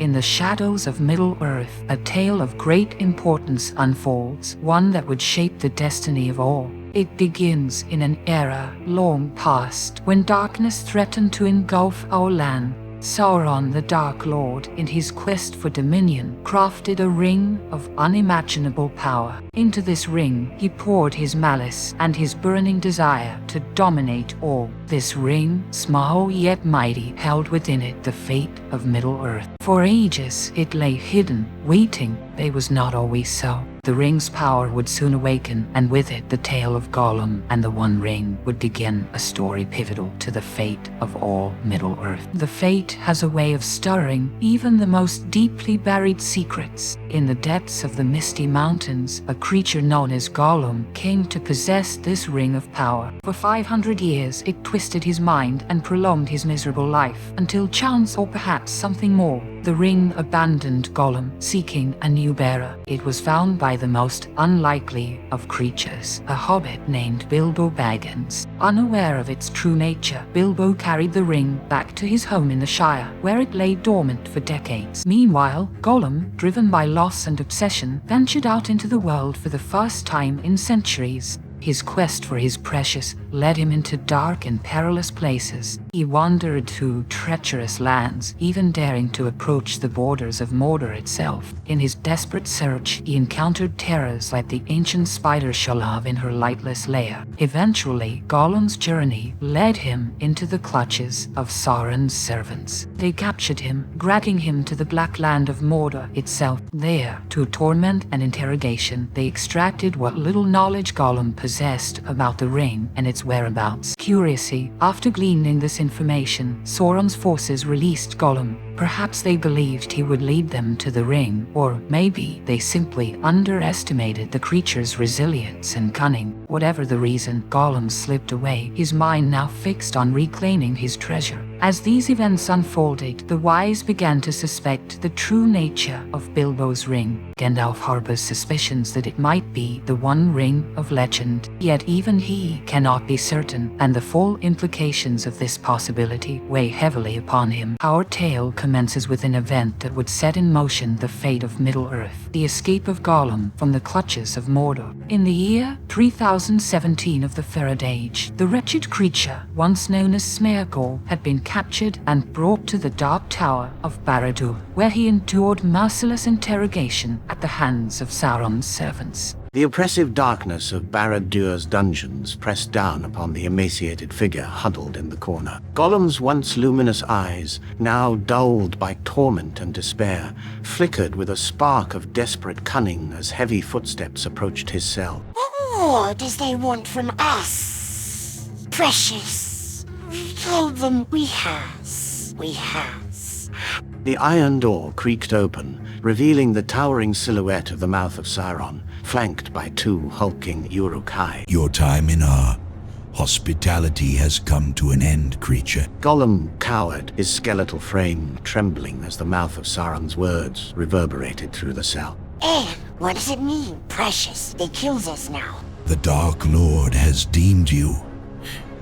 In the shadows of Middle-earth, a tale of great importance unfolds, one that would shape the destiny of all. It begins in an era long past, when darkness threatened to engulf our land. Sauron, the Dark Lord, in his quest for dominion, crafted a ring of unimaginable power. Into this ring, he poured his malice and his burning desire to dominate all. This ring, small yet mighty, held within it the fate of Middle-earth. For ages, it lay hidden, waiting. It was not always so. The ring's power would soon awaken, and with it the tale of Gollum and the One Ring would begin, a story pivotal to the fate of all Middle-earth. The fate has a way of stirring even the most deeply buried secrets. In the depths of the misty mountains, a creature known as Gollum came to possess this ring of power. For 500 years, it twisted his mind and prolonged his miserable life, until chance, or perhaps something more, the ring abandoned Gollum, seeking a new bearer. It was found by the most unlikely of creatures, a hobbit named Bilbo Baggins. Unaware of its true nature, Bilbo carried the ring back to his home in the Shire, where it lay dormant for decades. Meanwhile, Gollum, driven by loss and obsession, ventured out into the world for the first time in centuries. His quest for his precious led him into dark and perilous places. He wandered through treacherous lands, even daring to approach the borders of Mordor itself. In his desperate search, he encountered terrors like the ancient spider Shalab in her lightless lair. Eventually, Gollum's journey led him into the clutches of Sauron's servants. They captured him, dragging him to the Black Land of Mordor itself. There, through torment and interrogation, they extracted what little knowledge Gollum possessed about the ring and its whereabouts. Curiously, after gleaning this information, Sauron's forces released Gollum. Perhaps they believed he would lead them to the ring, or maybe they simply underestimated the creature's resilience and cunning. Whatever the reason, Gollum slipped away, his mind now fixed on reclaiming his treasure. As these events unfolded, the wise began to suspect the true nature of Bilbo's ring. Gandalf harbors suspicions that it might be the One Ring of legend, yet even he cannot be certain, and the full implications of this possibility weigh heavily upon him. Our tale commences with an event that would set in motion the fate of Middle-earth, the escape of Gollum from the clutches of Mordor. In the year 3017 of the Third Age, the wretched creature, once known as Smeagol, had been captured and brought to the Dark Tower of Barad-dûr, where he endured merciless interrogation at the hands of Sauron's servants. The oppressive darkness of Barad-dûr's dungeons pressed down upon the emaciated figure huddled in the corner. Gollum's once luminous eyes, now dulled by torment and despair, flickered with a spark of desperate cunning as heavy footsteps approached his cell. What does they want from us? Precious. Tell them we has. The iron door creaked open, revealing the towering silhouette of the mouth of Sauron, flanked by two hulking Uruk-hai. Your time in our hospitality has come to an end, creature. Gollum cowered, his skeletal frame trembling as the mouth of Sauron's words reverberated through the cell. And what does it mean, precious? They kills us now. The Dark Lord has deemed you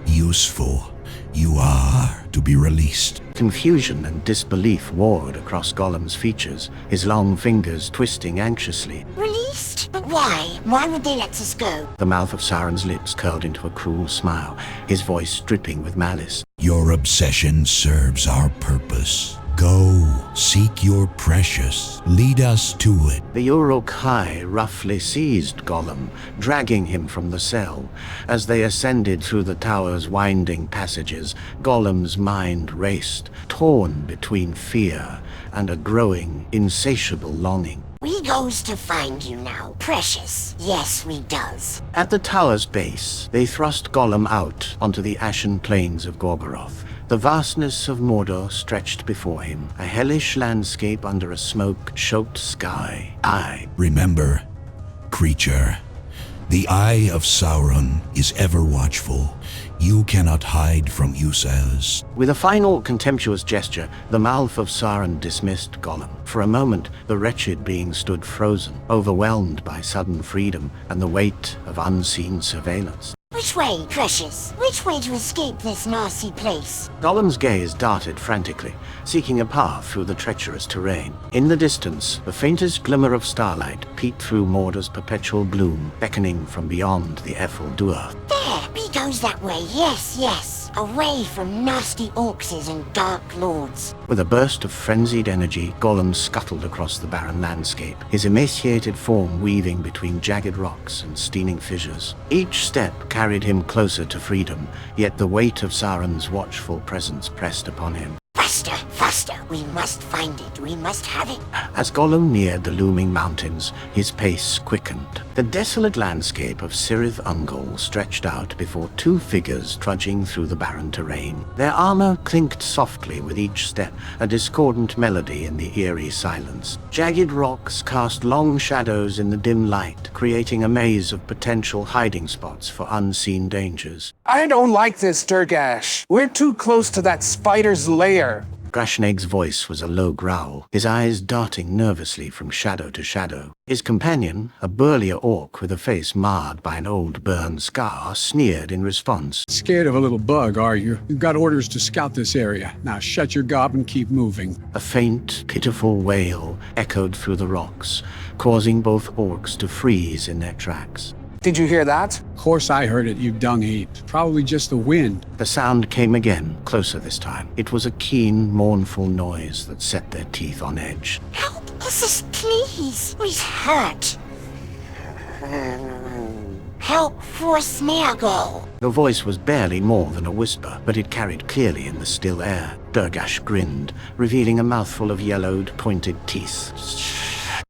useful. You are to be released. Confusion and disbelief warred across Gollum's features, his long fingers twisting anxiously. Released? But why? Why would they let us go? The mouth of Sauron's lips curled into a cruel smile, his voice dripping with malice. Your obsession serves our purpose. Go, seek your precious. Lead us to it. The Uruk-hai roughly seized Gollum, dragging him from the cell. As they ascended through the tower's winding passages, Gollum's mind raced, torn between fear and a growing, insatiable longing. We goes to find you now, precious. Yes, we does. At the tower's base, they thrust Gollum out onto the ashen plains of Gorgoroth. The vastness of Mordor stretched before him, a hellish landscape under a smoke-choked sky. Remember, creature, the eye of Sauron is ever watchful. You cannot hide from Usaz. With a final contemptuous gesture, the mouth of Sauron dismissed Gollum. For a moment, the wretched being stood frozen, overwhelmed by sudden freedom and the weight of unseen surveillance. Which way, Precious? Which way to escape this nasty place? Gollum's gaze darted frantically, seeking a path through the treacherous terrain. In the distance, the faintest glimmer of starlight peeked through Mordor's perpetual bloom, beckoning from beyond the Ethel Duer. There, he goes that way, yes. Away from nasty orcs and dark lords. With a burst of frenzied energy, Gollum scuttled across the barren landscape, his emaciated form weaving between jagged rocks and steaming fissures. Each step carried him closer to freedom, yet the weight of Sauron's watchful presence pressed upon him. Faster, we must find it, we must have it. As Gollum neared the looming mountains, his pace quickened. The desolate landscape of Cirith Ungol stretched out before two figures trudging through the barren terrain. Their armor clinked softly with each step, a discordant melody in the eerie silence. Jagged rocks cast long shadows in the dim light, creating a maze of potential hiding spots for unseen dangers. I don't like this, Durgash. We're too close to that spider's lair. Grashneg's voice was a low growl, his eyes darting nervously from shadow to shadow. His companion, a burlier orc with a face marred by an old burn scar, sneered in response. Scared of a little bug, are you? You've got orders to scout this area. Now shut your gob and keep moving. A faint, pitiful wail echoed through the rocks, causing both orcs to freeze in their tracks. Did you hear that? Of course I heard it, you dung heap. Probably just the wind. The sound came again, closer this time. It was a keen, mournful noise that set their teeth on edge. Help us, please. We're hurt. Help for Smeagol. The voice was barely more than a whisper, but it carried clearly in the still air. Durgash grinned, revealing a mouthful of yellowed, pointed teeth.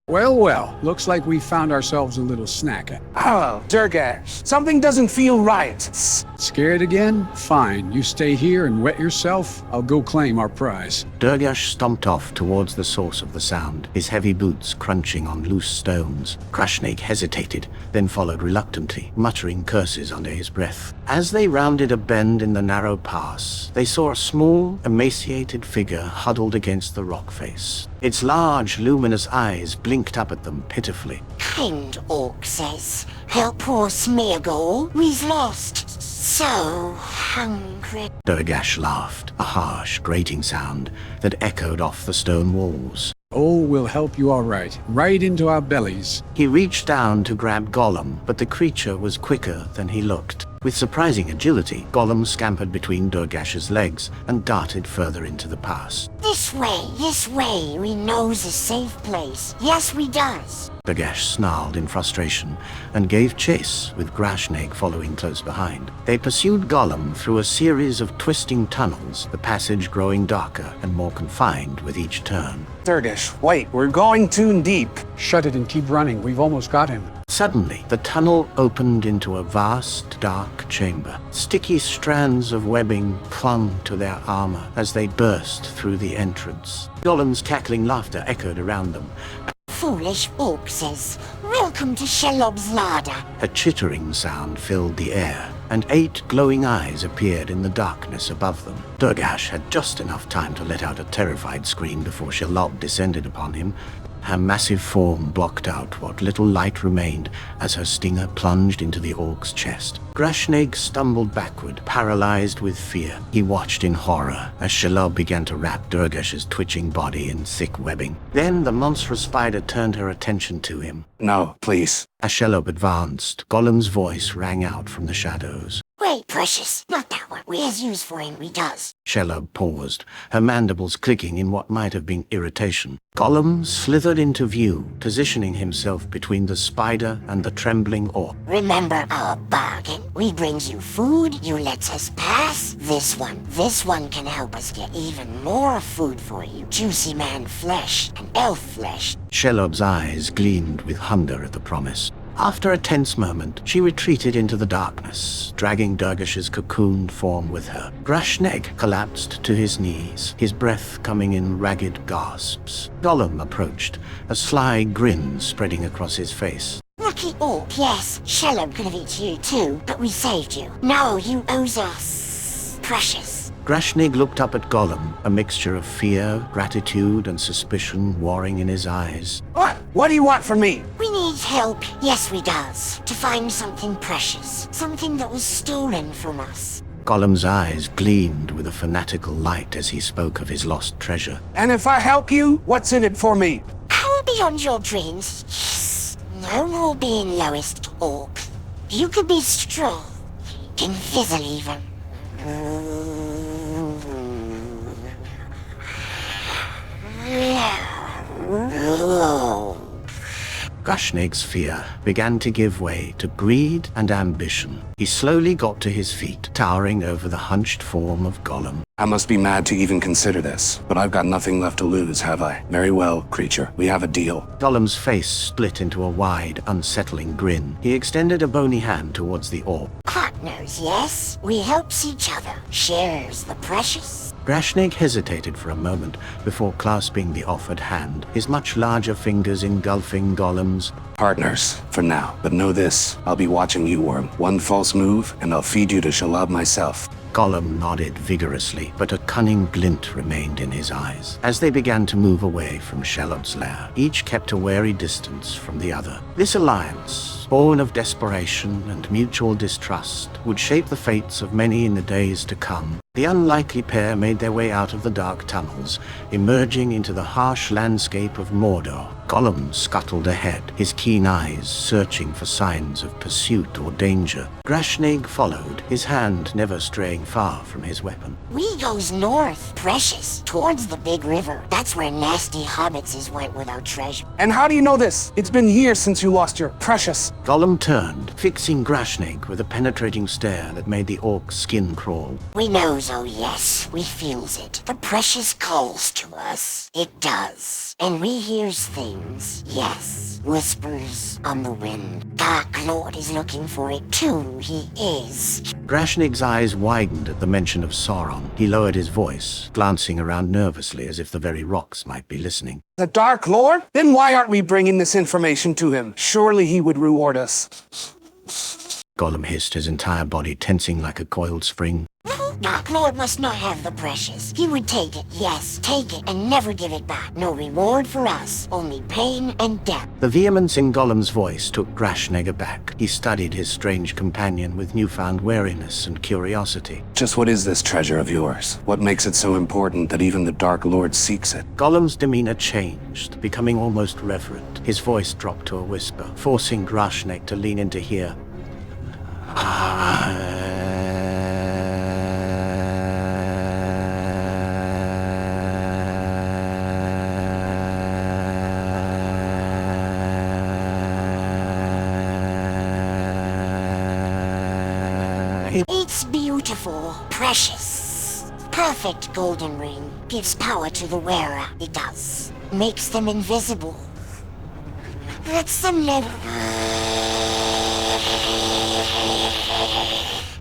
Well, looks like we found ourselves a little snacker. Oh, Durgash, something doesn't feel right. Scared again? Fine, you stay here and wet yourself. I'll go claim our prize. Durgash stomped off towards the source of the sound, his heavy boots crunching on loose stones. Grashneg hesitated, then followed reluctantly, muttering curses under his breath. As they rounded a bend in the narrow pass, they saw a small, emaciated figure huddled against the rock face. Its large, luminous eyes blinked up at them pitifully. Kind orc says, help poor Smeagol. We've lost. So hungry. Durgash laughed, a harsh, grating sound that echoed off the stone walls. Oh, we'll help you all right. Right into our bellies. He reached down to grab Gollum, but the creature was quicker than he looked. With surprising agility, Gollum scampered between Durgash's legs and darted further into the pass. This way. We knows a safe place. Yes, we does. Durgash snarled in frustration and gave chase, with Grashneg following close behind. They pursued Gollum through a series of twisting tunnels, the passage growing darker and more confined with each turn. Durgash, wait, we're going too deep. Shut it and keep running. We've almost got him. Suddenly, the tunnel opened into a vast, dark chamber. Sticky strands of webbing clung to their armor as they burst through the entrance. Gollum's cackling laughter echoed around them. Foolish orc says, welcome to Shelob's larder. A chittering sound filled the air, and 8 glowing eyes appeared in the darkness above them. Durgash had just enough time to let out a terrified scream before Shelob descended upon him. Her massive form blocked out what little light remained as her stinger plunged into the orc's chest. Grashneg stumbled backward, paralyzed with fear. He watched in horror as Shelob began to wrap Durgash's twitching body in thick webbing. Then the monstrous spider turned her attention to him. No, please. As Shelob advanced, Gollum's voice rang out from the shadows. Wait, Precious, not that one. We has use for him, we does. Shelob paused, her mandibles clicking in what might have been irritation. Gollum slithered into view, positioning himself between the spider and the trembling orc. Remember our bargain? We brings you food, you lets us pass. This one can help us get even more food for you. Juicy man flesh and elf flesh. Shelob's eyes gleamed with hunger at the promise. After a tense moment, she retreated into the darkness, dragging Durgash's cocooned form with her. Grashneg collapsed to his knees, his breath coming in ragged gasps. Gollum approached, a sly grin spreading across his face. Lucky orc, yes. Shelob could have eaten you too, but we saved you. Now you owes us. Precious. Grashneg looked up at Gollum, a mixture of fear, gratitude, and suspicion warring in his eyes. What do you want from me? We need help. Yes, we does. To find something precious. Something that was stolen from us. Gollum's eyes gleamed with a fanatical light as he spoke of his lost treasure. And if I help you, what's in it for me? Power beyond your dreams. Yes. No more being lowest orc. You could be strong. Invisible even. Grashneg's fear began to give way to greed and ambition. He slowly got to his feet, towering over the hunched form of Gollum. I must be mad to even consider this, but I've got nothing left to lose, have I? Very well, creature. We have a deal. Gollum's face split into a wide, unsettling grin. He extended a bony hand towards the orc. Partners, yes? We helps each other. Shares the precious. Grashneg hesitated for a moment before clasping the offered hand, his much larger fingers engulfing Gollum's. Partners, for now. But know this, I'll be watching you, Worm. One false move, and I'll feed you to Shalab myself. Gollum nodded vigorously, but a cunning glint remained in his eyes. As they began to move away from Shalot's lair, each kept a wary distance from the other. This alliance, born of desperation and mutual distrust, would shape the fates of many in the days to come. The unlikely pair made their way out of the dark tunnels, emerging into the harsh landscape of Mordor. Gollum scuttled ahead, his keen eyes searching for signs of pursuit or danger. Grashneg followed, his hand never straying far from his weapon. We goes north, precious, towards the big river. That's where nasty hobbitses went with our treasure. And how do you know this? It's been years since you lost your precious. Gollum turned, fixing Grashneg with a penetrating stare that made the orc's skin crawl. We knows, oh yes, we feels it. The precious calls to us. It does. And we hears things, yes. Whispers on the wind. Dark Lord is looking for it too, he is. Grashneg's eyes widened at the mention of Sauron. He lowered his voice, glancing around nervously as if the very rocks might be listening. The Dark Lord? Then why aren't we bringing this information to him? Surely he would reward us. Gollum hissed, his entire body tensing like a coiled spring. No, Dark Lord must not have the precious. He would take it, yes, take it, and never give it back. No reward for us, only pain and death. The vehemence in Gollum's voice took Grashneg aback. He studied his strange companion with newfound wariness and curiosity. Just what is this treasure of yours? What makes it so important that even the Dark Lord seeks it? Gollum's demeanor changed, becoming almost reverent. His voice dropped to a whisper, forcing Grashneg to lean in to hear. It's beautiful, precious. Perfect golden ring. Gives power to the wearer, it does. Makes them invisible. Lets them live.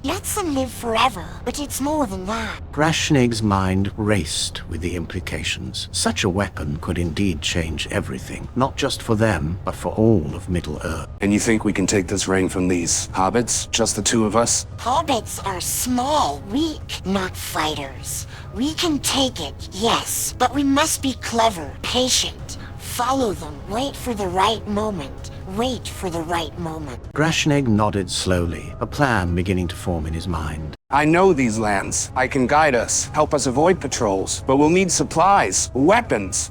Lets them live forever, but it's more than that. Grashneg's mind raced with the implications. Such a weapon could indeed change everything, not just for them, but for all of Middle-earth. And you think we can take this ring from these hobbits? Just the two of us? Hobbits are small, weak, not fighters. We can take it, yes, but we must be clever, patient. Follow them, wait for the right moment. Wait for the right moment. Grashneg nodded slowly, a plan beginning to form in his mind. I know these lands. I can guide us, help us avoid patrols, but we'll need supplies, weapons.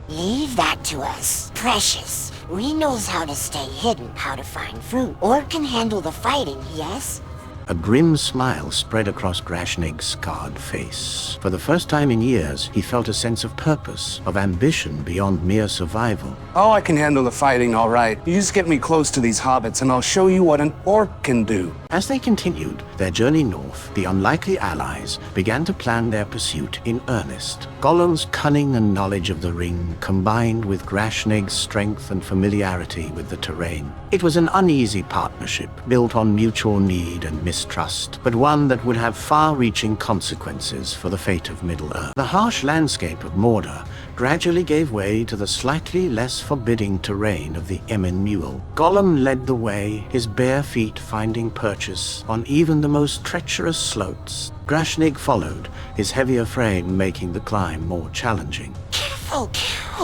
Leave that to us, precious. We knows how to stay hidden, how to find fruit, or can handle the fighting, yes? A grim smile spread across Grashneg's scarred face. For the first time in years, he felt a sense of purpose, of ambition beyond mere survival. Oh, I can handle the fighting, all right. You just get me close to these hobbits and I'll show you what an orc can do. As they continued their journey north, the unlikely allies began to plan their pursuit in earnest. Gollum's cunning and knowledge of the ring combined with Grashneg's strength and familiarity with the terrain. It was an uneasy partnership, built on mutual need and mistrust, but one that would have far-reaching consequences for the fate of Middle-earth. The harsh landscape of Mordor gradually gave way to the slightly less forbidding terrain of the Emyn Muil. Gollum led the way, his bare feet finding purchase on even the most treacherous slopes. Grashneg followed, his heavier frame making the climb more challenging. Careful,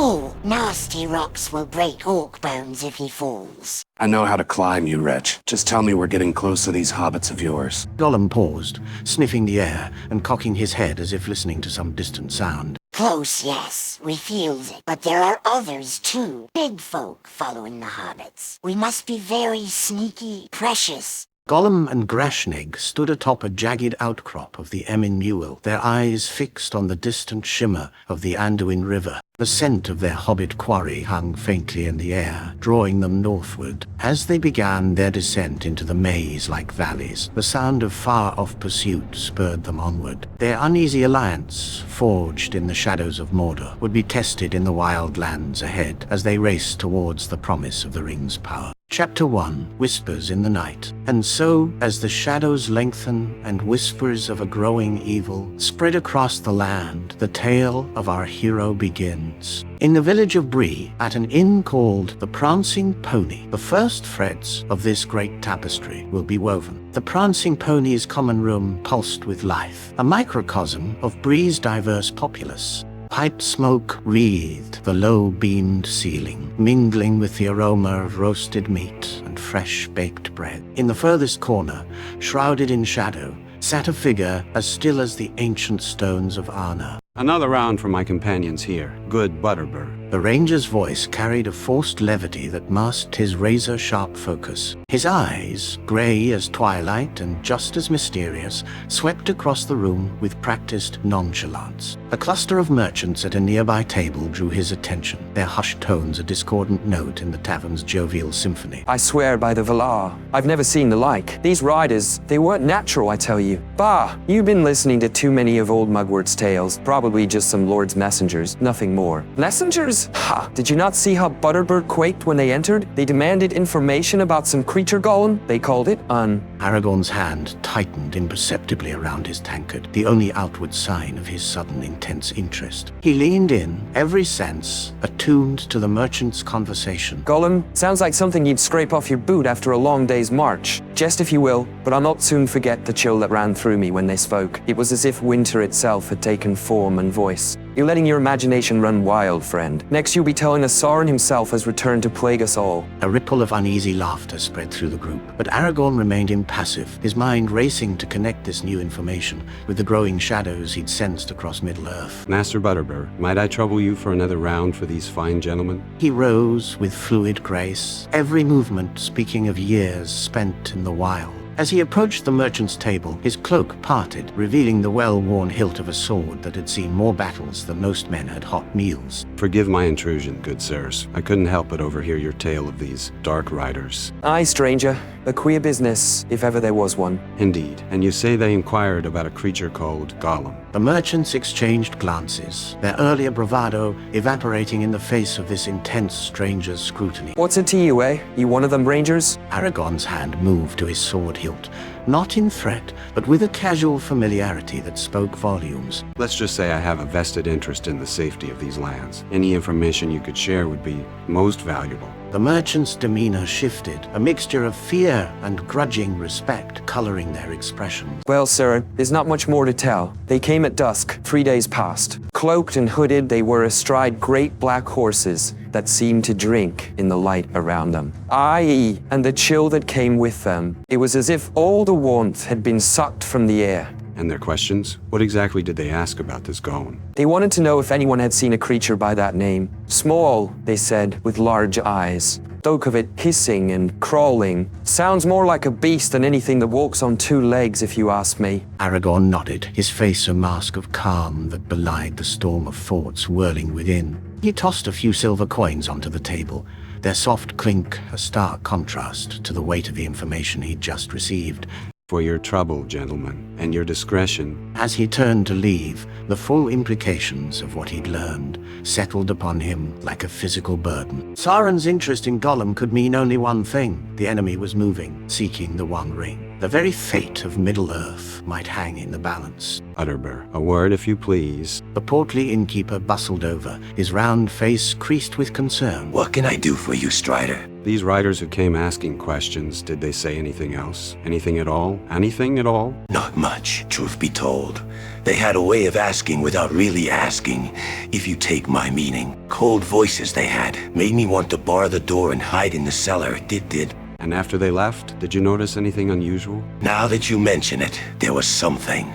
Oh, nasty rocks will break orc bones if he falls. I know how to climb, you wretch. Just tell me we're getting close to these hobbits of yours. Gollum paused, sniffing the air and cocking his head as if listening to some distant sound. Close, yes, we feels it. But there are others, too. Big folk following the hobbits. We must be very sneaky, precious. Gollum and Grashnig stood atop a jagged outcrop of the Emyn Muil, their eyes fixed on the distant shimmer of the Anduin River. The scent of their hobbit quarry hung faintly in the air, drawing them northward. As they began their descent into the maze-like valleys, the sound of far-off pursuit spurred them onward. Their uneasy alliance, forged in the shadows of Mordor, would be tested in the wild lands ahead as they raced towards the promise of the ring's power. Chapter 1, Whispers in the Night. And so, as the shadows lengthen and whispers of a growing evil spread across the land, the tale of our hero begins. In the village of Bree, at an inn called the Prancing Pony, the first threads of this great tapestry will be woven. The Prancing Pony's common room pulsed with life, a microcosm of Bree's diverse populace. Pipe smoke wreathed the low-beamed ceiling, mingling with the aroma of roasted meat and fresh-baked bread. In the furthest corner, shrouded in shadow, sat a figure as still as the ancient stones of Arna. Another round for my companions here. Good Butterbur. The ranger's voice carried a forced levity that masked his razor-sharp focus. His eyes, grey as twilight and just as mysterious, swept across the room with practiced nonchalance. A cluster of merchants at a nearby table drew his attention, their hushed tones a discordant note in the tavern's jovial symphony. I swear by the Valar, I've never seen the like. These riders, they weren't natural, I tell you. Bah, you've been listening to too many of old Mugwort's tales. Probably just some lord's messengers, nothing more. Messengers? Ha! Did you not see how Butterbur quaked when they entered? They demanded information about some creature golem. They called it Aragorn's hand tightened imperceptibly around his tankard, the only outward sign of his sudden intense interest. He leaned in, every sense attuned to the merchant's conversation. Gollum, sounds like something you'd scrape off your boot after a long day's march. Jest if you will, but I'll not soon forget the chill that ran through me when they spoke. It was as if winter itself had taken form and voice. You're letting your imagination run wild, friend. Next you'll be telling us Sauron himself has returned to plague us all. A ripple of uneasy laughter spread through the group, but Aragorn remained impassive, his mind racing to connect this new information with the growing shadows he'd sensed across Middle-earth. Master Butterbur, might I trouble you for another round for these fine gentlemen? He rose with fluid grace, every movement speaking of years spent in the wild. As he approached the merchant's table, his cloak parted, revealing the well-worn hilt of a sword that had seen more battles than most men had hot meals. Forgive my intrusion, good sirs. I couldn't help but overhear your tale of these dark riders. Aye, stranger. A queer business, if ever there was one. Indeed. And you say they inquired about a creature called Gollum. The merchants exchanged glances, their earlier bravado evaporating in the face of this intense stranger's scrutiny. What's it to you, eh? You one of them rangers? Aragorn's hand moved to his sword hilt, not in threat, but with a casual familiarity that spoke volumes. Let's just say I have a vested interest in the safety of these lands. Any information you could share would be most valuable. The merchant's demeanor shifted, a mixture of fear and grudging respect coloring their expressions. Well, sir, there's not much more to tell. They came at dusk, 3 days past. Cloaked and hooded, they were astride great black horses that seemed to drink in the light around them. Aye, and the chill that came with them. It was as if all the warmth had been sucked from the air. And their questions? What exactly did they ask about this Gollum? They wanted to know if anyone had seen a creature by that name. Small, they said, with large eyes. Spoke of it hissing and crawling. Sounds more like a beast than anything that walks on 2 legs, if you ask me. Aragorn nodded, his face a mask of calm that belied the storm of thoughts whirling within. He tossed a few silver coins onto the table, their soft clink a stark contrast to the weight of the information he'd just received. For your trouble, gentlemen, and your discretion. As he turned to leave, the full implications of what he'd learned settled upon him like a physical burden. Sauron's interest in Gollum could mean only one thing. The enemy was moving, seeking the One Ring. The very fate of Middle-earth might hang in the balance. Butterbur, a word if you please. The portly innkeeper bustled over, his round face creased with concern. What can I do for you, Strider? These riders who came asking questions, did they say anything else? Anything at all? Anything at all? Not much, truth be told. They had a way of asking without really asking, if you take my meaning. Cold voices they had, made me want to bar the door and hide in the cellar, it did. And after they left, did you notice anything unusual? Now that you mention it, there was something.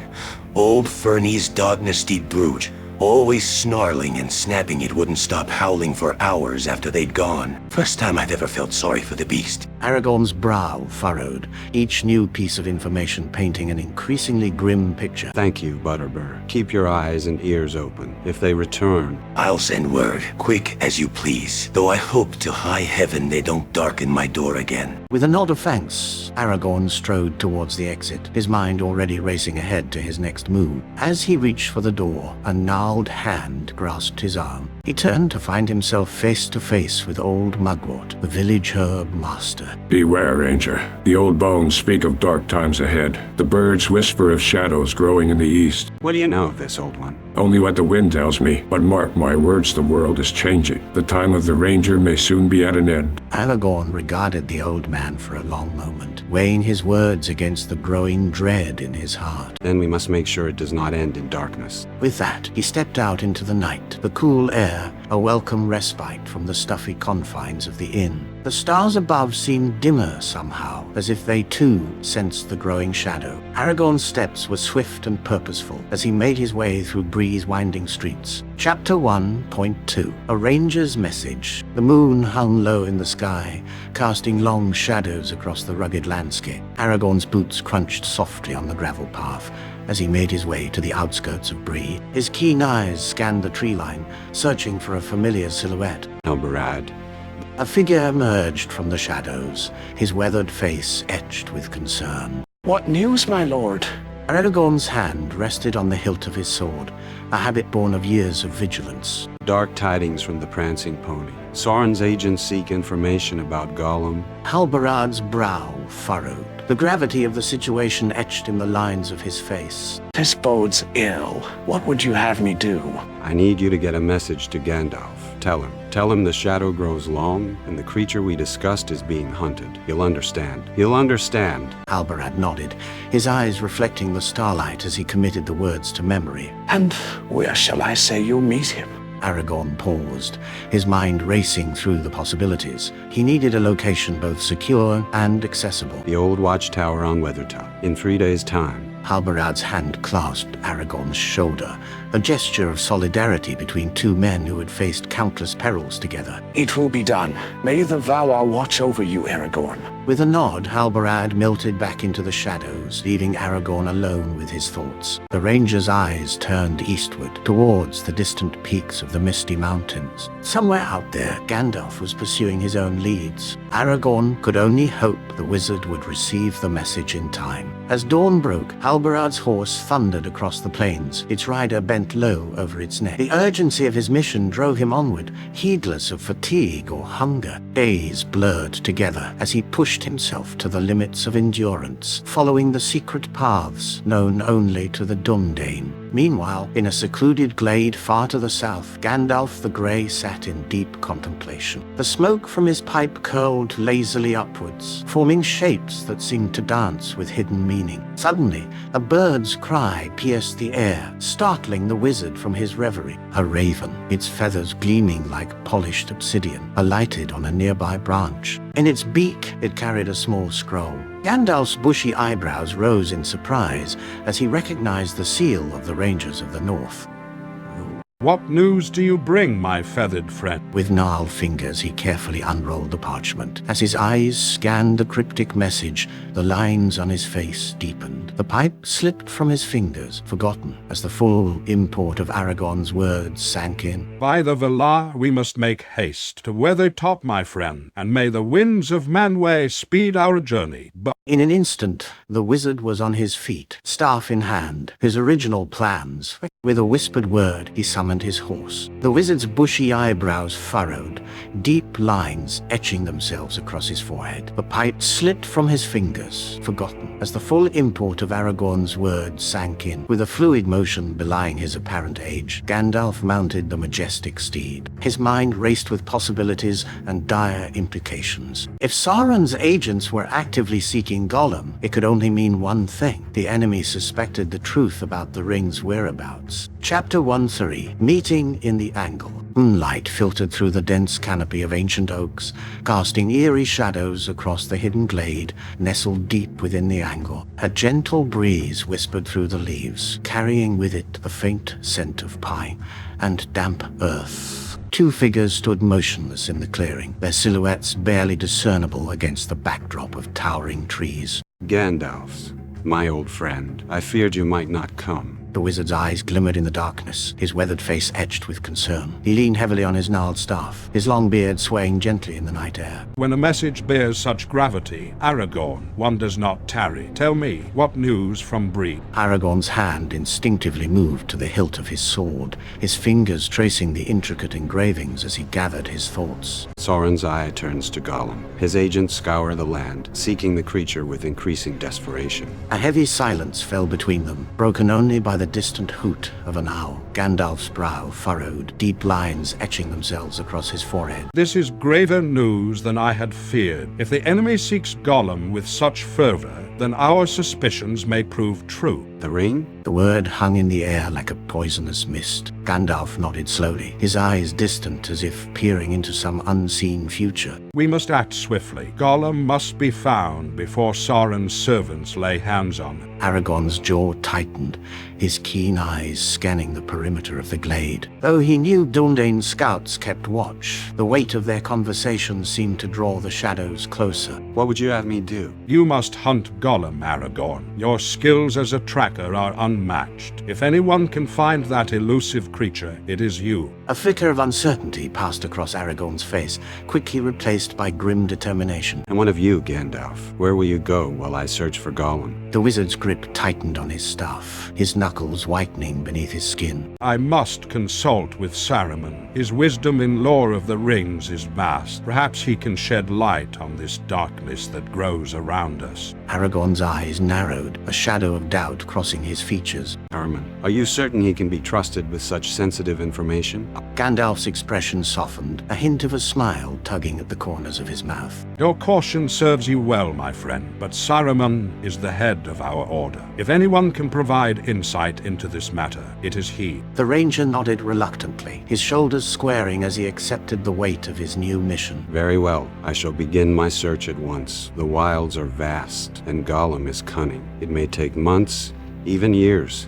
Old Fernie's dog-nasty brute. Always snarling and snapping, it wouldn't stop howling for hours after they'd gone. First time I've ever felt sorry for the beast. Aragorn's brow furrowed, each new piece of information painting an increasingly grim picture. Thank you, Butterbur. Keep your eyes and ears open. If they return, I'll send word, quick as you please, though I hope to high heaven they don't darken my door again. With a nod of thanks, Aragorn strode towards the exit, his mind already racing ahead to his next move. As he reached for the door, a gnarled hand grasped his arm. He turned to find himself face to face with old Mugwort, the village herb master. Beware, Ranger. The old bones speak of dark times ahead. The birds whisper of shadows growing in the east. what do you know of this, old one? Only what the wind tells me, but mark my words, the world is changing. The time of the Ranger may soon be at an end. Aragorn regarded the old man for a long moment, weighing his words against the growing dread in his heart. Then we must make sure it does not end in darkness. With that, he stepped out into the night, the cool air, a welcome respite from the stuffy confines of the inn. The stars above seemed dimmer somehow, as if they too sensed the growing shadow. Aragorn's steps were swift and purposeful as he made his way through Bree's winding streets. Chapter 1.2 A Ranger's Message. The moon hung low in the sky, casting long shadows across the rugged landscape. Aragorn's boots crunched softly on the gravel path as he made his way to the outskirts of Bree. His keen eyes scanned the tree line, searching for a familiar silhouette. Halbarad. A figure emerged from the shadows, his weathered face etched with concern. What news, my lord? Aragorn's hand rested on the hilt of his sword, a habit born of years of vigilance. Dark tidings from the prancing pony. Sauron's agents seek information about Gollum. Halbarad's brow furrowed, the gravity of the situation etched in the lines of his face. This bodes ill. What would you have me do? I need you to get a message to Gandalf. Tell him the shadow grows long, and the creature we discussed is being hunted. He'll understand. He'll understand. Halbarad nodded, his eyes reflecting the starlight as he committed the words to memory. And where shall I say you'll meet him? Aragorn paused, his mind racing through the possibilities. He needed a location both secure and accessible. The old watchtower on Weathertop. In 3 days' time. Halbarad's hand clasped Aragorn's shoulder, a gesture of solidarity between two men who had faced countless perils together. It will be done. May the Valar watch over you, Aragorn. With a nod, Halbarad melted back into the shadows, leaving Aragorn alone with his thoughts. The ranger's eyes turned eastward, towards the distant peaks of the Misty Mountains. Somewhere out there, Gandalf was pursuing his own leads. Aragorn could only hope the wizard would receive the message in time. As dawn broke, Halbarad's horse thundered across the plains, its rider bent low over its neck. The urgency of his mission drove him onward, heedless of fatigue or hunger. Days blurred together as he pushed himself to the limits of endurance, following the secret paths known only to the Dundane. Meanwhile, in a secluded glade far to the south, Gandalf the Grey sat in deep contemplation. The smoke from his pipe curled lazily upwards, forming shapes that seemed to dance with hidden meaning. Suddenly, a bird's cry pierced the air, startling the wizard from his reverie. A raven, its feathers gleaming like polished obsidian, alighted on a nearby branch. In its beak, it carried a small scroll. Gandalf's bushy eyebrows rose in surprise as he recognized the seal of the Rangers of the North. What news do you bring, my feathered friend? With gnarled fingers, he carefully unrolled the parchment. As his eyes scanned the cryptic message, the lines on his face deepened. The pipe slipped from his fingers, forgotten, as the full import of Aragorn's words sank in. By the Valar, we must make haste to Weathertop, my friend, and may the winds of Manwë speed our journey. But in an instant, the wizard was on his feet, staff in hand, his original plans. With a whispered word, he summoned summoned his horse. The wizard's bushy eyebrows furrowed, deep lines etching themselves across his forehead. The pipe slipped from his fingers, forgotten, as the full import of Aragorn's words sank in. With a fluid motion belying his apparent age, Gandalf mounted the majestic steed. His mind raced with possibilities and dire implications. If Sauron's agents were actively seeking Gollum, it could only mean one thing. The enemy suspected the truth about the ring's whereabouts. Chapter 1-3, Meeting in the Angle. Moonlight filtered through the dense canopy of ancient oaks, casting eerie shadows across the hidden glade nestled deep within the angle. A gentle breeze whispered through the leaves, carrying with it the faint scent of pine and damp earth. Two figures stood motionless in the clearing, their silhouettes barely discernible against the backdrop of towering trees. Gandalf, my old friend, I feared you might not come. The wizard's eyes glimmered in the darkness, his weathered face etched with concern. He leaned heavily on his gnarled staff, his long beard swaying gently in the night air. When a message bears such gravity, Aragorn, one does not tarry. Tell me, what news from Bree? Aragorn's hand instinctively moved to the hilt of his sword, his fingers tracing the intricate engravings as he gathered his thoughts. Sauron's eye turns to Gollum. His agents scour the land, seeking the creature with increasing desperation. A heavy silence fell between them, broken only by the distant hoot of an owl. Gandalf's brow furrowed, deep lines etching themselves across his forehead. This is graver news than I had feared. If the enemy seeks Gollum with such fervor, then our suspicions may prove true. The ring? The word hung in the air like a poisonous mist. Gandalf nodded slowly, his eyes distant as if peering into some unseen future. We must act swiftly. Gollum must be found before Sauron's servants lay hands on him. Aragorn's jaw tightened, his keen eyes scanning the perimeter of the glade. Though he knew Dundane's scouts kept watch, the weight of their conversations seemed to draw the shadows closer. What would you have me do? You must hunt Gollum, Aragorn. Your skills as a tracker are unmatched. If anyone can find that elusive creature, it is you. A flicker of uncertainty passed across Aragorn's face, quickly replaced by grim determination. And what of you, Gandalf? Where will you go while I search for Gollum? The wizard's grip tightened on his staff, his knuckles whitening beneath his skin. I must consult with Saruman. His wisdom in lore of the rings is vast. Perhaps he can shed light on this darkness that grows around us. Aragorn's eyes narrowed, a shadow of doubt crossing his features. Saruman, are you certain he can be trusted with such sensitive information? Gandalf's expression softened, a hint of a smile tugging at the corners of his mouth. Your caution serves you well, my friend, but Saruman is the head of our order. If anyone can provide insight into this matter, it is he. The ranger nodded reluctantly, his shoulders squaring as he accepted the weight of his new mission. Very well. I shall begin my search at once. The wilds are vast, and Gollum is cunning. It may take months, even years,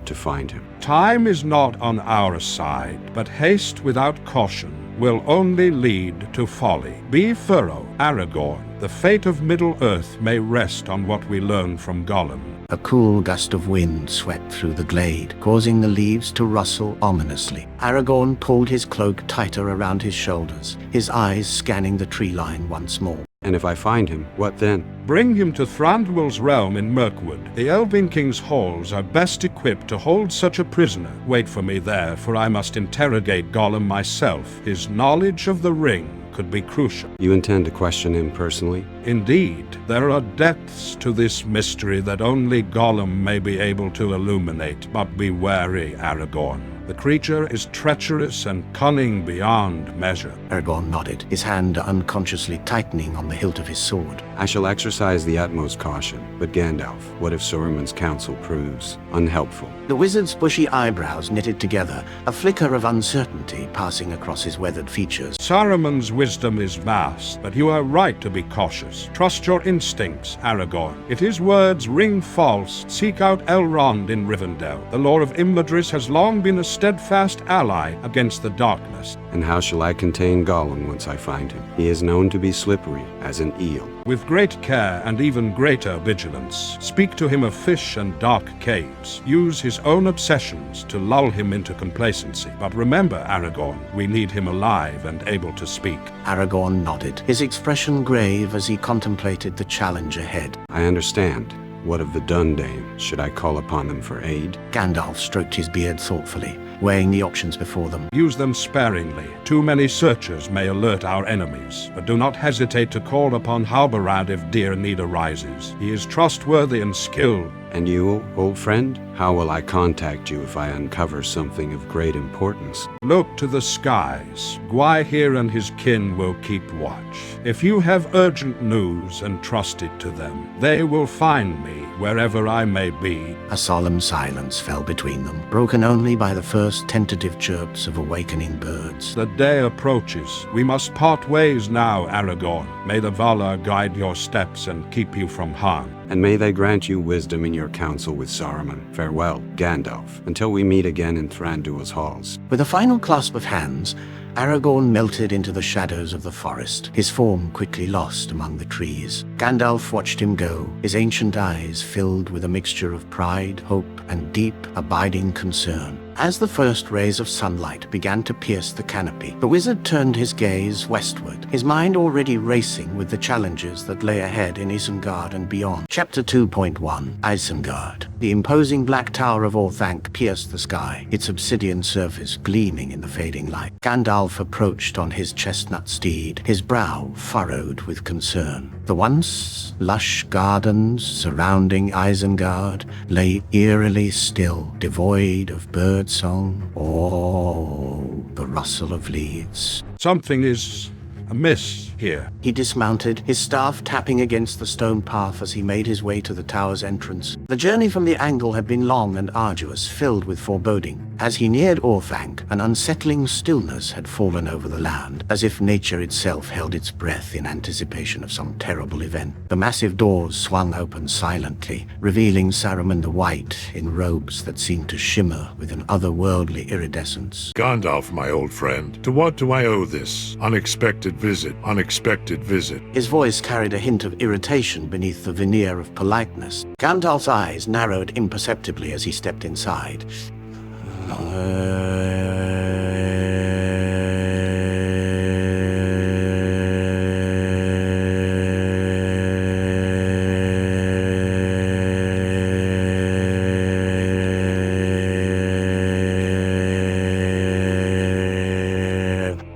to find him. Time is not on our side, but haste without caution will only lead to folly. Be thorough, Aragorn. The fate of Middle-earth may rest on what we learn from Gollum. A cool gust of wind swept through the glade, causing the leaves to rustle ominously. Aragorn pulled his cloak tighter around his shoulders, his eyes scanning the tree line once more. And if I find him, what then? Bring him to Thranduil's realm in Mirkwood. The Elven King's halls are best equipped to hold such a prisoner. Wait for me there, for I must interrogate Gollum myself. His knowledge of the ring could be crucial. You intend to question him personally? Indeed. There are depths to this mystery that only Gollum may be able to illuminate. But be wary, Aragorn. The creature is treacherous and cunning beyond measure. Aragorn nodded, his hand unconsciously tightening on the hilt of his sword. I shall exercise the utmost caution. But Gandalf, what if Saruman's counsel proves unhelpful? The wizard's bushy eyebrows knitted together, a flicker of uncertainty passing across his weathered features. Saruman's wisdom is vast, but you are right to be cautious. Trust your instincts, Aragorn. If his words ring false, seek out Elrond in Rivendell. The lore of Imladris has long been a steadfast ally against the darkness. And how shall I contain Gollum once I find him? He is known to be slippery as an eel. With great care and even greater vigilance, speak to him of fish and dark caves. Use his own obsessions to lull him into complacency. But remember, Aragorn, we need him alive and able to speak. Aragorn nodded, his expression grave as he contemplated the challenge ahead. I understand. What of the Dundane? Should I call upon them for aid? Gandalf stroked his beard thoughtfully, weighing the options before them. Use them sparingly. Too many searchers may alert our enemies, but do not hesitate to call upon Halbarad if dire need arises. He is trustworthy and skilled. And you, old friend? How will I contact you if I uncover something of great importance? Look to the skies. Gwaihir and his kin will keep watch. If you have urgent news, entrust it to them. They will find me wherever I may be. A solemn silence fell between them, broken only by the first tentative chirps of awakening birds. The day approaches. We must part ways now, Aragorn. May the Valar guide your steps and keep you from harm. And may they grant you wisdom in your counsel with Saruman. Farewell, Gandalf, until we meet again in Thranduil's halls. With a final clasp of hands, Aragorn melted into the shadows of the forest, his form quickly lost among the trees. Gandalf watched him go, his ancient eyes filled with a mixture of pride, hope, and deep, abiding concern. As the first rays of sunlight began to pierce the canopy, the wizard turned his gaze westward, his mind already racing with the challenges that lay ahead in Isengard and beyond. Chapter 2.1 Isengard. The imposing black tower of Orthanc pierced the sky, its obsidian surface gleaming in the fading light. Gandalf approached on his chestnut steed, his brow furrowed with concern. The once lush gardens surrounding Isengard lay eerily still, devoid of birdsong or the rustle of leaves. Something is amiss here. He dismounted, his staff tapping against the stone path as he made his way to the tower's entrance. The journey from the angle had been long and arduous, filled with foreboding. As he neared Orthanc, an unsettling stillness had fallen over the land, as if nature itself held its breath in anticipation of some terrible event. The massive doors swung open silently, revealing Saruman the White in robes that seemed to shimmer with an otherworldly iridescence. Gandalf, my old friend, to what do I owe this? Unexpected visit. His voice carried a hint of irritation beneath the veneer of politeness. Gandalf's eyes narrowed imperceptibly as he stepped inside.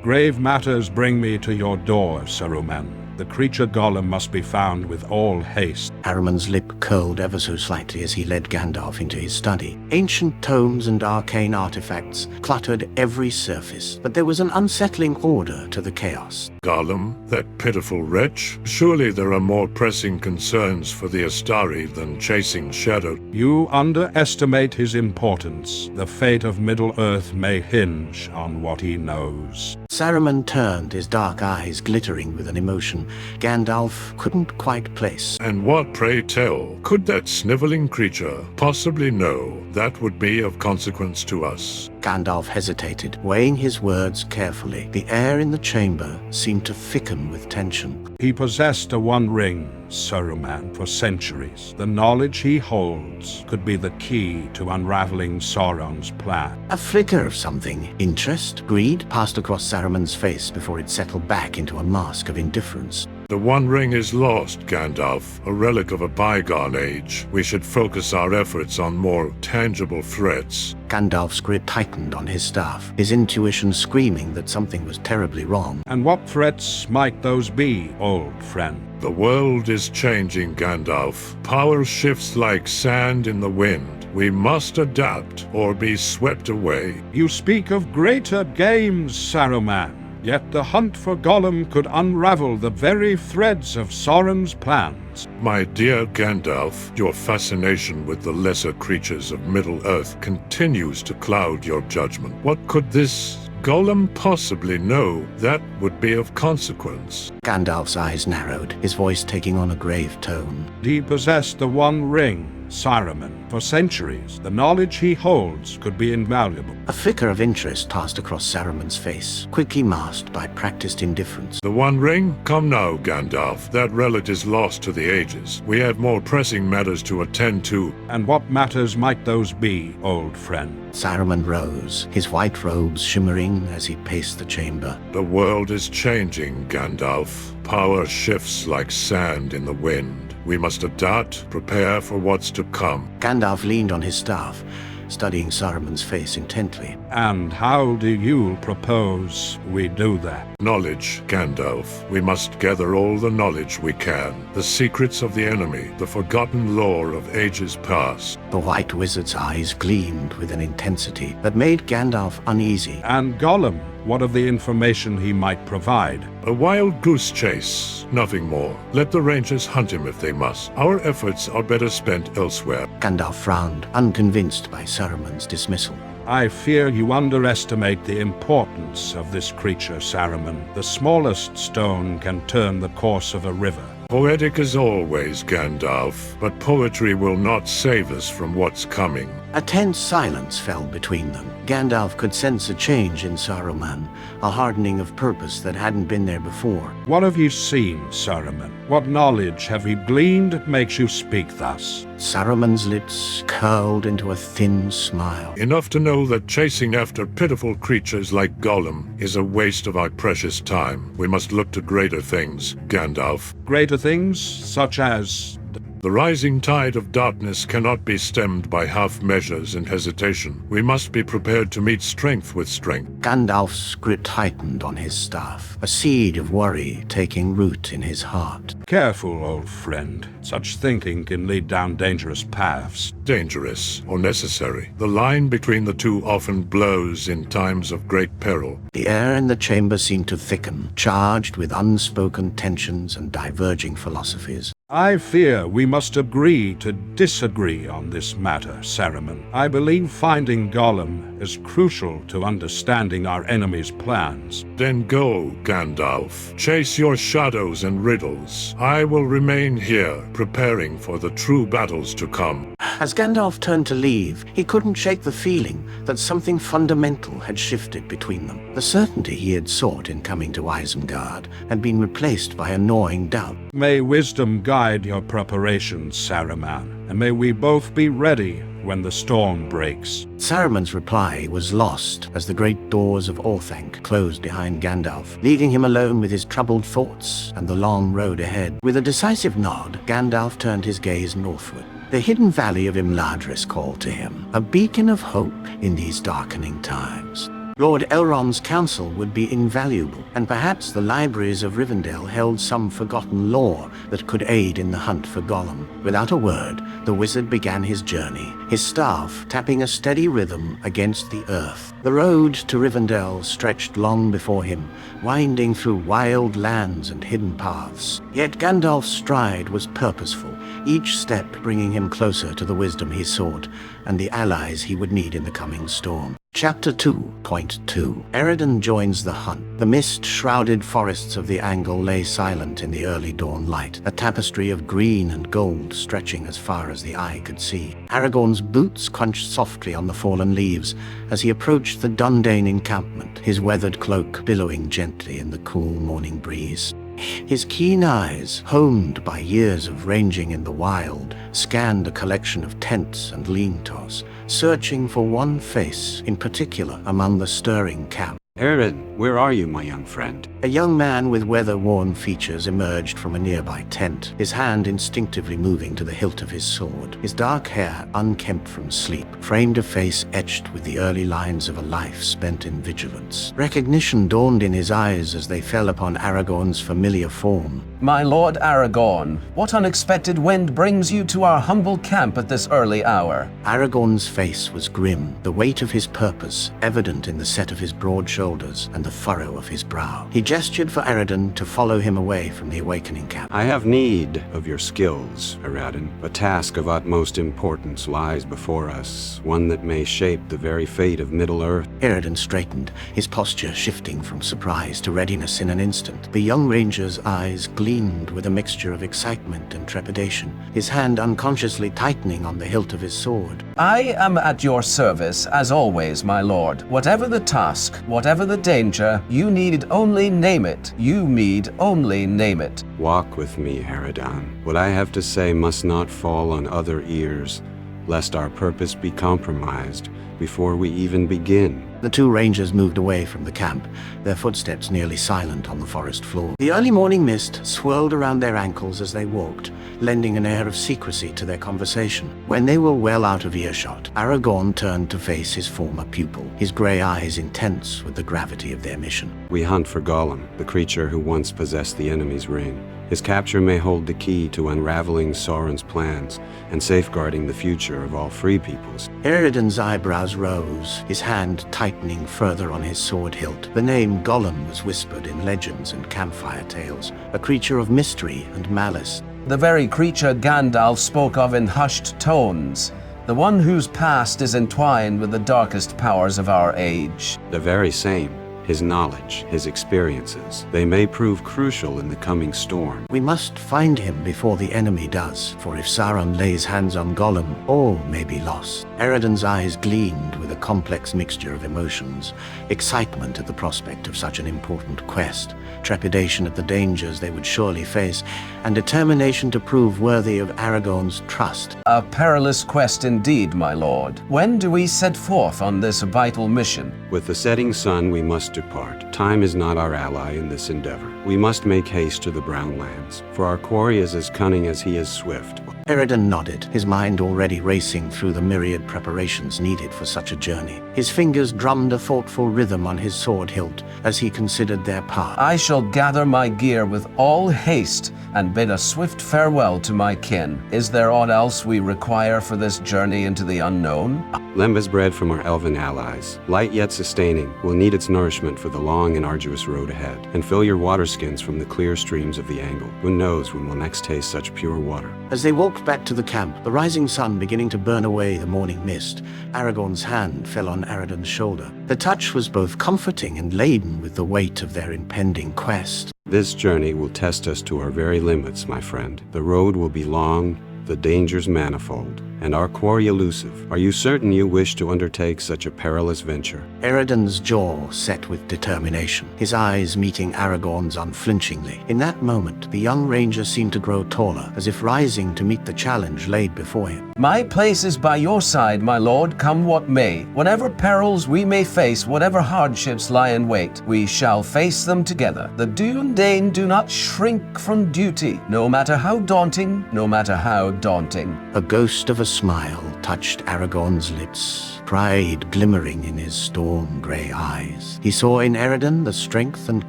Grave matters bring me to your door, Saruman. The creature Gollum must be found with all haste. Saruman's lip curled ever so slightly as he led Gandalf into his study. Ancient tomes and arcane artifacts cluttered every surface, but there was an unsettling order to the chaos. Gollum, that pitiful wretch? Surely there are more pressing concerns for the Astari than chasing shadow. You underestimate his importance. The fate of Middle-earth may hinge on what he knows. Saruman turned, his dark eyes glittering with an emotion Gandalf couldn't quite place. And what, pray tell, could that sniveling creature possibly know that would be of consequence to us? Gandalf hesitated, weighing his words carefully. The air in the chamber seemed to thicken with tension. He possessed a One Ring, Saruman, for centuries. The knowledge he holds could be the key to unraveling Sauron's plan. A flicker of something, interest, greed, passed across Saruman's face before it settled back into a mask of indifference. The One Ring is lost, Gandalf, a relic of a bygone age. We should focus our efforts on more tangible threats. Gandalf's grip tightened on his staff, his intuition screaming that something was terribly wrong. And what threats might those be, old friend? The world is changing, Gandalf. Power shifts like sand in the wind. We must adapt or be swept away. You speak of greater games, Saruman. Yet the hunt for Gollum could unravel the very threads of Sauron's plans. My dear Gandalf, your fascination with the lesser creatures of Middle-earth continues to cloud your judgment. What could this Gollum possibly know that would be of consequence? Gandalf's eyes narrowed, his voice taking on a grave tone. He possessed the One Ring, Saruman. For centuries, the knowledge he holds could be invaluable. A flicker of interest passed across Saruman's face, quickly masked by practiced indifference. The One Ring? Come now, Gandalf. That relic is lost to the ages. We have more pressing matters to attend to. And what matters might those be, old friend? Saruman rose, his white robes shimmering as he paced the chamber. The world is changing, Gandalf. Power shifts like sand in the wind. We must adapt, prepare for what's to come. Gandalf leaned on his staff, studying Saruman's face intently. And how do you propose we do that? Knowledge, Gandalf. We must gather all the knowledge we can. The secrets of the enemy, the forgotten lore of ages past. The White Wizard's eyes gleamed with an intensity that made Gandalf uneasy. And Gollum, what of the information he might provide? A wild goose chase, nothing more. Let the Rangers hunt him if they must. Our efforts are better spent elsewhere. Gandalf frowned, unconvinced by Saruman's dismissal. I fear you underestimate the importance of this creature, Saruman. The smallest stone can turn the course of a river. Poetic as always, Gandalf, but poetry will not save us from what's coming. A tense silence fell between them. Gandalf could sense a change in Saruman, a hardening of purpose that hadn't been there before. What have you seen, Saruman? What knowledge have you gleaned that makes you speak thus? Saruman's lips curled into a thin smile. Enough to know that chasing after pitiful creatures like Gollum is a waste of our precious time. We must look to greater things, Gandalf. Greater things, such as... The rising tide of darkness cannot be stemmed by half measures and hesitation. We must be prepared to meet strength with strength. Gandalf's grip tightened on his staff, a seed of worry taking root in his heart. Careful, old friend. Such thinking can lead down dangerous paths. Dangerous or necessary. The line between the two often blurs in times of great peril. The air in the chamber seemed to thicken, charged with unspoken tensions and diverging philosophies. I fear we must agree to disagree on this matter, Saruman. I believe finding Gollum is crucial to understanding our enemy's plans. Then go, Gandalf. Chase your shadows and riddles. I will remain here, preparing for the true battles to come. As Gandalf turned to leave, he couldn't shake the feeling that something fundamental had shifted between them. The certainty he had sought in coming to Isengard had been replaced by a gnawing doubt. May wisdom guide your preparations, Saruman, and may we both be ready when the storm breaks. Saruman's reply was lost as the great doors of Orthanc closed behind Gandalf, leaving him alone with his troubled thoughts and the long road ahead. With a decisive nod, Gandalf turned his gaze northward. The hidden valley of Imladris called to him, a beacon of hope in these darkening times. Lord Elrond's counsel would be invaluable, and perhaps the libraries of Rivendell held some forgotten lore that could aid in the hunt for Gollum. Without a word, the wizard began his journey, his staff tapping a steady rhythm against the earth. The road to Rivendell stretched long before him, winding through wild lands and hidden paths. Yet Gandalf's stride was purposeful, each step bringing him closer to the wisdom he sought and the allies he would need in the coming storm. Chapter 2.2 Eredin joins the hunt. The mist-shrouded forests of the Angle lay silent in the early dawn light, a tapestry of green and gold stretching as far as the eye could see. Aragorn's boots crunched softly on the fallen leaves as he approached the Dundane encampment, his weathered cloak billowing gently in the cool morning breeze. His keen eyes, honed by years of ranging in the wild, scanned a collection of tents and lean-tos, searching for one face in particular among the stirring camp. Ered, where are you, my young friend? A young man with weather-worn features emerged from a nearby tent, his hand instinctively moving to the hilt of his sword. His dark hair, unkempt from sleep, framed a face etched with the early lines of a life spent in vigilance. Recognition dawned in his eyes as they fell upon Aragorn's familiar form. My lord Aragorn, what unexpected wind brings you to our humble camp at this early hour? Aragorn's face was grim, the weight of his purpose evident in the set of his broad shoulders and the furrow of his brow. He gestured for Eredin to follow him away from the awakening camp. I have need of your skills, Eredin. A task of utmost importance lies before us, one that may shape the very fate of Middle-earth. Eredin straightened, his posture shifting from surprise to readiness in an instant. The young ranger's eyes gleamed with a mixture of excitement and trepidation, his hand unconsciously tightening on the hilt of his sword. I am at your service, as always, my lord. Whatever the task, whatever the danger, you need only name it. You need only name it. Walk with me, Eredin. What I have to say must not fall on other ears, lest our purpose be compromised before we even begin. The two rangers moved away from the camp, their footsteps nearly silent on the forest floor. The early morning mist swirled around their ankles as they walked, lending an air of secrecy to their conversation. When they were well out of earshot, Aragorn turned to face his former pupil, his grey eyes intense with the gravity of their mission. We hunt for Gollum, the creature who once possessed the enemy's ring. His capture may hold the key to unraveling Sauron's plans and safeguarding the future of all free peoples. Eridan's eyebrows rose, his hand tightening further on his sword hilt. The name Gollum was whispered in legends and campfire tales, a creature of mystery and malice. The very creature Gandalf spoke of in hushed tones. The one whose past is entwined with the darkest powers of our age. The very same. His knowledge, his experiences, they may prove crucial in the coming storm. We must find him before the enemy does, for if Sauron lays hands on Gollum, all may be lost. Eridan's eyes gleamed with a complex mixture of emotions, excitement at the prospect of such an important quest, trepidation at the dangers they would surely face, and determination to prove worthy of Aragorn's trust. A perilous quest indeed, my lord. When do we set forth on this vital mission? With the setting sun, we must depart. Time is not our ally in this endeavor. We must make haste to the Brown Lands, for our quarry is as cunning as he is swift. Eridan nodded, his mind already racing through the myriad preparations needed for such a journey. His fingers drummed a thoughtful rhythm on his sword hilt as he considered their path. I shall gather my gear with all haste and bid a swift farewell to my kin. Is there aught else we require for this journey into the unknown? Lemb is bred from our elven allies. Light yet sustaining, will need its nourishment for the long and arduous road ahead. And fill your water skins from the clear streams of the Angle. Who knows when we'll next taste such pure water? As they walked back to the camp, the rising sun beginning to burn away the morning mist, Aragorn's hand fell on Eridan's shoulder. The touch was both comforting and laden with the weight of their impending quest. This journey will test us to our very limits, my friend. The road will be long, the dangers manifold, and our quarry elusive. Are you certain you wish to undertake such a perilous venture? Eridan's jaw set with determination, his eyes meeting Aragorn's unflinchingly. In that moment, the young ranger seemed to grow taller, as if rising to meet the challenge laid before him. My place is by your side, my lord, come what may. Whatever perils we may face, whatever hardships lie in wait, we shall face them together. The Dunedain do not shrink from duty, no matter how daunting, no matter how daunting. A ghost of a smile touched Aragorn's lips, pride glimmering in his storm-grey eyes. He saw in Eridan the strength and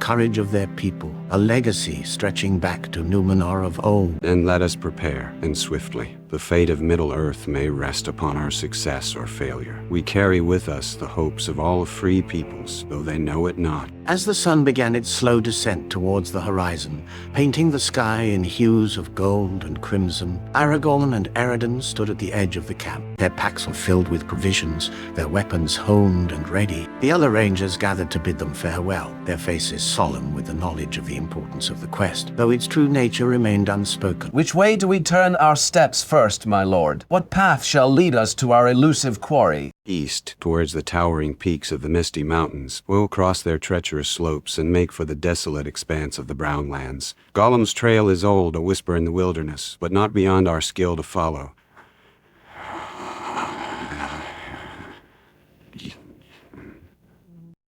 courage of their people, a legacy stretching back to Numenor of old. Then let us prepare, and swiftly. The fate of Middle-earth may rest upon our success or failure. We carry with us the hopes of all free peoples, though they know it not. As the sun began its slow descent towards the horizon, painting the sky in hues of gold and crimson, Aragorn and Eridan stood at the edge of the camp, their packs were filled with provisions, their weapons honed and ready. The other rangers gathered to bid them farewell, their faces solemn with the knowledge of the importance of the quest, though its true nature remained unspoken. Which way do we turn our steps first, my lord? What path shall lead us to our elusive quarry? East, towards the towering peaks of the Misty Mountains. We'll cross their treacherous slopes and make for the desolate expanse of the Brown Lands. Gollum's trail is old, a whisper in the wilderness, but not beyond our skill to follow.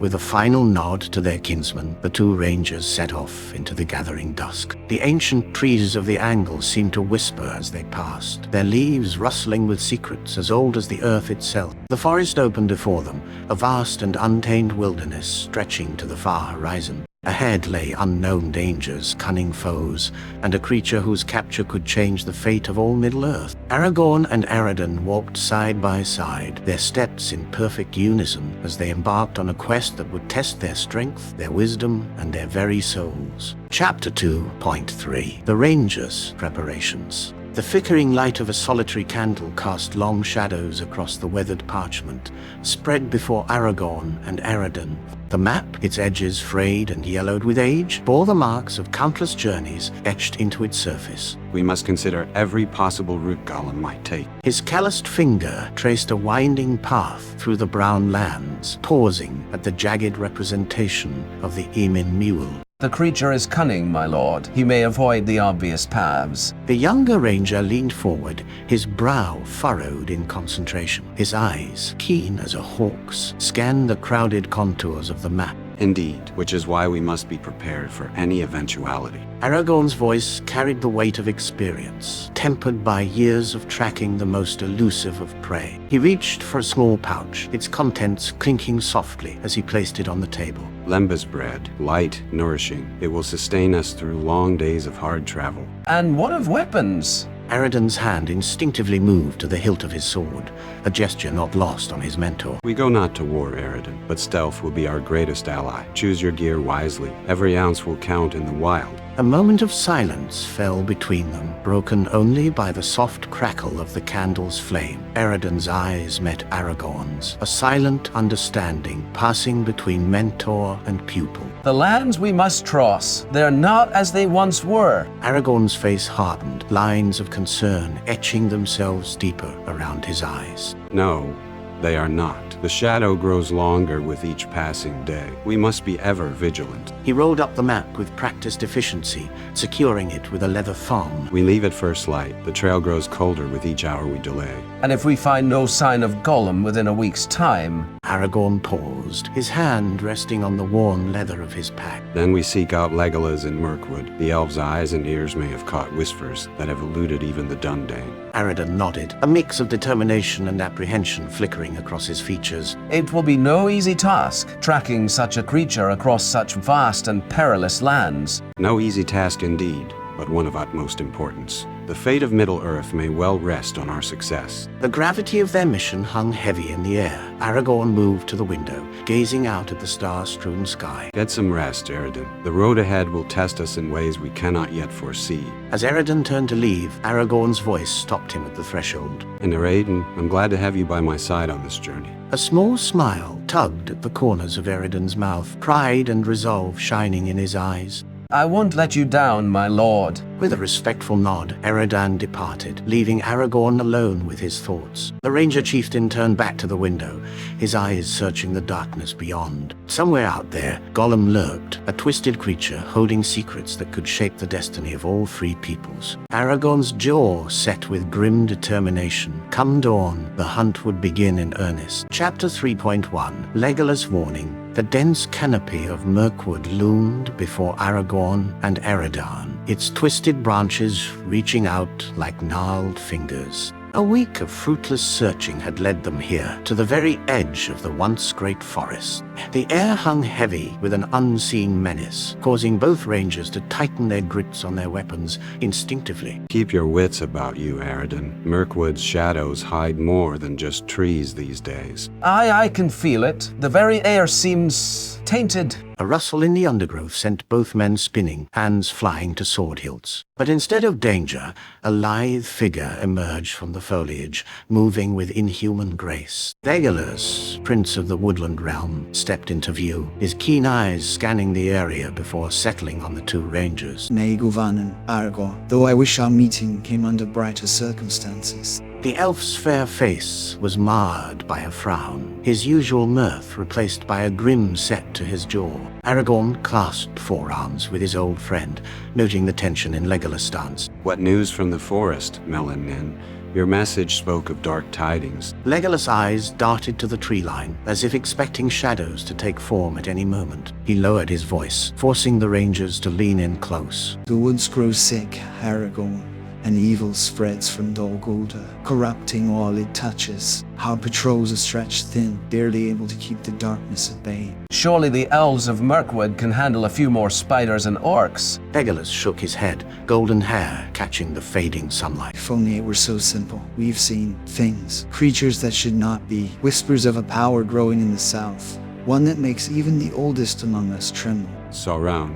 With a final nod to their kinsman, the two rangers set off into the gathering dusk. The ancient trees of the Angle seemed to whisper as they passed, their leaves rustling with secrets as old as the earth itself. The forest opened before them, a vast and untamed wilderness stretching to the far horizon. Ahead lay unknown dangers, cunning foes, and a creature whose capture could change the fate of all Middle-earth. Aragorn and Eridan walked side by side, their steps in perfect unison as they embarked on a quest that would test their strength, their wisdom, and their very souls. Chapter 2.3 The Rangers' Preparations. The flickering light of a solitary candle cast long shadows across the weathered parchment, spread before Aragorn and Eridan. The map, its edges frayed and yellowed with age, bore the marks of countless journeys etched into its surface. We must consider every possible route Gollum might take. His calloused finger traced a winding path through the Brown Lands, pausing at the jagged representation of the Emin Mule. The creature is cunning, my lord. He may avoid the obvious paths. The younger ranger leaned forward, his brow furrowed in concentration. His eyes, keen as a hawk's, scanned the crowded contours of the map. Indeed, which is why we must be prepared for any eventuality. Aragorn's voice carried the weight of experience, tempered by years of tracking the most elusive of prey. He reached for a small pouch, its contents clinking softly as he placed it on the table. Lemba's bread, light, nourishing. It will sustain us through long days of hard travel. And what of weapons? Aradan's hand instinctively moved to the hilt of his sword, a gesture not lost on his mentor. We go not to war, Aradan, but stealth will be our greatest ally. Choose your gear wisely. Every ounce will count in the wild. A moment of silence fell between them, broken only by the soft crackle of the candle's flame. Aradan's eyes met Aragorn's, a silent understanding passing between mentor and pupil. The lands we must cross, they're not as they once were. Aragorn's face hardened, lines of concern etching themselves deeper around his eyes. No, they are not. The shadow grows longer with each passing day. We must be ever vigilant. He rolled up the map with practiced efficiency, securing it with a leather thong. We leave at first light. The trail grows colder with each hour we delay. And if we find no sign of Gollum within a week's time... Aragorn paused, his hand resting on the worn leather of his pack. Then we seek out Legolas in Mirkwood. The elf's eyes and ears may have caught whispers that have eluded even the Dundane. Aradan nodded, a mix of determination and apprehension flickering across his features. It will be no easy task, tracking such a creature across such vast and perilous lands. No easy task indeed, but one of utmost importance. The fate of Middle-earth may well rest on our success. The gravity of their mission hung heavy in the air. Aragorn moved to the window, gazing out at the star-strewn sky. Get some rest, Aradan. The road ahead will test us in ways we cannot yet foresee. As Aradan turned to leave, Aragorn's voice stopped him at the threshold. And Aradan, I'm glad to have you by my side on this journey. A small smile tugged at the corners of Aradan's mouth, pride and resolve shining in his eyes. I won't let you down, my lord. With a respectful nod, Aradan departed, leaving Aragorn alone with his thoughts. The ranger chieftain turned back to the window, his eyes searching the darkness beyond. Somewhere out there, Gollum lurked, a twisted creature holding secrets that could shape the destiny of all three peoples. Aragorn's jaw set with grim determination. Come dawn, the hunt would begin in earnest. Chapter 3.1 Legolas' Warning. The dense canopy of Mirkwood loomed before Aragorn and Aradan, its twisted branches reaching out like gnarled fingers. A week of fruitless searching had led them here, to the very edge of the once great forest. The air hung heavy with an unseen menace, causing both rangers to tighten their grips on their weapons instinctively. Keep your wits about you, Aradan. Mirkwood's shadows hide more than just trees these days. I can feel it. The very air seems tainted. A rustle in the undergrowth sent both men spinning, hands flying to sword hilts. But instead of danger, a lithe figure emerged from the foliage, moving with inhuman grace. Legolas, prince of the woodland realm, stepped into view, his keen eyes scanning the area before settling on the two rangers. Nazgul Fan and Aragorn, though I wish our meeting came under brighter circumstances. The elf's fair face was marred by a frown, his usual mirth replaced by a grim set to his jaw. Aragorn clasped forearms with his old friend, noting the tension in Legolas' stance. What news from the forest, Melon Nin? Your message spoke of dark tidings. Legolas' eyes darted to the tree line, as if expecting shadows to take form at any moment. He lowered his voice, forcing the rangers to lean in close. The woods grow sick, Aragorn, and evil spreads from Dol Guldur, corrupting all it touches. Our patrols are stretched thin, barely able to keep the darkness at bay. Surely the elves of Mirkwood can handle a few more spiders and orcs. Legolas shook his head, golden hair catching the fading sunlight. If only it were so simple. We've seen things, creatures that should not be, whispers of a power growing in the south, one that makes even the oldest among us tremble. Sauron.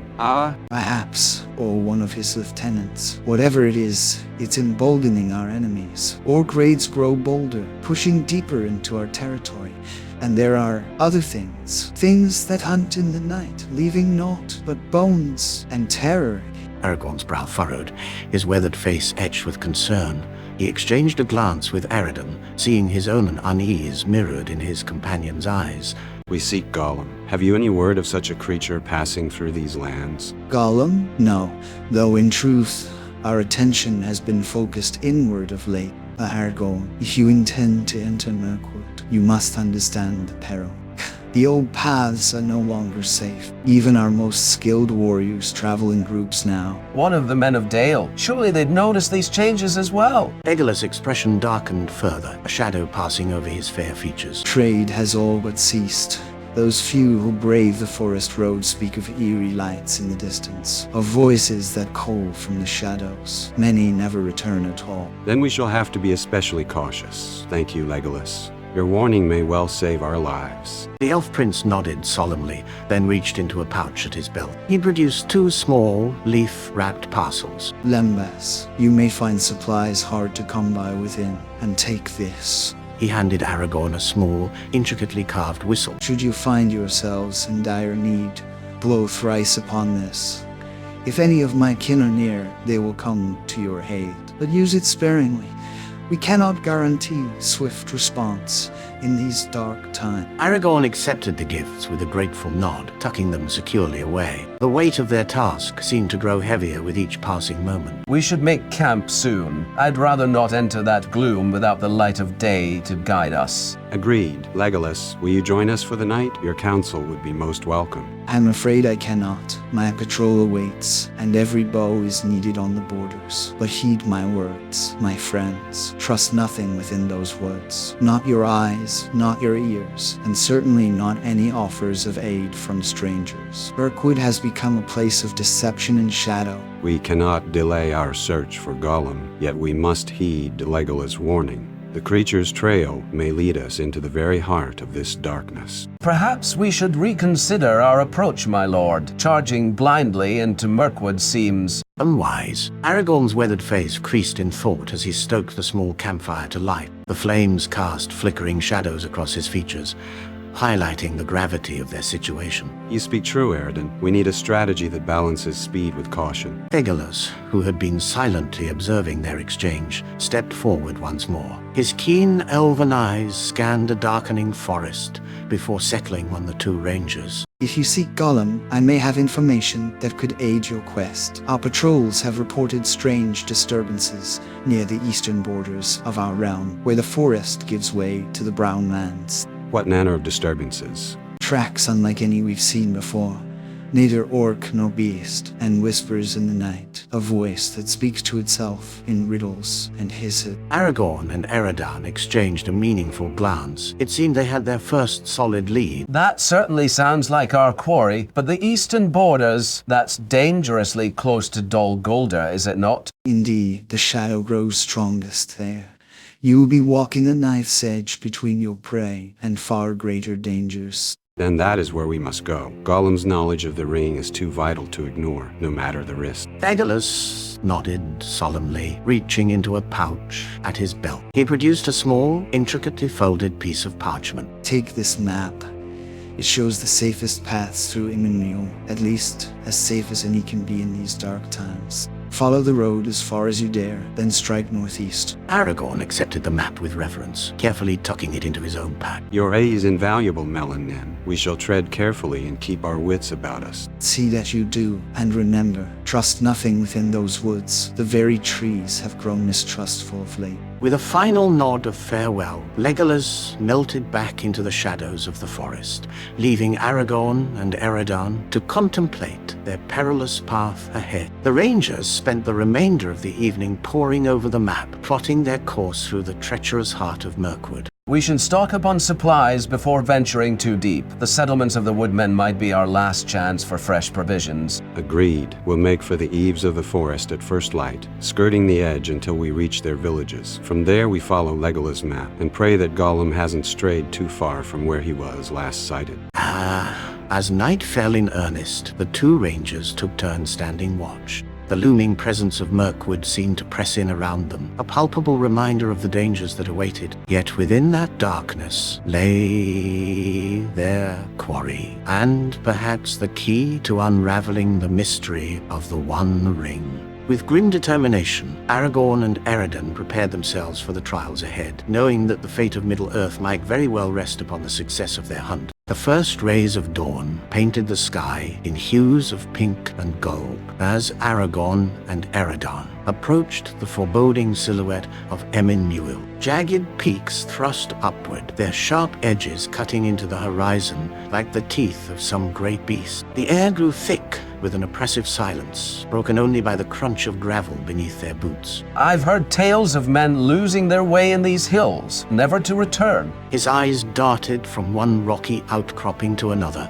Perhaps, or one of his lieutenants. Whatever it is, it's emboldening our enemies. Orc raids grow bolder, pushing deeper into our territory. And there are other things that hunt in the night, leaving naught but bones and terror. Aragorn's brow furrowed, his weathered face etched with concern. He exchanged a glance with Aradan, seeing his own unease mirrored in his companion's eyes. We seek Gollum. Have you any word of such a creature passing through these lands? Gollum? No, though in truth, our attention has been focused inward of late. Aragorn, if you intend to enter Mirkwood, you must understand the peril. The old paths are no longer safe. Even our most skilled warriors travel in groups now. One of the men of Dale. Surely they'd notice these changes as well. Legolas' expression darkened further, a shadow passing over his fair features. Trade has all but ceased. Those few who brave the forest road speak of eerie lights in the distance, of voices that call from the shadows. Many never return at all. Then we shall have to be especially cautious. Thank you, Legolas. Your warning may well save our lives. The elf prince nodded solemnly, then reached into a pouch at his belt. He produced 2 small, leaf-wrapped parcels. Lembas, you may find supplies hard to come by within, and take this. He handed Aragorn a small, intricately carved whistle. Should you find yourselves in dire need, blow thrice upon this. If any of my kin are near, they will come to your aid, but use it sparingly. We cannot guarantee swift response in these dark times. Aragorn accepted the gifts with a grateful nod, tucking them securely away. The weight of their task seemed to grow heavier with each passing moment. We should make camp soon. I'd rather not enter that gloom without the light of day to guide us. Agreed. Legolas, will you join us for the night? Your counsel would be most welcome. I'm afraid I cannot. My patrol awaits, and every bow is needed on the borders. But heed my words, my friends. Trust nothing within those woods. Not your eyes, not your ears, and certainly not any offers of aid from strangers. Mirkwood has become a place of deception and shadow. We cannot delay our search for Gollum, yet we must heed Legolas' warning. The creature's trail may lead us into the very heart of this darkness. Perhaps we should reconsider our approach, my lord. Charging blindly into Mirkwood seems unwise. Aragorn's weathered face creased in thought as he stoked the small campfire to life. The flames cast flickering shadows across his features, highlighting the gravity of their situation. You speak true, Eredin. We need a strategy that balances speed with caution. Legolas, who had been silently observing their exchange, stepped forward once more. His keen elven eyes scanned a darkening forest before settling on the 2 rangers. If you seek Gollum, I may have information that could aid your quest. Our patrols have reported strange disturbances near the eastern borders of our realm, where the forest gives way to the Brown Lands. What manner of disturbances? Tracks unlike any we've seen before. Neither orc nor beast, and whispers in the night. A voice that speaks to itself in riddles and hisses. Aragorn and Eredin exchanged a meaningful glance. It seemed they had their first solid lead. That certainly sounds like our quarry, but the eastern borders, that's dangerously close to Dol Guldur, is it not? Indeed, the shadow grows strongest there. You will be walking the knife's edge between your prey and far greater dangers. Then that is where we must go. Gollum's knowledge of the ring is too vital to ignore, no matter the risk. Legolas nodded solemnly, reaching into a pouch at his belt. He produced a small, intricately folded piece of parchment. Take this map. It shows the safest paths through Imminriel, at least as safe as any can be in these dark times. Follow the road as far as you dare, then strike northeast. Aragorn accepted the map with reverence, carefully tucking it into his own pack. Your aid is invaluable, Melanin. We shall tread carefully and keep our wits about us. See that you do, and remember, trust nothing within those woods. The very trees have grown mistrustful of late. With a final nod of farewell, Legolas melted back into the shadows of the forest, leaving Aragorn and Eredin to contemplate their perilous path ahead. The rangers spent the remainder of the evening poring over the map, plotting their course through the treacherous heart of Mirkwood. We should stock up on supplies before venturing too deep. The settlements of the woodmen might be our last chance for fresh provisions. Agreed. We'll make for the eaves of the forest at first light, skirting the edge until we reach their villages. From there we follow Legolas' map and pray that Gollum hasn't strayed too far from where he was last sighted. As night fell in earnest, the 2 rangers took turns standing watch. The looming presence of Mirkwood seemed to press in around them, a palpable reminder of the dangers that awaited. Yet within that darkness lay their quarry, and perhaps the key to unraveling the mystery of the One Ring. With grim determination, Aragorn and Eredin prepared themselves for the trials ahead, knowing that the fate of Middle-earth might very well rest upon the success of their hunt. The first rays of dawn painted the sky in hues of pink and gold as Aragorn and Eredon approached the foreboding silhouette of Emyn Jagged peaks thrust upward, their sharp edges cutting into the horizon like the teeth of some great beast. The air grew thick with an oppressive silence, broken only by the crunch of gravel beneath their boots. I've heard tales of men losing their way in these hills, never to return. His eyes darted from one rocky outcropping to another.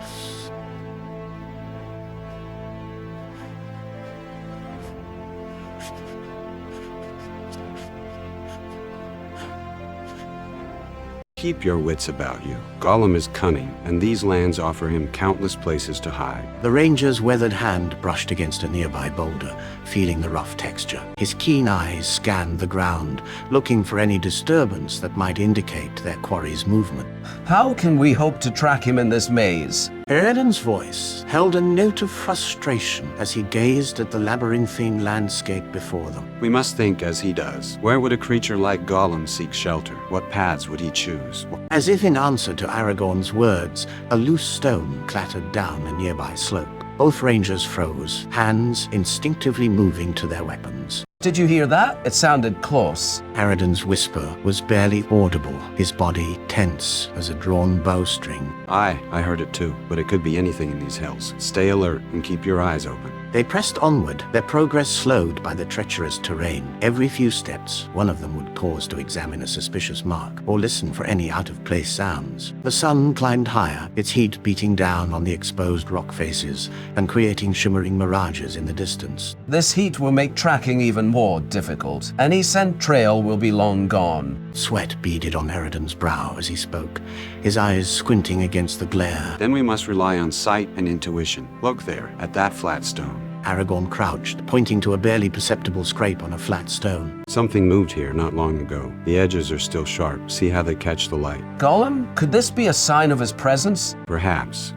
Keep your wits about you. Gollum is cunning, and these lands offer him countless places to hide. The ranger's weathered hand brushed against a nearby boulder, feeling the rough texture. His keen eyes scanned the ground, looking for any disturbance that might indicate their quarry's movement. How can we hope to track him in this maze? Eredon's voice held a note of frustration as he gazed at the labyrinthine landscape before them. We must think as he does. Where would a creature like Gollum seek shelter? What paths would he choose? As if in answer to Aragorn's words, a loose stone clattered down a nearby slope. Both rangers froze, hands instinctively moving to their weapons. Did you hear that? It sounded close. Eredon's whisper was barely audible, his body tense as a drawn bowstring. I heard it too, but it could be anything in these hills. Stay alert and keep your eyes open. They pressed onward, their progress slowed by the treacherous terrain. Every few steps, one of them would pause to examine a suspicious mark or listen for any out-of-place sounds. The sun climbed higher, its heat beating down on the exposed rock faces and creating shimmering mirages in the distance. This heat will make tracking even more difficult. Any scent trail will be long gone. Sweat beaded on Eredon's brow as he spoke, his eyes squinting against the glare. Then we must rely on sight and intuition. Look there, at that flat stone. Aragorn crouched, pointing to a barely perceptible scrape on a flat stone. Something moved here not long ago. The edges are still sharp. See how they catch the light. Gollum? Could this be a sign of his presence? Perhaps.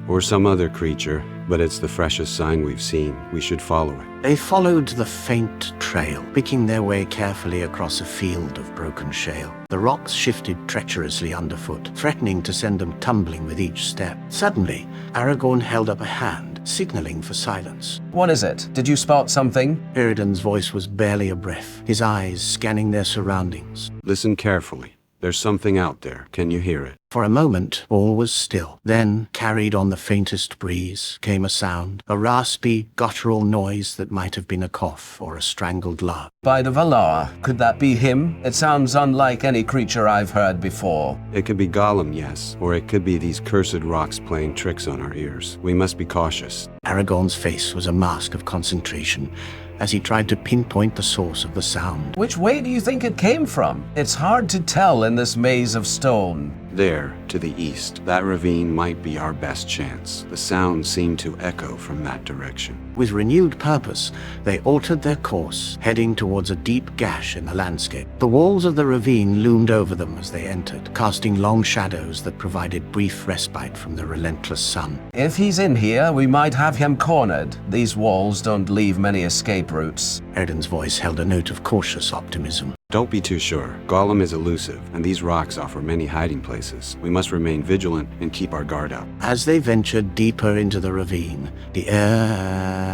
Or some other creature, but it's the freshest sign we've seen. We should follow it. They followed the faint trail, picking their way carefully across a field of broken shale. The rocks shifted treacherously underfoot, threatening to send them tumbling with each step. Suddenly, Aragorn held up a hand, signaling for silence. What is it? Did you spot something? Eredon's voice was barely a breath, his eyes scanning their surroundings. Listen carefully. There's something out there. Can you hear it? For a moment, all was still. Then, carried on the faintest breeze, came a sound, a raspy, guttural noise that might have been a cough or a strangled laugh. By the Valar, could that be him? It sounds unlike any creature I've heard before. It could be Gollum, yes, or it could be these cursed rocks playing tricks on our ears. We must be cautious. Aragorn's face was a mask of concentration as he tried to pinpoint the source of the sound. Which way do you think it came from? It's hard to tell in this maze of stone. There, to the east. That ravine might be our best chance. The sound seemed to echo from that direction. With renewed purpose, they altered their course, heading towards a deep gash in the landscape. The walls of the ravine loomed over them as they entered, casting long shadows that provided brief respite from the relentless sun. If he's in here, we might have him cornered. These walls don't leave many escape routes. Eredon's voice held a note of cautious optimism. Don't be too sure. Gollum is elusive, and these rocks offer many hiding places. We must remain vigilant and keep our guard up. As they ventured deeper into the ravine, the air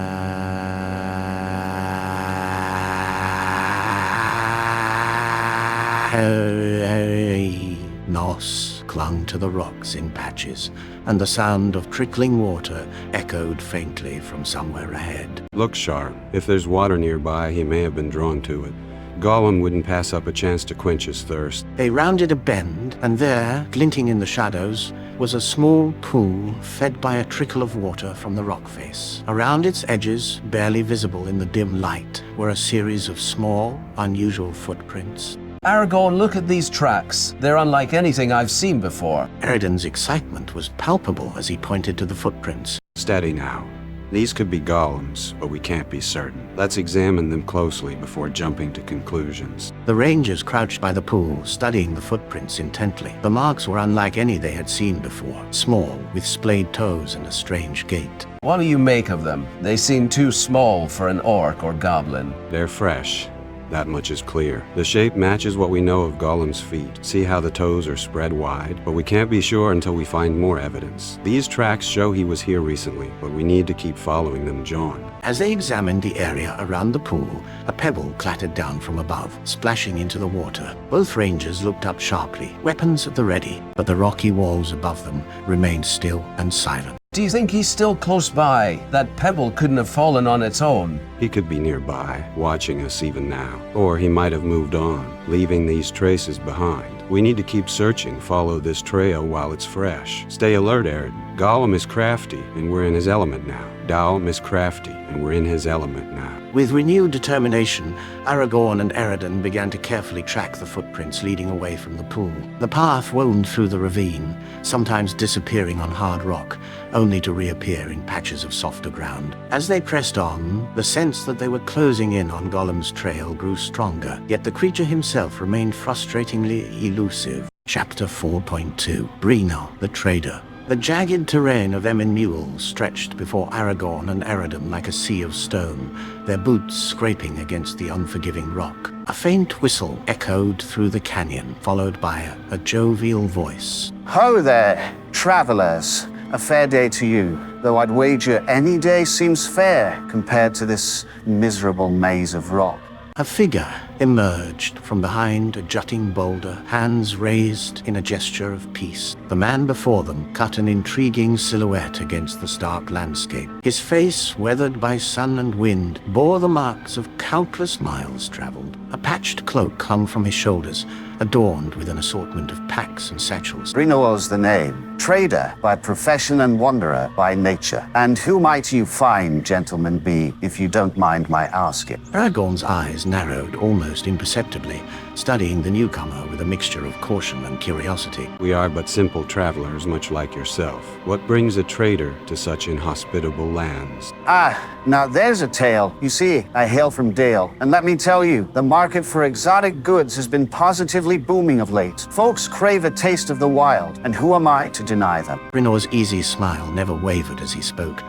moss clung to the rocks in patches, and the sound of trickling water echoed faintly from somewhere ahead. Look sharp. If there's water nearby, he may have been drawn to it. Gollum wouldn't pass up a chance to quench his thirst. They rounded a bend, and there, glinting in the shadows, was a small pool fed by a trickle of water from the rock face. Around its edges, barely visible in the dim light, were a series of small, unusual footprints. Aragorn, look at these tracks. They're unlike anything I've seen before. Eredon's excitement was palpable as he pointed to the footprints. Steady now. These could be Gollum's, but we can't be certain. Let's examine them closely before jumping to conclusions. The rangers crouched by the pool, studying the footprints intently. The marks were unlike any they had seen before, small, with splayed toes and a strange gait. What do you make of them? They seem too small for an orc or goblin. They're fresh. That much is clear. The shape matches what we know of Gollum's feet. See how the toes are spread wide? But we can't be sure until we find more evidence. These tracks show he was here recently, but we need to keep following them, John. As they examined the area around the pool, a pebble clattered down from above, splashing into the water. Both rangers looked up sharply, weapons at the ready, but the rocky walls above them remained still and silent. Do you think he's still close by? That pebble couldn't have fallen on its own. He could be nearby, watching us even now. Or he might have moved on, leaving these traces behind. We need to keep searching, follow this trail while it's fresh. Stay alert, Arid. Gollum is crafty, and we're in his element now. Gollum is crafty, and we're in his element now. With renewed determination, Aragorn and Eredin began to carefully track the footprints leading away from the pool. The path wound through the ravine, sometimes disappearing on hard rock, only to reappear in patches of softer ground. As they pressed on, the sense that they were closing in on Gollum's trail grew stronger, yet the creature himself remained frustratingly elusive. Chapter 4.2 Brino, the Trader. The jagged terrain of Emyn stretched before Aragorn and Eredin like a sea of stone, their boots scraping against the unforgiving rock. A faint whistle echoed through the canyon, followed by a jovial voice. Ho there, travelers. A fair day to you, though I'd wager any day seems fair compared to this miserable maze of rock. A figure emerged from behind a jutting boulder, hands raised in a gesture of peace. The man before them cut an intriguing silhouette against the stark landscape. His face, weathered by sun and wind, bore the marks of countless miles traveled. A patched cloak hung from his shoulders, adorned with an assortment of packs and satchels. Brino's the name, trader by profession and wanderer by nature. And who might you find, gentlemen, be, if you don't mind my asking? Aragorn's eyes narrowed almost imperceptibly, studying the newcomer with a mixture of caution and curiosity. We are but simple travelers, much like yourself. What brings a trader to such inhospitable lands? Ah, now there's a tale. You see, I hail from Dale, and let me tell you, the market for exotic goods has been positively booming of late. Folks crave a taste of the wild, and who am I to deny them? Brino's easy smile never wavered as he spoke,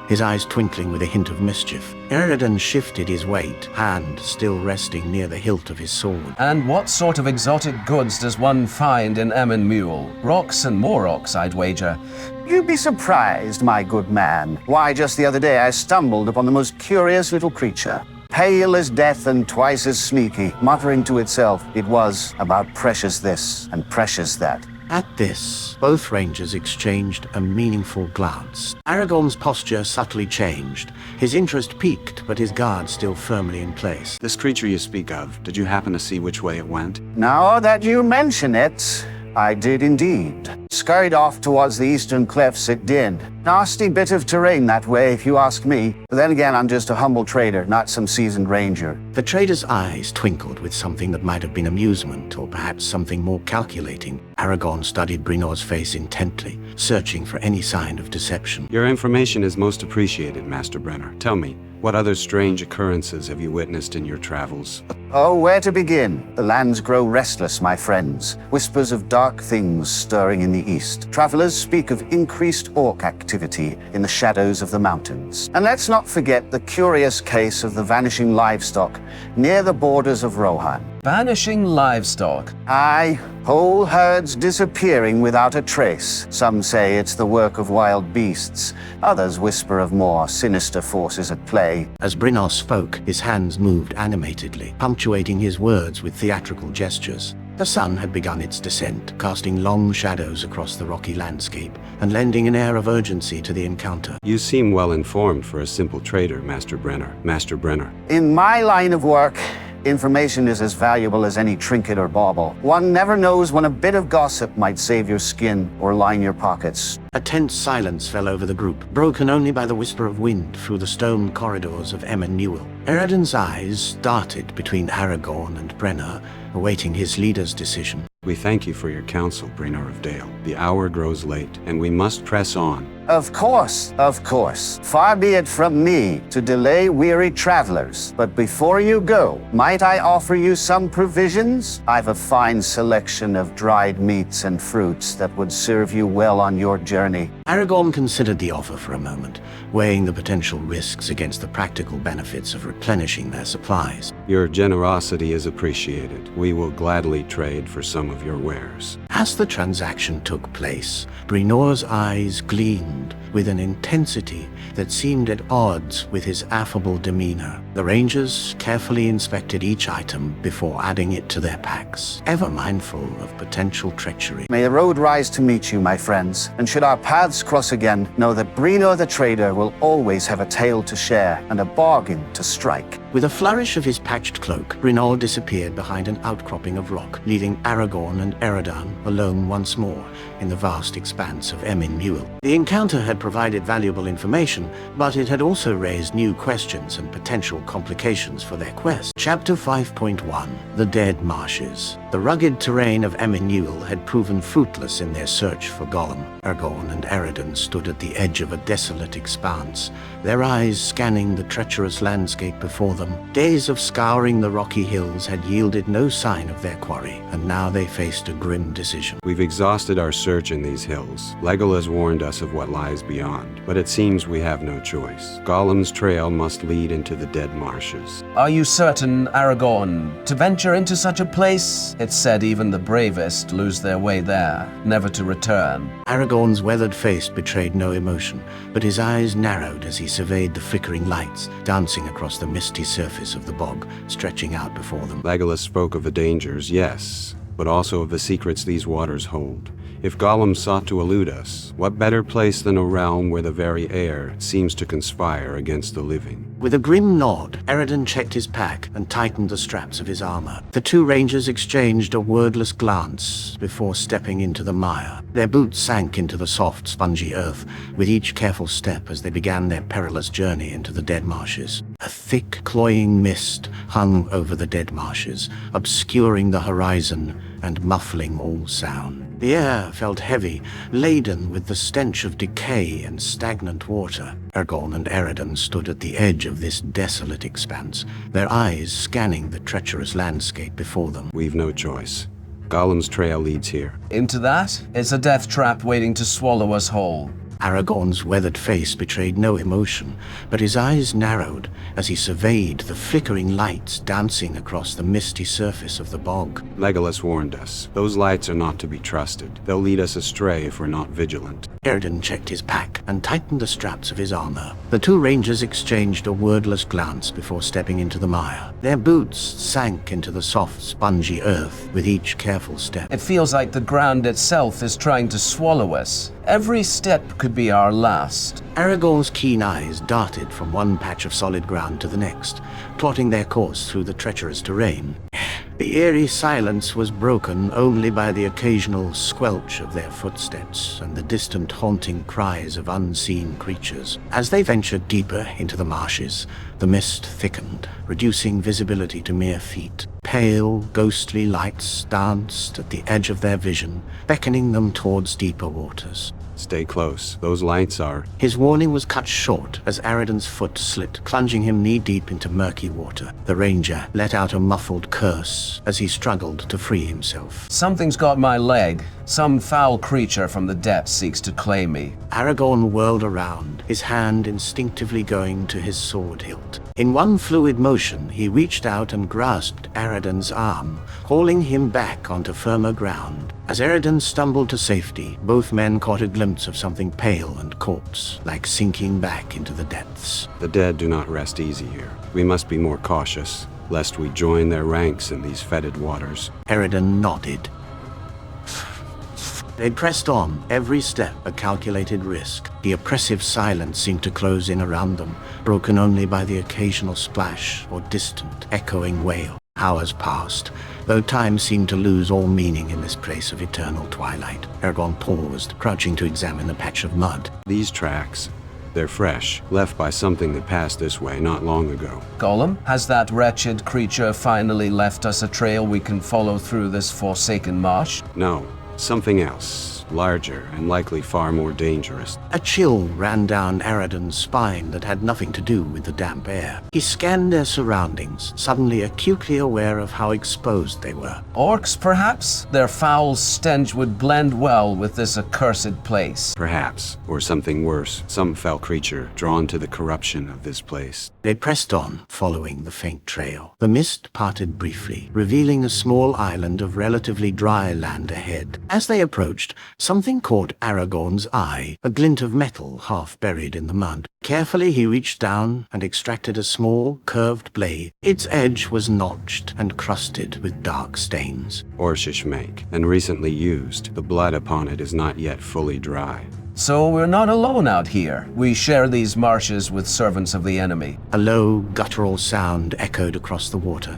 his eyes twinkling with a hint of mischief. Eredin shifted his weight, hand still resting near the hilt of his sword. And what sort of exotic goods does one find in Emyn? Rocks and more rocks, I'd wager. You'd be surprised, my good man. Why, just the other day I stumbled upon the most curious little creature. Pale as death and twice as sneaky, muttering to itself, it was about precious this and precious that. At this, both rangers exchanged a meaningful glance. Aragorn's posture subtly changed. His interest peaked, but his guard still firmly in place. This creature you speak of, did you happen to see which way it went? Now that you mention it, I did indeed. Scurried off towards the eastern cliffs, it did. Nasty bit of terrain that way, if you ask me. But then again, I'm just a humble trader, not some seasoned ranger. The trader's eyes twinkled with something that might have been amusement, or perhaps something more calculating. Aragorn studied Brino's face intently, searching for any sign of deception. Your information is most appreciated, Master Brenner. Tell me, what other strange occurrences have you witnessed in your travels? Oh, where to begin? The lands grow restless, my friends. Whispers of dark things stirring in the east. Travelers speak of increased orc activity in the shadows of the mountains. And let's not forget the curious case of the vanishing livestock near the borders of Rohan. Vanishing livestock? Aye, whole herds disappearing without a trace. Some say it's the work of wild beasts. Others whisper of more sinister forces at play. As Brino spoke, his hands moved animatedly, punctuating his words with theatrical gestures. The sun had begun its descent, casting long shadows across the rocky landscape and lending an air of urgency to the encounter. You seem well informed for a simple trader, Master Brenner. Master Brenner. In my line of work, information is as valuable as any trinket or bauble. One never knows when a bit of gossip might save your skin or line your pockets. A tense silence fell over the group, broken only by the whisper of wind through the stone corridors of Emyn. Eredin's eyes darted between Aragorn and Brenner, awaiting his leader's decision. We thank you for your counsel, Brino of Dale. The hour grows late, and we must press on. Of course, of course. Far be it from me to delay weary travelers. But before you go, might I offer you some provisions? I've a fine selection of dried meats and fruits that would serve you well on your journey. Aragorn considered the offer for a moment, weighing the potential risks against the practical benefits of replenishing their supplies. Your generosity is appreciated. We will gladly trade for some of your wares. As the transaction took place, Brenor's eyes gleamed with an intensity that seemed at odds with his affable demeanor. The rangers carefully inspected each item before adding it to their packs, ever mindful of potential treachery. May the road rise to meet you, my friends, and should our paths cross again, know that Brenor the trader will always have a tale to share and a bargain to strike. With a flourish of his patched cloak, Brenor disappeared behind an outcropping of rock, leaving Aragorn and Eredin alone once more in the vast expanse of Emin Muil. The encounter had provided valuable information, but it had also raised new questions and potential complications for their quest. Chapter 5.1 The Dead Marshes. The rugged terrain of Emin Muil had proven fruitless in their search for Gollum. Aragorn and Eredin stood at the edge of a desolate expanse, their eyes scanning the treacherous landscape before them. Days of scouring the rocky hills had yielded no sign of their quarry, and now they faced a grim decision. We've exhausted our search in these hills. Legolas warned us of what lies beyond, but it seems we have no choice. Gollum's trail must lead into the Dead Marshes. Are you certain, Aragorn, to venture into such a place? It's said even the bravest lose their way there, never to return. Aragorn's weathered face betrayed no emotion, but his eyes narrowed as he surveyed the flickering lights dancing across the misty surface of the bog, stretching out before them. Legolas spoke of the dangers, yes, but also of the secrets these waters hold. If Gollum sought to elude us, what better place than a realm where the very air seems to conspire against the living? With a grim nod, Eredin checked his pack and tightened the straps of his armor. The two rangers exchanged a wordless glance before stepping into the mire. Their boots sank into the soft, spongy earth with each careful step as they began their perilous journey into the Dead Marshes. A thick, cloying mist hung over the Dead Marshes, obscuring the horizon and muffling all sound. The air felt heavy, laden with the stench of decay and stagnant water. Aragorn and Eredin stood at the edge of this desolate expanse, their eyes scanning the treacherous landscape before them. We've no choice. Gollum's trail leads here. Into that? It's a death trap waiting to swallow us whole. Aragorn's weathered face betrayed no emotion, but his eyes narrowed as he surveyed the flickering lights dancing across the misty surface of the bog. Legolas warned us. Those lights are not to be trusted. They'll lead us astray if we're not vigilant. Eredin checked his pack and tightened the straps of his armor. The two rangers exchanged a wordless glance before stepping into the mire. Their boots sank into the soft, spongy earth with each careful step. It feels like the ground itself is trying to swallow us. Every step could be our last. Aragorn's keen eyes darted from one patch of solid ground to the next, plotting their course through the treacherous terrain. The eerie silence was broken only by the occasional squelch of their footsteps and the distant haunting cries of unseen creatures. As they ventured deeper into the marshes, the mist thickened, reducing visibility to mere feet. Pale, ghostly lights danced at the edge of their vision, beckoning them towards deeper waters. Stay close. Those lights are... His warning was cut short as Aredin's foot slipped, plunging him knee-deep into murky water. The ranger let out a muffled curse as he struggled to free himself. Something's got my leg. Some foul creature from the depths seeks to claim me. Aragorn whirled around, his hand instinctively going to his sword hilt. In one fluid motion, he reached out and grasped Aredin's arm, hauling him back onto firmer ground. As Eredin stumbled to safety, both men caught a glimpse of something pale and corpse-like sinking back into the depths. The dead do not rest easy here. We must be more cautious, lest we join their ranks in these fetid waters. Eredin nodded. They pressed on, every step a calculated risk. The oppressive silence seemed to close in around them, broken only by the occasional splash or distant, echoing wail. Hours passed, though time seemed to lose all meaning in this place of eternal twilight. Aragorn paused, crouching to examine the patch of mud. These tracks, they're fresh, left by something that passed this way not long ago. Gollum, has that wretched creature finally left us a trail we can follow through this forsaken marsh? No. Something else. Larger and likely far more dangerous. A chill ran down Aradon's spine that had nothing to do with the damp air. He scanned their surroundings, suddenly acutely aware of how exposed they were. Orcs, perhaps? Their foul stench would blend well with this accursed place. Perhaps, or something worse, some fell creature drawn to the corruption of this place. They pressed on, following the faint trail. The mist parted briefly, revealing a small island of relatively dry land ahead. As they approached, something caught Aragorn's eye, a glint of metal half buried in the mud. Carefully he reached down and extracted a small, curved blade. Its edge was notched and crusted with dark stains. Orcish make, and recently used. The blood upon it is not yet fully dry. So we're not alone out here. We share these marshes with servants of the enemy. A low, guttural sound echoed across the water,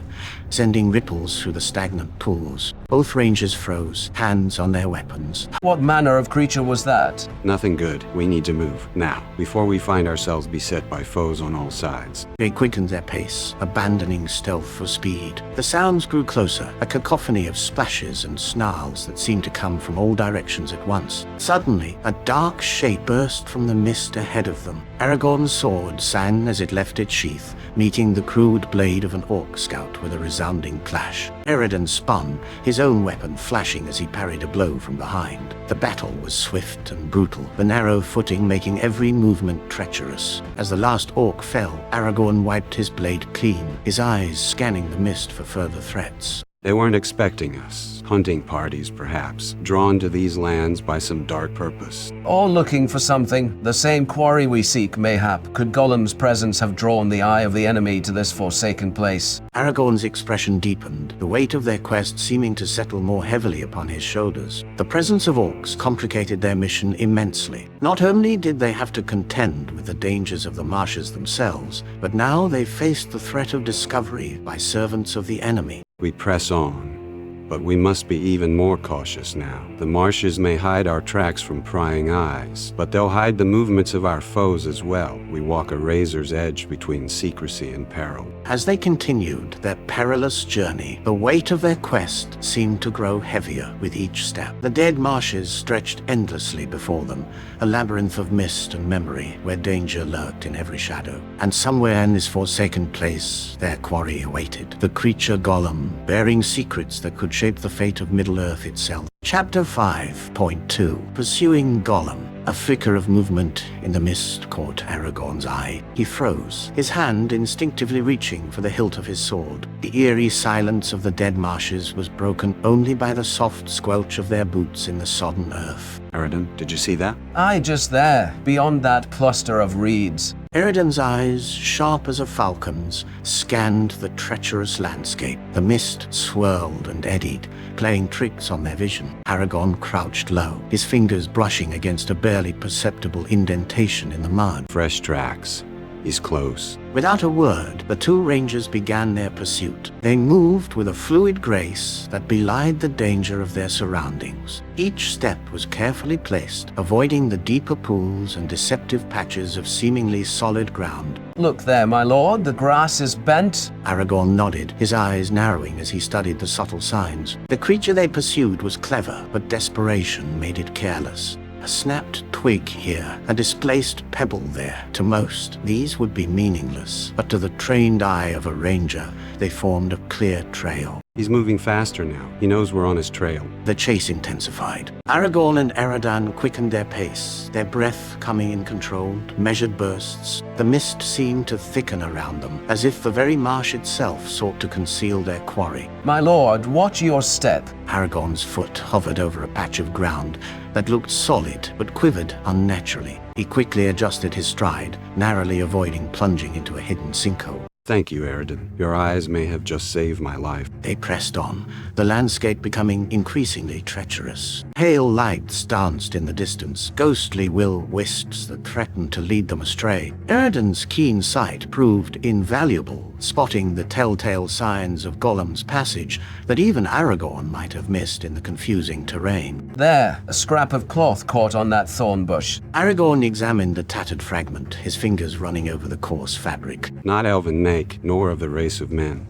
sending ripples through the stagnant pools. Both rangers froze, hands on their weapons. What manner of creature was that? Nothing good. We need to move, now, before we find ourselves beset by foes on all sides. They quickened their pace, abandoning stealth for speed. The sounds grew closer, a cacophony of splashes and snarls that seemed to come from all directions at once. Suddenly, a dark shape burst from the mist ahead of them. Aragorn's sword sang as it left its sheath, meeting the crude blade of an orc scout with a resounding clash. Eredin spun, his own weapon flashing as he parried a blow from behind. The battle was swift and brutal, the narrow footing making every movement treacherous. As the last orc fell, Aragorn wiped his blade clean, his eyes scanning the mist for further threats. They weren't expecting us. Hunting parties, perhaps, drawn to these lands by some dark purpose. All looking for something. The same quarry we seek, mayhap. Could Gollum's presence have drawn the eye of the enemy to this forsaken place? Aragorn's expression deepened, the weight of their quest seeming to settle more heavily upon his shoulders. The presence of orcs complicated their mission immensely. Not only did they have to contend with the dangers of the marshes themselves, but now they faced the threat of discovery by servants of the enemy. We press on, but we must be even more cautious now. The marshes may hide our tracks from prying eyes, but they'll hide the movements of our foes as well. We walk a razor's edge between secrecy and peril. As they continued their perilous journey, the weight of their quest seemed to grow heavier with each step. The dead marshes stretched endlessly before them, a labyrinth of mist and memory where danger lurked in every shadow. And somewhere in this forsaken place, their quarry awaited. The creature Gollum, bearing secrets that could shape the fate of Middle-earth itself. Chapter 5.2 Pursuing Gollum. A flicker of movement in the mist caught Aragorn's eye. He froze, his hand instinctively reaching for the hilt of his sword. The eerie silence of the dead marshes was broken only by the soft squelch of their boots in the sodden earth. Eredin, did you see that? Aye, just there, beyond that cluster of reeds. Eredin's eyes, sharp as a falcon's, scanned the treacherous landscape. The mist swirled and eddied, playing tricks on their vision. Aragorn crouched low, his fingers brushing against a barely perceptible indentation in the mud. Fresh tracks. He's close. Without a word, the two rangers began their pursuit. They moved with a fluid grace that belied the danger of their surroundings. Each step was carefully placed, avoiding the deeper pools and deceptive patches of seemingly solid ground. Look there, my lord, the grass is bent. Aragorn nodded, his eyes narrowing as he studied the subtle signs. The creature they pursued was clever, but desperation made it careless. A snapped twig here, a displaced pebble there. To most, these would be meaningless, but to the trained eye of a ranger, they formed a clear trail. He's moving faster now. He knows we're on his trail. The chase intensified. Aragorn and Eredin quickened their pace, their breath coming in controlled, measured bursts. The mist seemed to thicken around them, as if the very marsh itself sought to conceal their quarry. My lord, watch your step. Aragorn's foot hovered over a patch of ground that looked solid but quivered unnaturally. He quickly adjusted his stride, narrowly avoiding plunging into a hidden sinkhole. Thank you, Eredin. Your eyes may have just saved my life. They pressed on, the landscape becoming increasingly treacherous. Pale lights danced in the distance, ghostly will-o-wisps that threatened to lead them astray. Eredin's keen sight proved invaluable, spotting the telltale signs of Gollum's passage that even Aragorn might have missed in the confusing terrain. There, a scrap of cloth caught on that thorn bush. Aragorn examined the tattered fragment, his fingers running over the coarse fabric. Not elven make, nor of the race of men.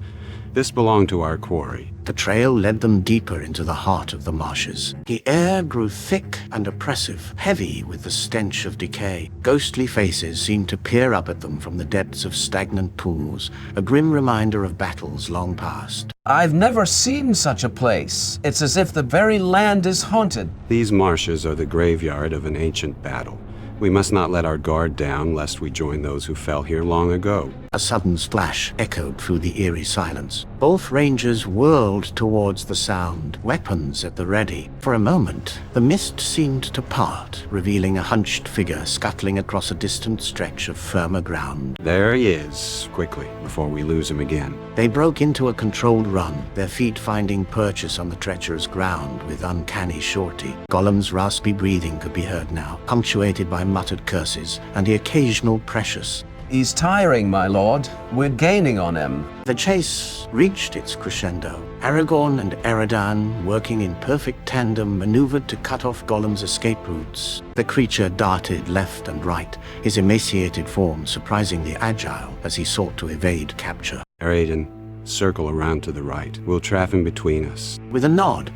This belonged to our quarry. The trail led them deeper into the heart of the marshes. The air grew thick and oppressive, heavy with the stench of decay. Ghostly faces seemed to peer up at them from the depths of stagnant pools, a grim reminder of battles long past. I've never seen such a place. It's as if the very land is haunted. These marshes are the graveyard of an ancient battle. We must not let our guard down lest we join those who fell here long ago. A sudden splash echoed through the eerie silence. Both rangers whirled towards the sound, weapons at the ready. For a moment, the mist seemed to part, revealing a hunched figure scuttling across a distant stretch of firmer ground. There he is, quickly, before we lose him again. They broke into a controlled run, their feet finding purchase on the treacherous ground with uncanny surety. Gollum's raspy breathing could be heard now, punctuated by muttered curses and the occasional precious. He's tiring, my lord. We're gaining on him. The chase reached its crescendo. Aragorn and Eredan, working in perfect tandem, maneuvered to cut off Gollum's escape routes. The creature darted left and right, his emaciated form surprisingly agile as he sought to evade capture. Eredan, circle around to the right. We'll trap him between us. With a nod,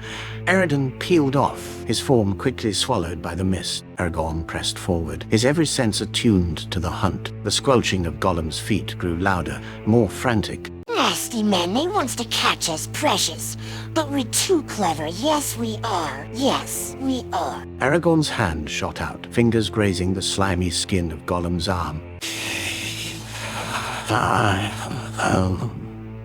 Eredan peeled off, his form quickly swallowed by the mist. Aragorn pressed forward, his every sense attuned to the hunt. The squelching of Gollum's feet grew louder, more frantic. Nasty man, they wants to catch us, precious. But we're too clever. Yes, we are. Yes, we are. Aragorn's hand shot out, fingers grazing the slimy skin of Gollum's arm.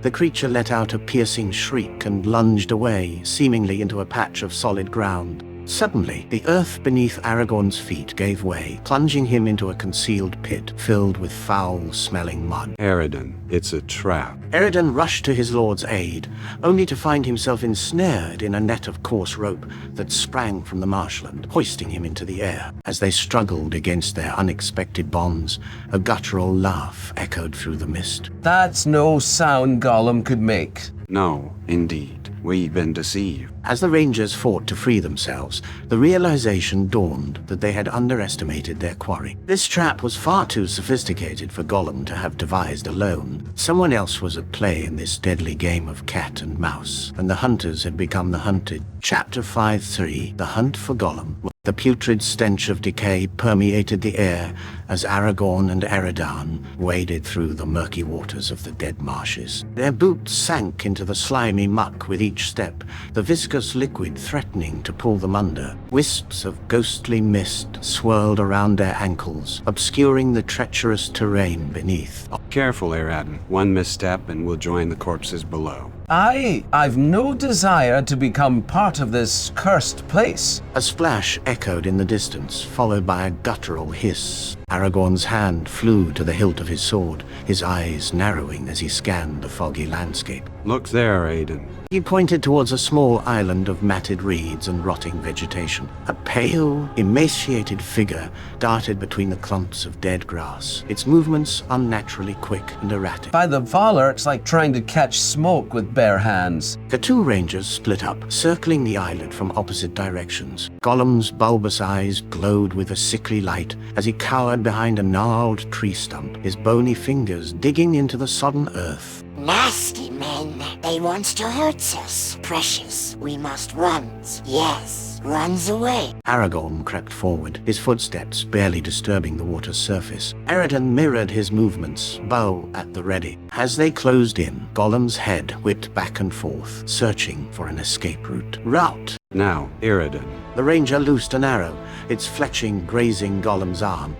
The creature let out a piercing shriek and lunged away, seemingly into a patch of solid ground. Suddenly, the earth beneath Aragorn's feet gave way, plunging him into a concealed pit filled with foul-smelling mud. Eredan, it's a trap. Eredan rushed to his lord's aid, only to find himself ensnared in a net of coarse rope that sprang from the marshland, hoisting him into the air. As they struggled against their unexpected bonds, a guttural laugh echoed through the mist. That's no sound Gollum could make. No, indeed. We've been deceived. As the rangers fought to free themselves, the realization dawned that they had underestimated their quarry. This trap was far too sophisticated for Gollum to have devised alone. Someone else was at play in this deadly game of cat and mouse, and the hunters had become the hunted. Chapter 5:3, The Hunt for Gollum. The putrid stench of decay permeated the air as Aragorn and Eredan waded through the murky waters of the dead marshes. Their boots sank into the slimy muck with each step, the viscous liquid threatening to pull them under. Wisps of ghostly mist swirled around their ankles, obscuring the treacherous terrain beneath. Careful, Eredan. One misstep and we'll join the corpses below. I've no desire to become part of this cursed place. A splash echoed in the distance, followed by a guttural hiss. Aragorn's hand flew to the hilt of his sword, his eyes narrowing as he scanned the foggy landscape. Look there, Eredan. He pointed towards a small island of matted reeds and rotting vegetation. A pale, emaciated figure darted between the clumps of dead grass, its movements unnaturally quick and erratic. By the Valor, it's like trying to catch smoke with bare hands. The two rangers split up, circling the island from opposite directions. Gollum's bulbous eyes glowed with a sickly light as he cowered behind a gnarled tree stump, his bony fingers digging into the sodden earth. Nasty men, they wants to hurt us, precious. We must run. Yes, runs away. Aragorn crept forward, his footsteps barely disturbing the water's surface. Eredan mirrored his movements, bow at the ready. As they closed in, Gollum's head whipped back and forth, searching for an escape route. Route! Now, Eredan. The ranger loosed an arrow, its fletching grazing Gollum's arm.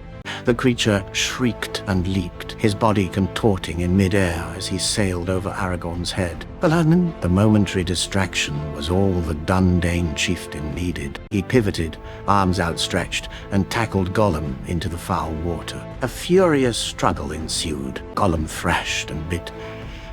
The creature shrieked and leaped, his body contorting in midair as he sailed over Aragorn's head. Balanin, the momentary distraction, was all the Dundane chieftain needed. He pivoted, arms outstretched, and tackled Gollum into the foul water. A furious struggle ensued. Gollum thrashed and bit,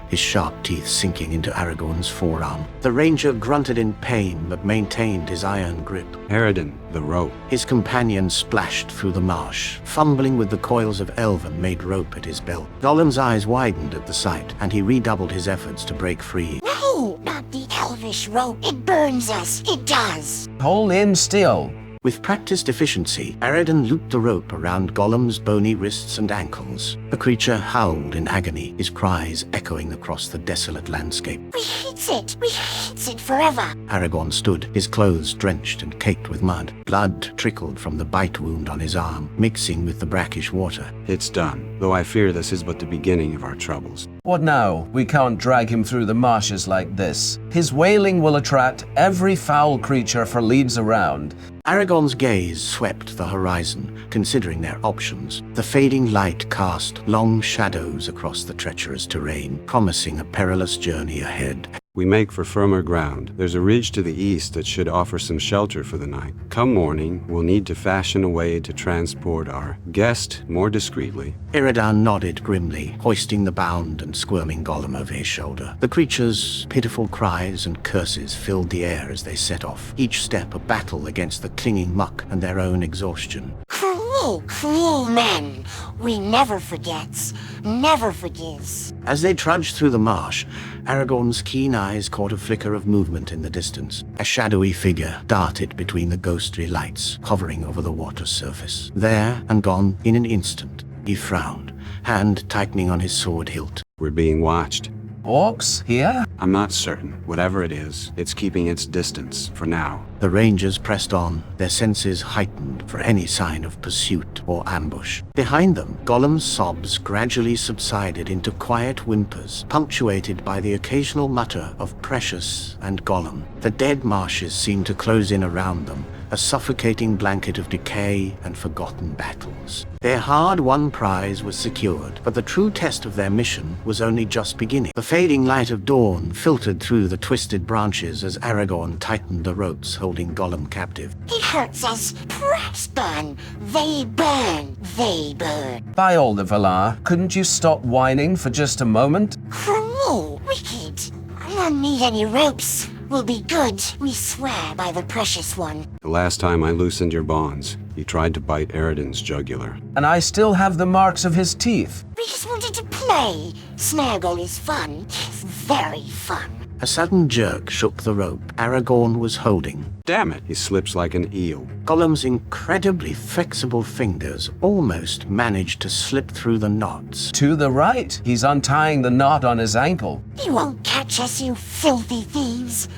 his sharp teeth sinking into Aragorn's forearm. The ranger grunted in pain, but maintained his iron grip. Eredan, the rope. His companion splashed through the marsh, fumbling with the coils of elven-made rope at his belt. Gollum's eyes widened at the sight, and he redoubled his efforts to break free. No, not the elvish rope. It burns us. It does. Hold in still. With practiced efficiency, Aradin looped the rope around Gollum's bony wrists and ankles. The creature howled in agony, his cries echoing across the desolate landscape. We hate it! We hate it forever! Aragorn stood, his clothes drenched and caked with mud. Blood trickled from the bite wound on his arm, mixing with the brackish water. It's done, though I fear this is but the beginning of our troubles. What now? We can't drag him through the marshes like this. His wailing will attract every foul creature for leagues around. Aragorn's gaze swept the horizon, considering their options. The fading light cast long shadows across the treacherous terrain, promising a perilous journey ahead. We make for firmer ground. There's a ridge to the east that should offer some shelter for the night. Come morning, we'll need to fashion a way to transport our guest more discreetly. Iridan nodded grimly, hoisting the bound and squirming Gollum over his shoulder. The creature's pitiful cries and curses filled the air as they set off, each step a battle against the clinging muck and their own exhaustion. Cruel, cruel men! We never forgets, never forgives. As they trudged through the marsh, Aragorn's keen eyes caught a flicker of movement in the distance. A shadowy figure darted between the ghostly lights, hovering over the water's surface. There and gone in an instant, he frowned, hand tightening on his sword hilt. We're being watched. Orcs here? I'm not certain. Whatever it is, it's keeping its distance for now. The rangers pressed on, their senses heightened for any sign of pursuit or ambush. Behind them, Gollum's sobs gradually subsided into quiet whimpers, punctuated by the occasional mutter of Precious and Gollum. The dead marshes seemed to close in around them, a suffocating blanket of decay and forgotten battles. Their hard-won prize was secured, but the true test of their mission was only just beginning. The fading light of dawn filtered through the twisted branches as Aragorn tightened the ropes holding Gollum captive. It hurts us. Press burn. They burn. They burn. By all the Valar, couldn't you stop whining for just a moment? Cruel, wicked. I don't need any ropes. We'll be good, we swear by the Precious One. The last time I loosened your bonds, you tried to bite Aradin's jugular. And I still have the marks of his teeth. We just wanted to play. Snaggle is fun. It's very fun. A sudden jerk shook the rope Aragorn was holding. Damn it, he slips like an eel. Gollum's incredibly flexible fingers almost managed to slip through the knots. To the right, he's untying the knot on his ankle. You won't catch us, you filthy thieves.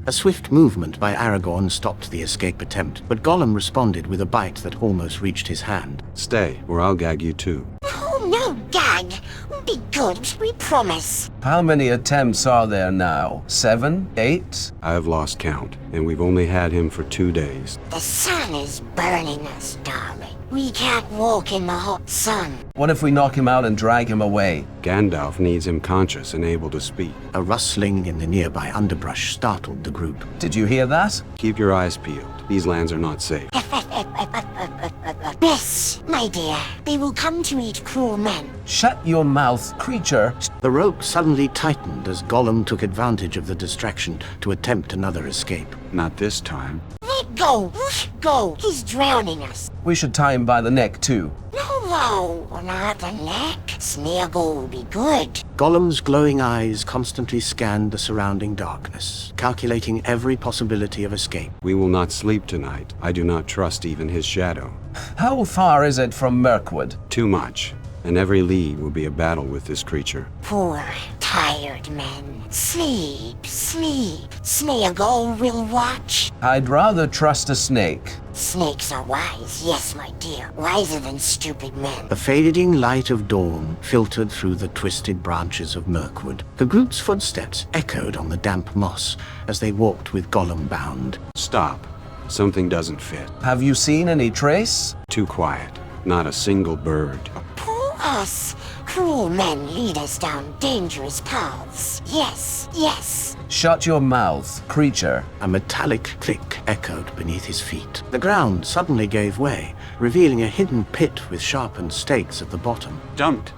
A swift movement by Aragorn stopped the escape attempt, but Gollum responded with a bite that almost reached his hand. Stay, or I'll gag you too. No gag. We'll be good, we promise. How many attempts are there now? 7? 8? I've lost count, and we've only had him for 2 days. The sun is burning us, darling. We can't walk in the hot sun. What if we knock him out and drag him away? Gandalf needs him conscious and able to speak. A rustling in the nearby underbrush startled the group. Did you hear that? Keep your eyes peeled. These lands are not safe. Yes, my dear. They will come to eat cruel men. Shut your mouth, creature. The rope suddenly tightened as Gollum took advantage of the distraction to attempt another escape. Not this time. Let go. Let go. He's drowning us. We should tie him by the neck, too. No, not the neck. Snaggle will be good. Gollum's glowing eyes constantly scanned the surrounding darkness, calculating every possibility of escape. We will not sleep tonight. I do not trust even his shadow. How far is it from Mirkwood? Too much, and every league will be a battle with this creature. Poor, tired men. Sleep, sleep. Snaggle will watch. I'd rather trust a snake. Snakes are wise, yes, my dear. Wiser than stupid men. The fading light of dawn filtered through the twisted branches of Mirkwood. The group's footsteps echoed on the damp moss as they walked with Gollum bound. Stop. Something doesn't fit. Have you seen any trace? Too quiet. Not a single bird. Poor us. Cruel men lead us down dangerous paths. Yes, yes. Shut your mouth, creature. A metallic click echoed beneath his feet. The ground suddenly gave way, revealing a hidden pit with sharpened stakes at the bottom. Don't.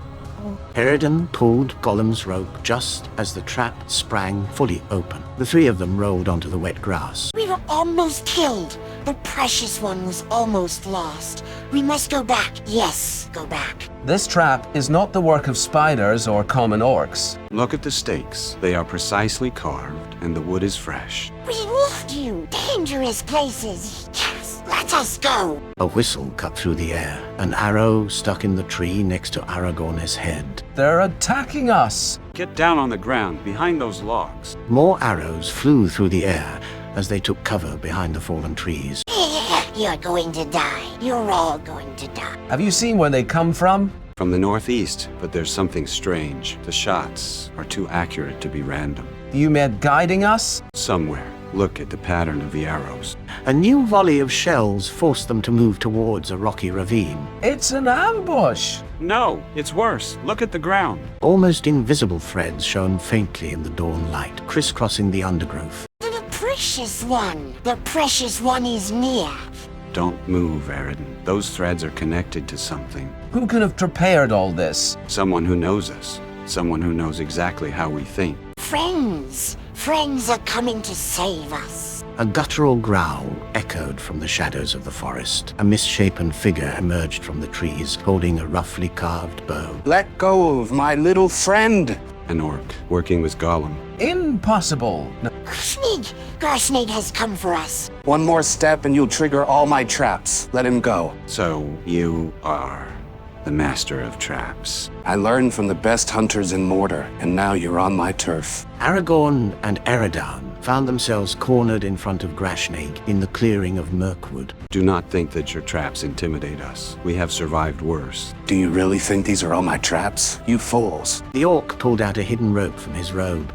Aradin pulled Gollum's rope just as the trap sprang fully open. The three of them rolled onto the wet grass. We were almost killed. The Precious One was almost lost. We must go back. Yes, go back. This trap is not the work of spiders or common orcs. Look at the stakes. They are precisely carved, and the wood is fresh. We left you. Dangerous places. Yes, Let us go! A whistle cut through the air, an arrow stuck in the tree next to Aragorn's head. They're attacking us! Get down on the ground, behind those logs. More arrows flew through the air as they took cover behind the fallen trees. You're going to die. You're all going to die. Have you seen where they come from? From the northeast, but there's something strange. The shots are too accurate to be random. You meant guiding us? Somewhere. Look at the pattern of the arrows. A new volley of shells forced them to move towards a rocky ravine. It's an ambush! No, it's worse. Look at the ground. Almost invisible threads shone faintly in the dawn light, crisscrossing the undergrowth. The precious one! The precious one is near! Don't move, Aridin. Those threads are connected to something. Who could have prepared all this? Someone who knows us. Someone who knows exactly how we think. Friends! Friends are coming to save us. A guttural growl echoed from the shadows of the forest. A misshapen figure emerged from the trees, holding a roughly carved bow. Let go of my little friend! An orc, working with Gollum. Impossible! Garsnig has come for us. One more step and you'll trigger all my traps. Let him go. So, you are the master of traps. I learned from the best hunters in Mordor, and now you're on my turf. Aragorn and Eredin found themselves cornered in front of Grashnig in the clearing of Mirkwood. Do not think that your traps intimidate us. We have survived worse. Do you really think these are all my traps? You fools. The orc pulled out a hidden rope from his robe.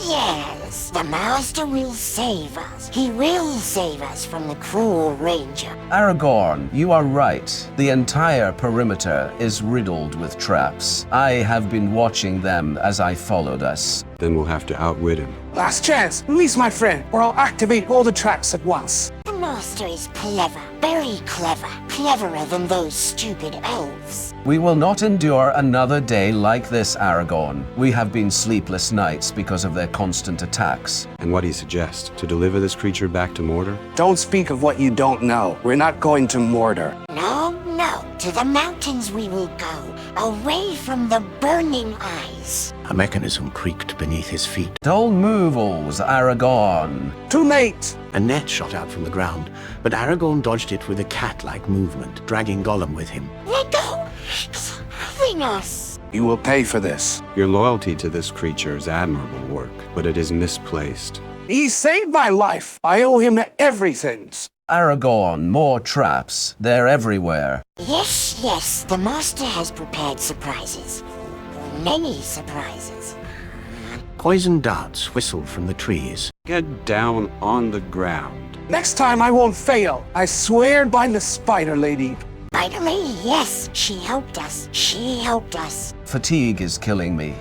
Yes, the Master will save us. He will save us from the cruel ranger. Aragorn, you are right. The entire perimeter is riddled with traps. I have been watching them as I followed us. Then we'll have to outwit him. Last chance. Release my friend, or I'll activate all the traps at once. The Master is clever. Very clever. Cleverer than those stupid elves. We will not endure another day like this, Aragorn. We have been sleepless nights because of their constant attacks. And what do you suggest? To deliver this creature back to Mordor? Don't speak of what you don't know. We're not going to Mordor. No. To the mountains we will go. Away from the burning eyes. A mechanism creaked beneath his feet. Don't move, Aragorn. Too late! A net shot out from the ground, but Aragorn dodged it with a cat-like movement, dragging Gollum with him. Let go! Bring us! You will pay for this. Your loyalty to this creature is admirable work, but it is misplaced. He saved my life. I owe him everything. Aragorn, more traps. They're everywhere. Yes, the Master has prepared surprises. Many surprises. Poison darts whistled from the trees. Get down on the ground. Next time I won't fail. I swear by the Spider Lady. Spider Lady, yes. She helped us. Fatigue is killing me.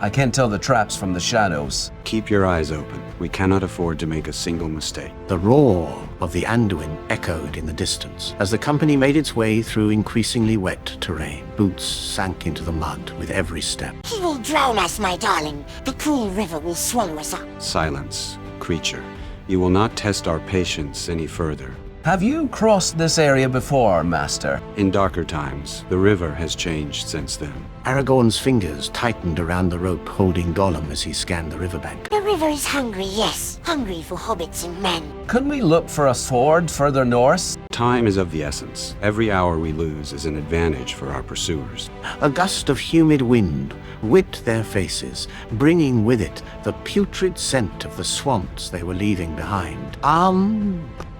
I can't tell the traps from the shadows. Keep your eyes open. We cannot afford to make a single mistake. The roar of the Anduin echoed in the distance as the company made its way through increasingly wet terrain. Boots sank into the mud with every step. He will drown us, my darling. The cruel river will swallow us up. Silence, creature. You will not test our patience any further. Have you crossed this area before, Master? In darker times, the river has changed since then. Aragorn's fingers tightened around the rope holding Gollum as he scanned the riverbank. The river is hungry, yes. Hungry for hobbits and men. Couldn't we look for a ford further north? Time is of the essence. Every hour we lose is an advantage for our pursuers. A gust of humid wind whipped their faces, bringing with it the putrid scent of the swamps they were leaving behind.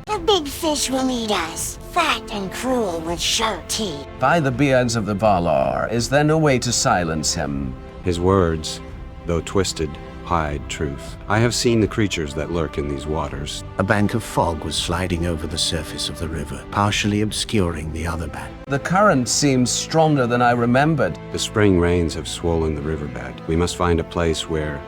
The big fish will eat us, fat and cruel with sharp teeth. By the beards of the Valar, is there no way to silence him? His words, though twisted, hide truth. I have seen the creatures that lurk in these waters. A bank of fog was sliding over the surface of the river, partially obscuring the other bank. The current seems stronger than I remembered. The spring rains have swollen the riverbed. We must find a place where...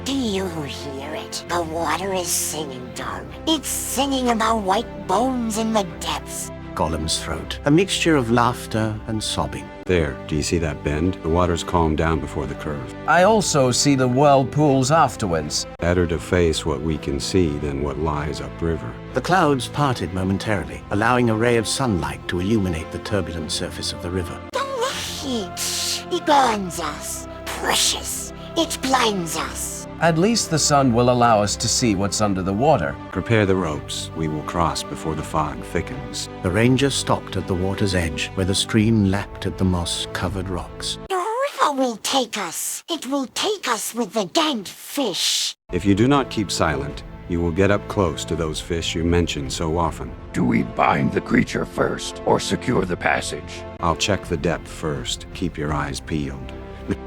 Do you hear it? The water is singing, darling. It's singing about white bones in the depths. Gollum's throat, a mixture of laughter and sobbing. There, do you see that bend? The water's calmed down before the curve. I also see the whirlpools afterwards. Better to face what we can see than what lies upriver. The clouds parted momentarily, allowing a ray of sunlight to illuminate the turbulent surface of the river. The light! It blinds us. Precious. It blinds us. At least the sun will allow us to see what's under the water. Prepare the ropes. We will cross before the fog thickens. The ranger stopped at the water's edge, where the stream lapped at the moss-covered rocks. The river will take us. It will take us with the damned fish. If you do not keep silent, you will get up close to those fish you mention so often. Do we bind the creature first, or secure the passage? I'll check the depth first. Keep your eyes peeled.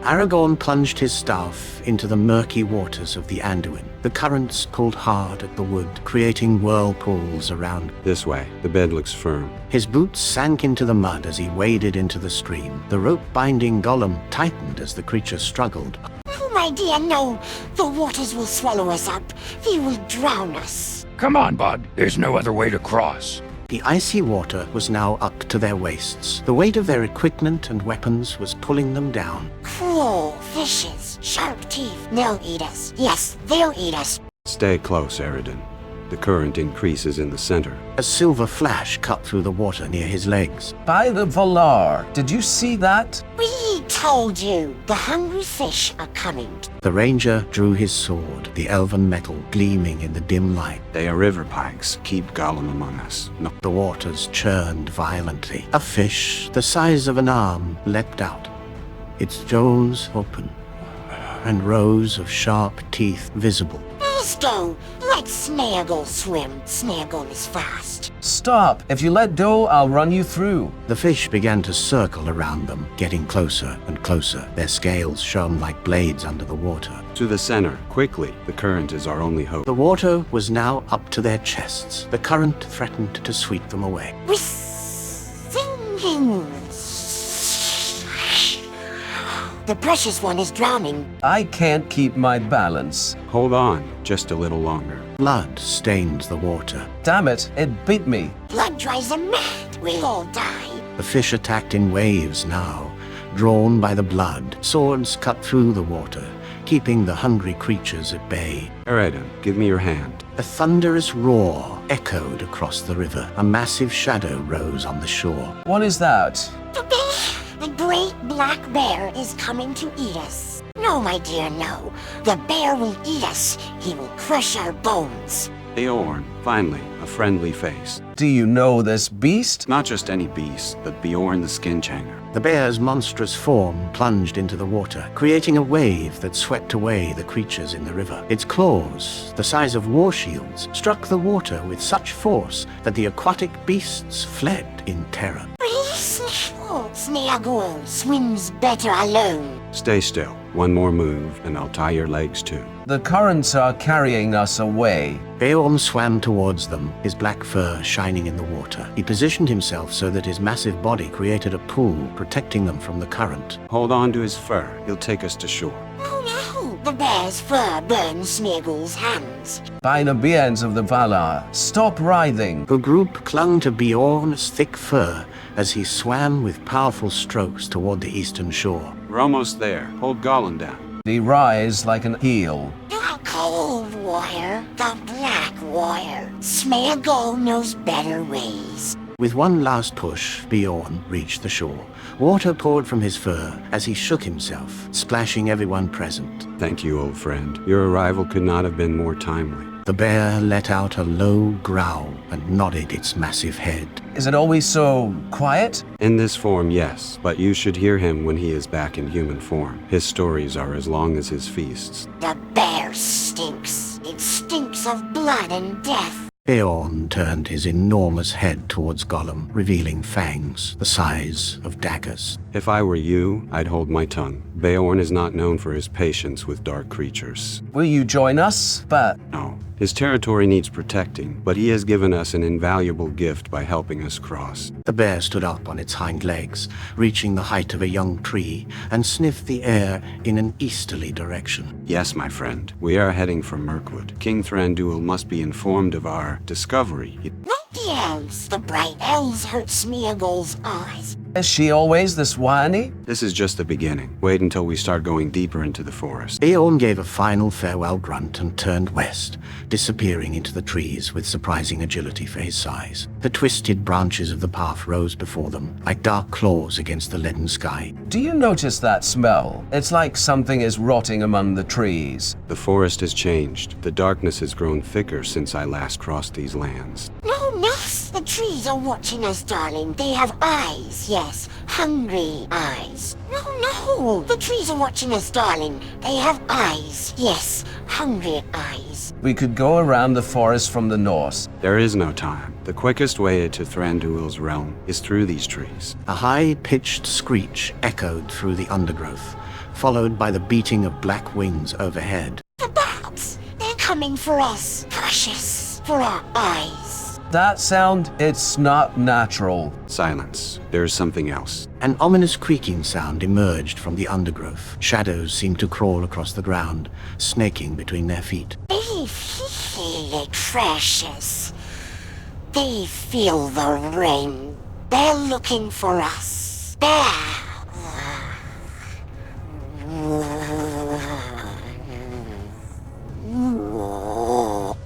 Aragorn plunged his staff into the murky waters of the Anduin. The currents pulled hard at the wood, creating whirlpools around. This way. The bed looks firm. His boots sank into the mud as he waded into the stream. The rope binding Gollum tightened as the creature struggled. Oh, my dear, no. The waters will swallow us up. They will drown us. Come on, bud. There's no other way to cross. The icy water was now up to their waists. The weight of their equipment and weapons was pulling them down. Cruel fishes, sharp teeth. They'll eat us. Yes, they'll eat us. Stay close, Eredin. The current increases in the center. A silver flash cut through the water near his legs. By the Valar, did you see that? We told you. The hungry fish are coming. The ranger drew his sword, the elven metal gleaming in the dim light. They are river pikes. Keep Gollum among us. No. The waters churned violently. A fish, the size of an arm, leapt out. Its jaws open, and rows of sharp teeth visible. Let's go. Let Snaggle swim. Snaggle is fast. Stop! If you let go, I'll run you through. The fish began to circle around them, getting closer and closer. Their scales shone like blades under the water. To the center, quickly. The current is our only hope. The water was now up to their chests. The current threatened to sweep them away. We're sinking. The precious one is drowning. I can't keep my balance. Hold on, just a little longer. Blood stained the water. Damn it, it bit me. Blood drives them mad. We'll all die. The fish attacked in waves now, drawn by the blood. Swords cut through the water, keeping the hungry creatures at bay. Eredin, give me your hand. A thunderous roar echoed across the river. A massive shadow rose on the shore. What is that? The bear! The great black bear is coming to eat us. No, my dear, no. The bear will eat us. He will crush our bones. Beorn, finally, a friendly face. Do you know this beast? Not just any beast, but Beorn the Skinchanger. The bear's monstrous form plunged into the water, creating a wave that swept away the creatures in the river. Its claws, the size of war shields, struck the water with such force that the aquatic beasts fled in terror. Snaggle swims better alone. Stay still. One more move, and I'll tie your legs too. The currents are carrying us away. Beorn swam towards them, his black fur shining in the water. He positioned himself so that his massive body created a pool, protecting them from the current. Hold on to his fur. He'll take us to shore. Oh no! The bear's fur burns Snaggle's hands. By the beards of the Valar, stop writhing. The group clung to Beorn's thick fur as he swam with powerful strokes toward the eastern shore. We're almost there. Hold Gollum down. They rise like an eel. The cold warrior, the black warrior. Snaggle knows better ways. With one last push, Beorn reached the shore. Water poured from his fur as he shook himself, splashing everyone present. Thank you, old friend. Your arrival could not have been more timely. The bear let out a low growl and nodded its massive head. Is it always so quiet? In this form, yes, but you should hear him when he is back in human form. His stories are as long as his feasts. The bear stinks. It stinks of blood and death. Beorn turned his enormous head towards Gollum, revealing fangs the size of daggers. If I were you, I'd hold my tongue. Beorn is not known for his patience with dark creatures. Will you join us? But no. His territory needs protecting, but he has given us an invaluable gift by helping us cross. The bear stood up on its hind legs, reaching the height of a young tree, and sniffed the air in an easterly direction. Yes, my friend. We are heading for Mirkwood. King Thranduil must be informed of our discovery. Not the elves. The bright elves hurt Smeagol's eyes. Is she always this whiny? This is just the beginning. Wait until we start going deeper into the forest. Eorn gave a final farewell grunt and turned west, disappearing into the trees with surprising agility for his size. The twisted branches of the path rose before them, like dark claws against the leaden sky. Do you notice that smell? It's like something is rotting among the trees. The forest has changed. The darkness has grown thicker since I last crossed these lands. No, the trees are watching us, darling. They have eyes, yes. Hungry eyes. No, the trees are watching us, darling. They have eyes, yes. Hungry eyes. We could go around the forest from the north. There is no time. The quickest way to Thranduil's realm is through these trees. A high-pitched screech echoed through the undergrowth, followed by the beating of black wings overhead. The bats! They're coming for us. Precious. For our eyes. That sound, it's not natural. Silence. There's something else. An ominous creaking sound emerged from the undergrowth. Shadows seemed to crawl across the ground, snaking between their feet. They feel it, precious. They feel the rain. They're looking for us.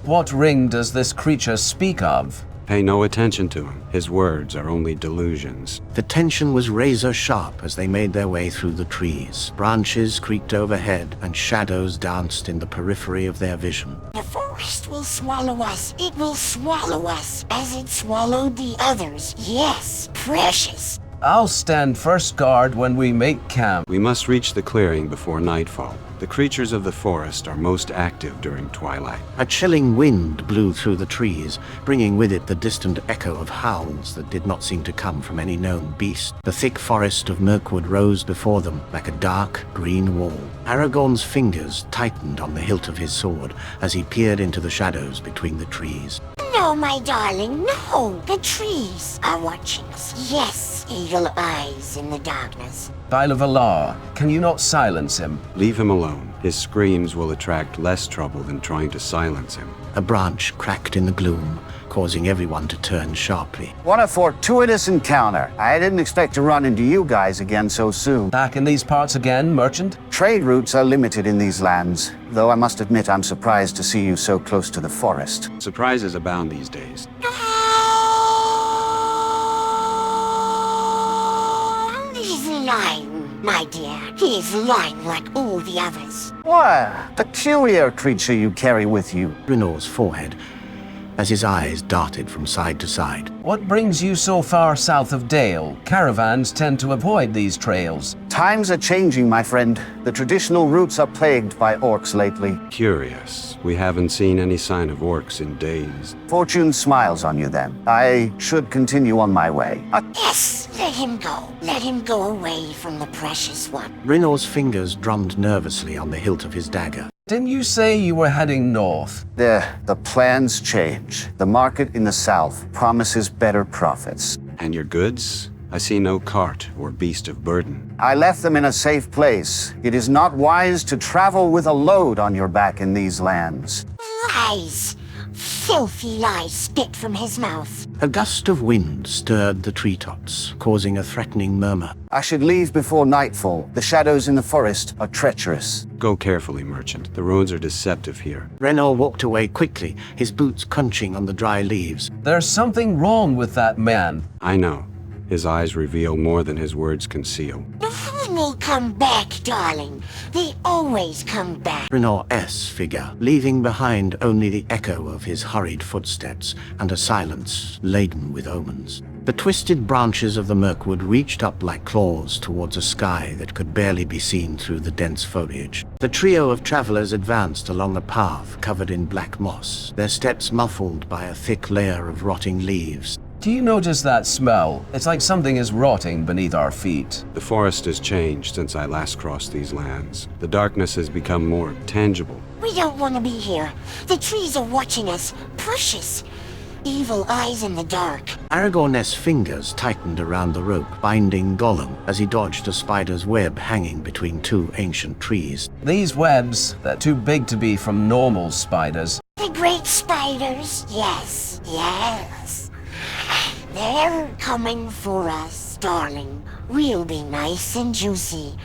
What ring does this creature speak of? Pay no attention to him. His words are only delusions. The tension was razor sharp as they made their way through the trees. Branches creaked overhead and shadows danced in the periphery of their vision. The forest will swallow us. It will swallow us as it swallowed the others. Yes, precious. I'll stand first guard when we make camp. We must reach the clearing before nightfall. The creatures of the forest are most active during twilight. A chilling wind blew through the trees, bringing with it the distant echo of howls that did not seem to come from any known beast. The thick forest of Mirkwood rose before them like a dark green wall. Aragorn's fingers tightened on the hilt of his sword as he peered into the shadows between the trees. No, my darling, no. The trees are watching us. Yes, evil eyes in the darkness. By the law, can you not silence him? Leave him alone. His screams will attract less trouble than trying to silence him. A branch cracked in the gloom, causing everyone to turn sharply. What a fortuitous encounter. I didn't expect to run into you guys again so soon. Back in these parts again, merchant? Trade routes are limited in these lands, though I must admit I'm surprised to see you so close to the forest. Surprises abound these days. He's lying, my dear. He's lying like all the others. What a peculiar creature you carry with you. Renor's forehead, as his eyes darted from side to side. What brings you so far south of Dale? Caravans tend to avoid these trails. Times are changing, my friend. The traditional routes are plagued by orcs lately. Curious. We haven't seen any sign of orcs in days. Fortune smiles on you then. I should continue on my way. Yes, let him go. Let him go away from the precious one. Renor's fingers drummed nervously on the hilt of his dagger. Didn't you say you were heading north? The plans change. The market in the south promises better profits. And your goods? I see no cart or beast of burden. I left them in a safe place. It is not wise to travel with a load on your back in these lands. Lies. Filthy lies spit from his mouth. A gust of wind stirred the treetops, causing a threatening murmur. I should leave before nightfall. The shadows in the forest are treacherous. Go carefully, merchant. The roads are deceptive here. Renor walked away quickly, his boots crunching on the dry leaves. There's something wrong with that man. I know. His eyes reveal more than his words conceal. The fool will come back, darling. They always come back. Renor's figure, leaving behind only the echo of his hurried footsteps and a silence laden with omens. The twisted branches of the Mirkwood reached up like claws towards a sky that could barely be seen through the dense foliage. The trio of travelers advanced along a path covered in black moss, their steps muffled by a thick layer of rotting leaves. Do you notice that smell? It's like something is rotting beneath our feet. The forest has changed since I last crossed these lands. The darkness has become more tangible. We don't want to be here. The trees are watching us. Precious. Evil eyes in the dark. Aragorn's fingers tightened around the rope, binding Gollum as he dodged a spider's web hanging between two ancient trees. These webs, they're too big to be from normal spiders. The great spiders, yes, yes. They're coming for us. darling. We'll be nice and juicy.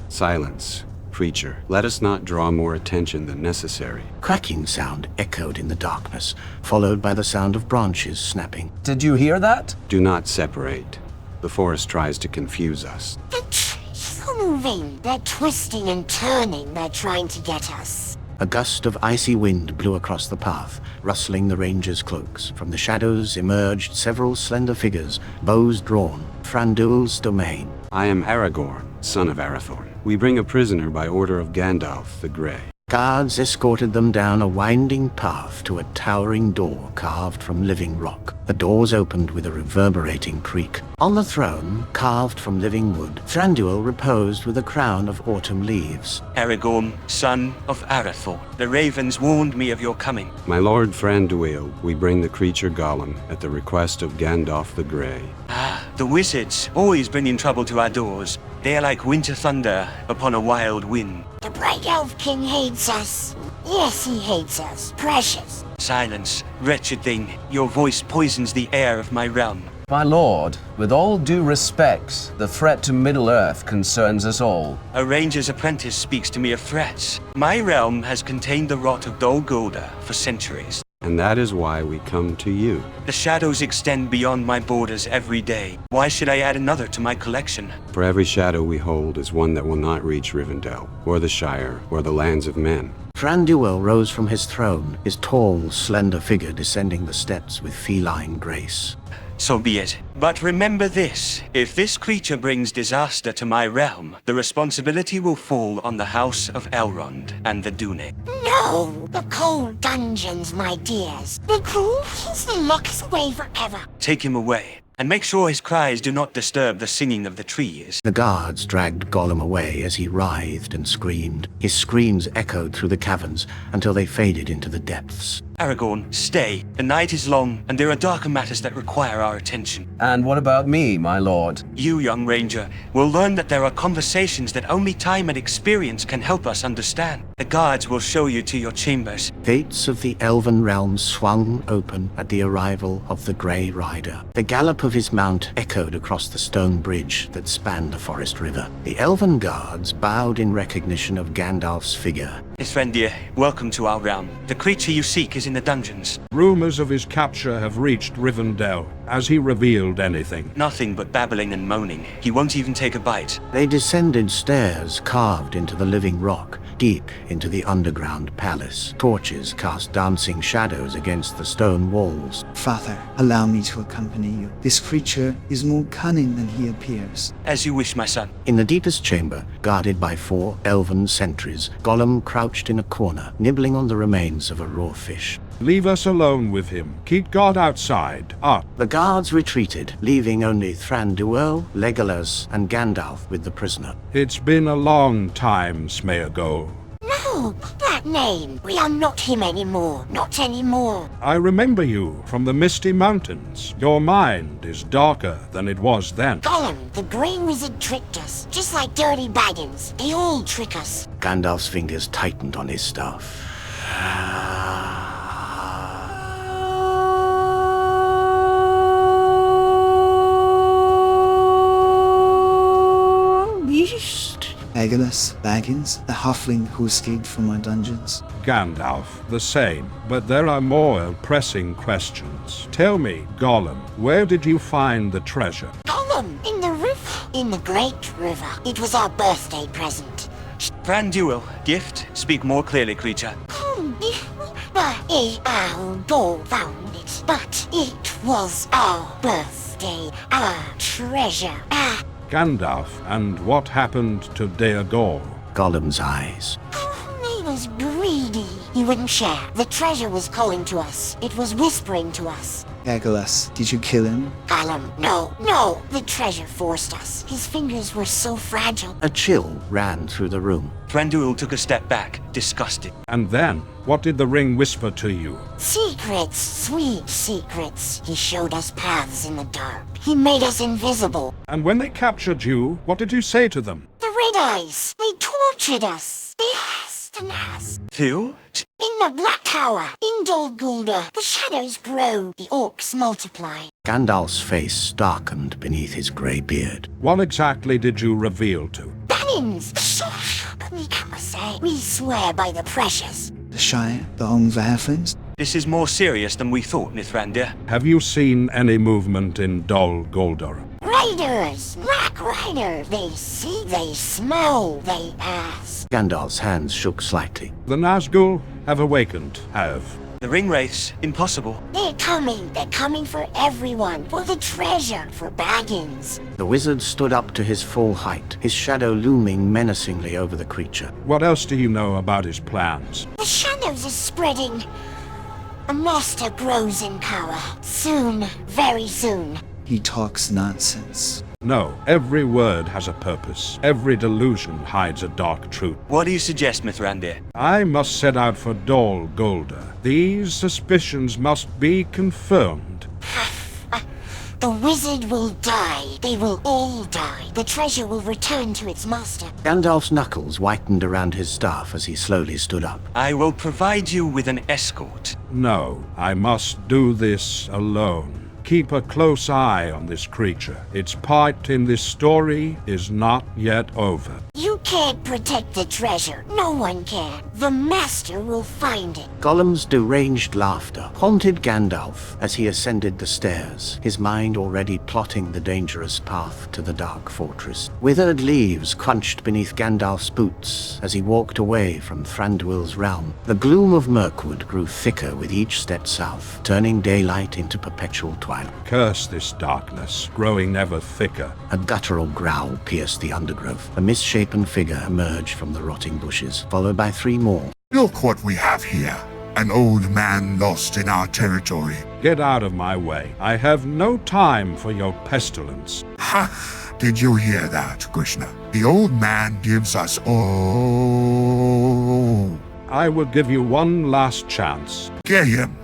Silence, creature. Let us not draw more attention than necessary. Cracking sound echoed in the darkness, followed by the sound of branches snapping. Did you hear that? Do not separate. The forest tries to confuse us. The trees are moving. They're twisting and turning. They're trying to get us. A gust of icy wind blew across the path, rustling the rangers' cloaks. From the shadows emerged several slender figures, bows drawn. Thranduil's domain. I am Aragorn, son of Arathorn. We bring a prisoner by order of Gandalf the Grey. Guards escorted them down a winding path to a towering door carved from living rock. The doors opened with a reverberating creak. On the throne, carved from living wood, Thranduil reposed with a crown of autumn leaves. Aragorn, son of Arathorn. The ravens warned me of your coming. My lord Thranduil, we bring the creature Gollum at the request of Gandalf the Grey. Ah, the wizards always bring in trouble to our doors. They are like winter thunder upon a wild wind. The Bright Elf King hates us. Yes, he hates us. Precious. Silence, wretched thing. Your voice poisons the air of my realm. My lord, with all due respect, the threat to Middle-earth concerns us all. A ranger's apprentice speaks to me of threats. My realm has contained the rot of Dol Guldur for centuries. And that is why we come to you. The shadows extend beyond my borders every day. Why should I add another to my collection? For every shadow we hold is one that will not reach Rivendell, or the Shire, or the lands of men. Thranduil rose from his throne, his tall, slender figure descending the steps with feline grace. So be it. But remember this. If this creature brings disaster to my realm, the responsibility will fall on the House of Elrond and the Dune. No, the cold dungeons, my dears. The groove is the lock's away forever. Take him away, and make sure his cries do not disturb the singing of the trees. The guards dragged Gollum away as he writhed and screamed. His screams echoed through the caverns until they faded into the depths. Aragorn, stay. The night is long, and there are darker matters that require our attention. And what about me, my lord? You, young ranger, will learn that there are conversations that only time and experience can help us understand. The guards will show you to your chambers. Gates of the elven realm swung open at the arrival of the Grey Rider. The gallop of his mount echoed across the stone bridge that spanned the forest river. The elven guards bowed in recognition of Gandalf's figure. Thranduil, welcome to our realm. The creature you seek is in the dungeons. Rumors of his capture have reached Rivendell. Has he revealed anything? Nothing but babbling and moaning. He won't even take a bite. They descended stairs carved into the living rock, deep into the underground palace. Torches cast dancing shadows against the stone walls. Father, allow me to accompany you. This creature is more cunning than he appears. As you wish, my son. In the deepest chamber, guarded by 4 elven sentries, Gollum crouched in a corner, nibbling on the remains of a raw fish. Leave us alone with him. Keep guard outside. Up. The guards retreated, leaving only Thranduil, Legolas, and Gandalf with the prisoner. It's been a long time, Smeagol. No, that name. We are not him anymore. Not anymore. I remember you from the Misty Mountains. Your mind is darker than it was then. Gollum, the Grey Wizard tricked us. Just like dirty Baggins. They all trick us. Gandalf's fingers tightened on his staff. Legolas, Baggins, the halfling who escaped from my dungeons. Gandalf, the same. But there are more pressing questions. Tell me, Gollum, where did you find the treasure? Gollum, in the river. In the great river. It was our birthday present. Thranduil, gift? Speak more clearly, creature. Dol found it. But it was our birthday. Our treasure. Gandalf, and what happened to Deagol? Gollum's eyes. He was greedy. He wouldn't share. The treasure was calling to us. It was whispering to us. Legolas, did you kill him? Gollum, no. The treasure forced us. His fingers were so fragile. A chill ran through the room. Thranduil took a step back, disgusted. And then, what did the ring whisper to you? Secrets, sweet secrets. He showed us paths in the dark. He made us invisible. And when they captured you, what did you say to them? The Red Eyes. They tortured us. They asked and asked. Who? In the Black Tower, in Dol Guldur, the shadows grow, the orcs multiply. Gandalf's face darkened beneath his grey beard. What exactly did you reveal to? Bannings! We swear by the precious. The Shire, the home of the halflings? This is more serious than we thought, Thranduil. Have you seen any movement in Dol Guldur? Raiders! Black Rider! They see, they smell, they ask. Gandalf's hands shook slightly. The Nazgul have awakened, The ring wraiths, impossible. They're coming for everyone, for the treasure, for Baggins. The wizard stood up to his full height, his shadow looming menacingly over the creature. What else do you know about his plans? The shadows are spreading. A master grows in power. Soon, very soon. He talks nonsense. No, every word has a purpose. Every delusion hides a dark truth. What do you suggest, Thranduil? I must set out for Dol Guldur. These suspicions must be confirmed. The wizard will die. They will all die. The treasure will return to its master. Gandalf's knuckles whitened around his staff as he slowly stood up. I will provide you with an escort. No, I must do this alone. Keep a close eye on this creature. Its part in this story is not yet over. You can't protect the treasure. No one can. The master will find it. Gollum's deranged laughter haunted Gandalf as he ascended the stairs, his mind already plotting the dangerous path to the Dark Fortress. Withered leaves crunched beneath Gandalf's boots as he walked away from Thranduil's realm. The gloom of Mirkwood grew thicker with each step south, turning daylight into perpetual twilight. Curse this darkness, growing ever thicker. A guttural growl pierced the undergrowth. A misshapen figure emerged from the rotting bushes, followed by three more. Look what we have here. An old man lost in our territory. Get out of my way. I have no time for your pestilence. Ha! Did you hear that, Krishna? The old man gives us all. I will give you one last chance. Get him.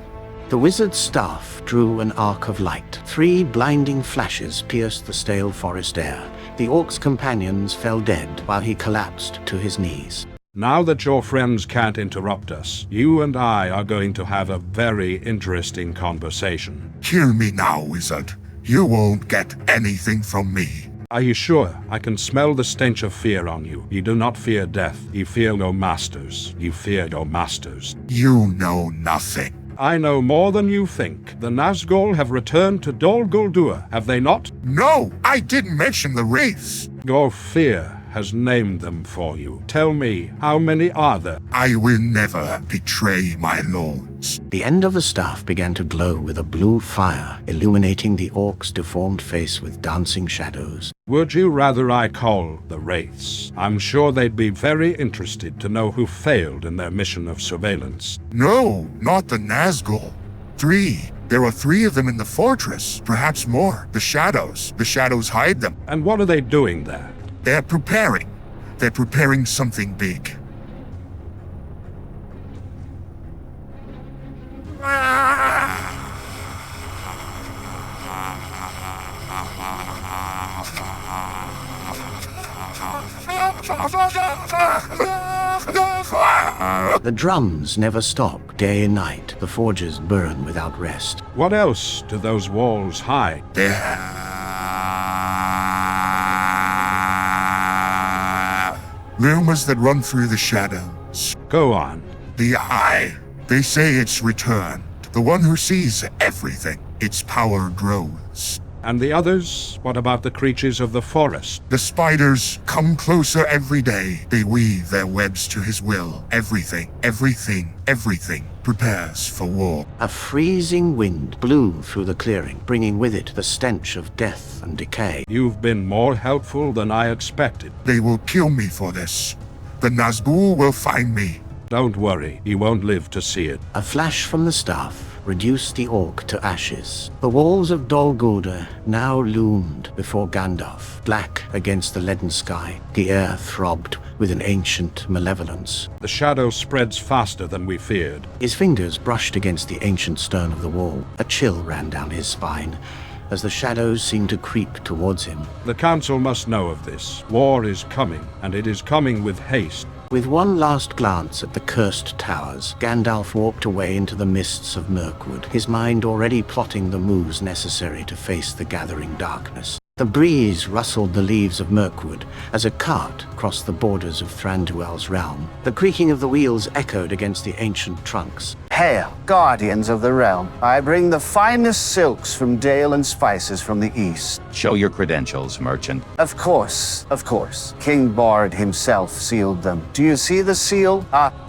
The wizard's staff drew an arc of light. Three blinding flashes pierced the stale forest air. The orc's companions fell dead while he collapsed to his knees. Now that your friends can't interrupt us, you and I are going to have a very interesting conversation. Hear me now, wizard. You won't get anything from me. Are you sure? I can smell the stench of fear on you. You do not fear death. You fear your masters. You fear your masters. You know nothing. I know more than you think. The Nazgul have returned to Dol Guldur, have they not? No, I didn't mention the wraiths. Your fear has named them for you. Tell me, how many are there? I will never betray my lords. The end of the staff began to glow with a blue fire, illuminating the orc's deformed face with dancing shadows. Would you rather I call the wraiths? I'm sure they'd be very interested to know who failed in their mission of surveillance. No, not the Nazgul. 3. There are 3 of them in the fortress, perhaps more. The shadows hide them. And what are they doing there? They're preparing. They're preparing something big. The drums never stop, day and night. The forges burn without rest. What else do those walls hide? Rumors that run through the shadows. Go on. The Eye. They say it's returned. The one who sees everything. Its power grows. And the others? What about the creatures of the forest? The spiders come closer every day. They weave their webs to his will. Everything prepares for war. A freezing wind blew through the clearing, bringing with it the stench of death and decay. You've been more helpful than I expected. They will kill me for this. The Nazgul will find me. Don't worry, he won't live to see it. A flash from the staff reduced the orc to ashes. The walls of Dol Guldur now loomed before Gandalf, black against the leaden sky. The air throbbed with an ancient malevolence. The shadow spreads faster than we feared. His fingers brushed against the ancient stone of the wall. A chill ran down his spine as the shadows seemed to creep towards him. The council must know of this. War is coming, and it is coming with haste. With one last glance at the cursed towers, Gandalf walked away into the mists of Mirkwood, his mind already plotting the moves necessary to face the gathering darkness. The breeze rustled the leaves of Mirkwood as a cart crossed the borders of Thranduil's realm. The creaking of the wheels echoed against the ancient trunks. Hail, guardians of the realm. I bring the finest silks from Dale and spices from the east. Show your credentials, merchant. Of course, of course. King Bard himself sealed them. Do you see the seal?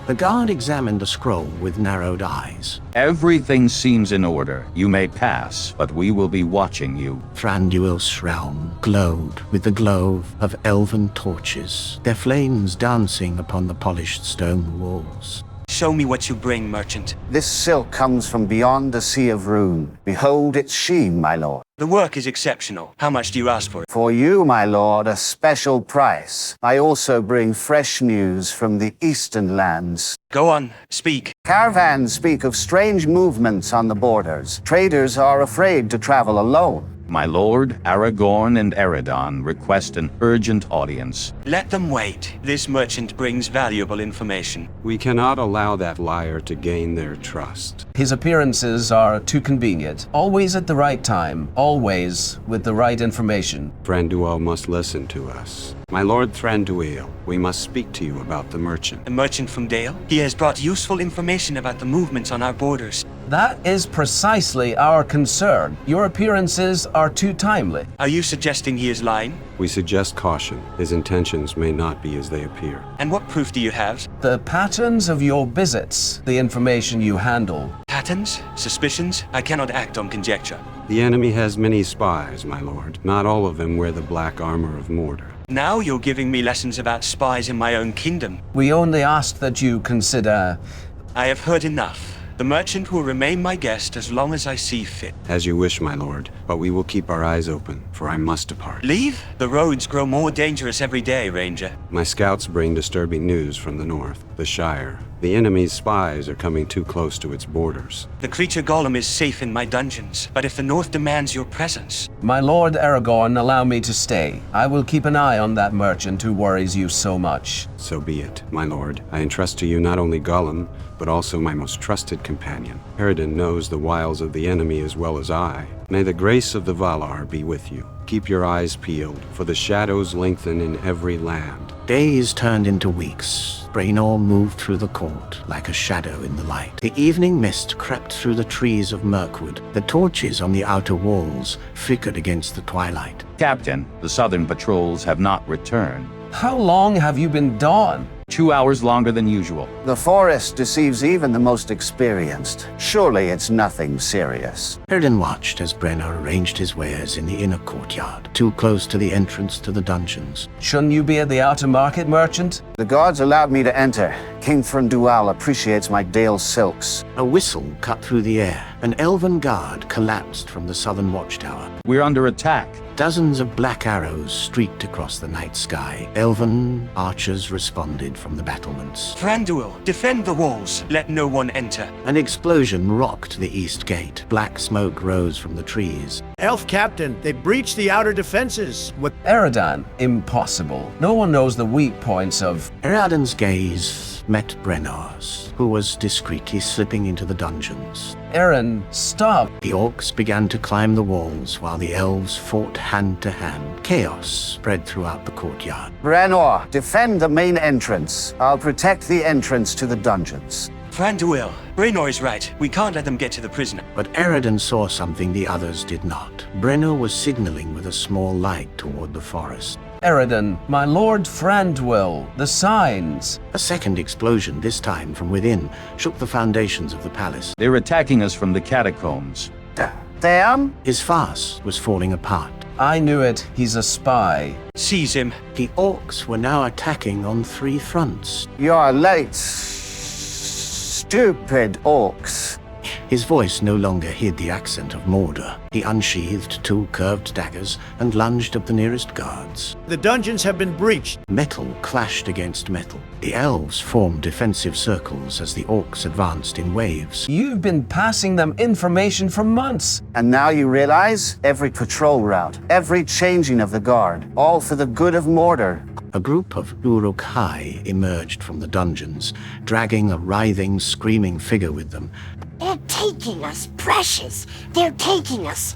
The guard examined the scroll with narrowed eyes. Everything seems in order. You may pass, but we will be watching you. Thranduil's realm glowed with the glow of elven torches, their flames dancing upon the polished stone walls. Show me what you bring, merchant. This silk comes from beyond the Sea of Rune. Behold its sheen, my lord. The work is exceptional. How much do you ask for it? For you, my lord, a special price. I also bring fresh news from the eastern lands. Go on, speak. Caravans speak of strange movements on the borders. Traders are afraid to travel alone. My lord, Aragorn and Eredon request an urgent audience. Let them wait. This merchant brings valuable information. We cannot allow that liar to gain their trust. His appearances are too convenient. Always at the right time. Always with the right information. Thranduil must listen to us. My lord Thranduil, we must speak to you about the merchant. A merchant from Dale? He has brought useful information about the movements on our borders. That is precisely our concern. Your appearances are too timely. Are you suggesting he is lying? We suggest caution. His intentions may not be as they appear. And what proof do you have? The patterns of your visits, the information you handle. Patterns? Suspicions? I cannot act on conjecture. The enemy has many spies, my lord. Not all of them wear the black armor of Mordor. Now you're giving me lessons about spies in my own kingdom. We only ask that you consider... I have heard enough. The merchant will remain my guest as long as I see fit. As you wish, my lord, but we will keep our eyes open, for I must depart. Leave? The roads grow more dangerous every day, Ranger. My scouts bring disturbing news from the north, the Shire. The enemy's spies are coming too close to its borders. The creature Gollum is safe in my dungeons, but if the north demands your presence... My lord Aragorn, allow me to stay. I will keep an eye on that merchant who worries you so much. So be it, my lord. I entrust to you not only Gollum, but also my most trusted companion. Eredon knows the wiles of the enemy as well as I. May the grace of the Valar be with you. Keep your eyes peeled, for the shadows lengthen in every land. Days turned into weeks. Draenor moved through the court like a shadow in the light. The evening mist crept through the trees of Mirkwood. The torches on the outer walls flickered against the twilight. Captain, the southern patrols have not returned. How long have you been gone? 2 hours longer than usual. The forest deceives even the most experienced. Surely it's nothing serious. Eredon watched as Brenner arranged his wares in the inner courtyard, too close to the entrance to the dungeons. Shouldn't you be at the outer market, merchant? The guards allowed me to enter. King Thranduil appreciates my Dale silks. A whistle cut through the air. An elven guard collapsed from the southern watchtower. We're under attack. Dozens of black arrows streaked across the night sky. Elven archers responded from the battlements. Thranduil, defend the walls. Let no one enter. An explosion rocked the east gate. Black smoke rose from the trees. Elf Captain, they breached the outer defenses. What? Eredon, impossible. No one knows the weak points of... Eredon's gaze met Brennor's, who was discreetly slipping into the dungeons. Eren, stop! The orcs began to climb the walls while the elves fought hand to hand. Chaos spread throughout the courtyard. Brenor, defend the main entrance. I'll protect the entrance to the dungeons. Thranduil, Brenor is right. We can't let them get to the prisoner. But Eredon saw something the others did not. Brenor was signaling with a small light toward the forest. Eredon, my lord Thranduil, the signs. A second explosion, this time from within, shook the foundations of the palace. They're attacking us from the catacombs. Damn! His farce was falling apart. I knew it. He's a spy. Seize him. The orcs were now attacking on 3 fronts. You're late, stupid orcs. His voice no longer hid the accent of Mordor. He unsheathed 2 curved daggers and lunged at the nearest guards. The dungeons have been breached. Metal clashed against metal. The elves formed defensive circles as the orcs advanced in waves. You've been passing them information for months. And now you realize every patrol route, every changing of the guard, all for the good of Mordor. A group of Uruk-hai emerged from the dungeons, dragging a writhing, screaming figure with them. They're taking us, precious. They're taking us.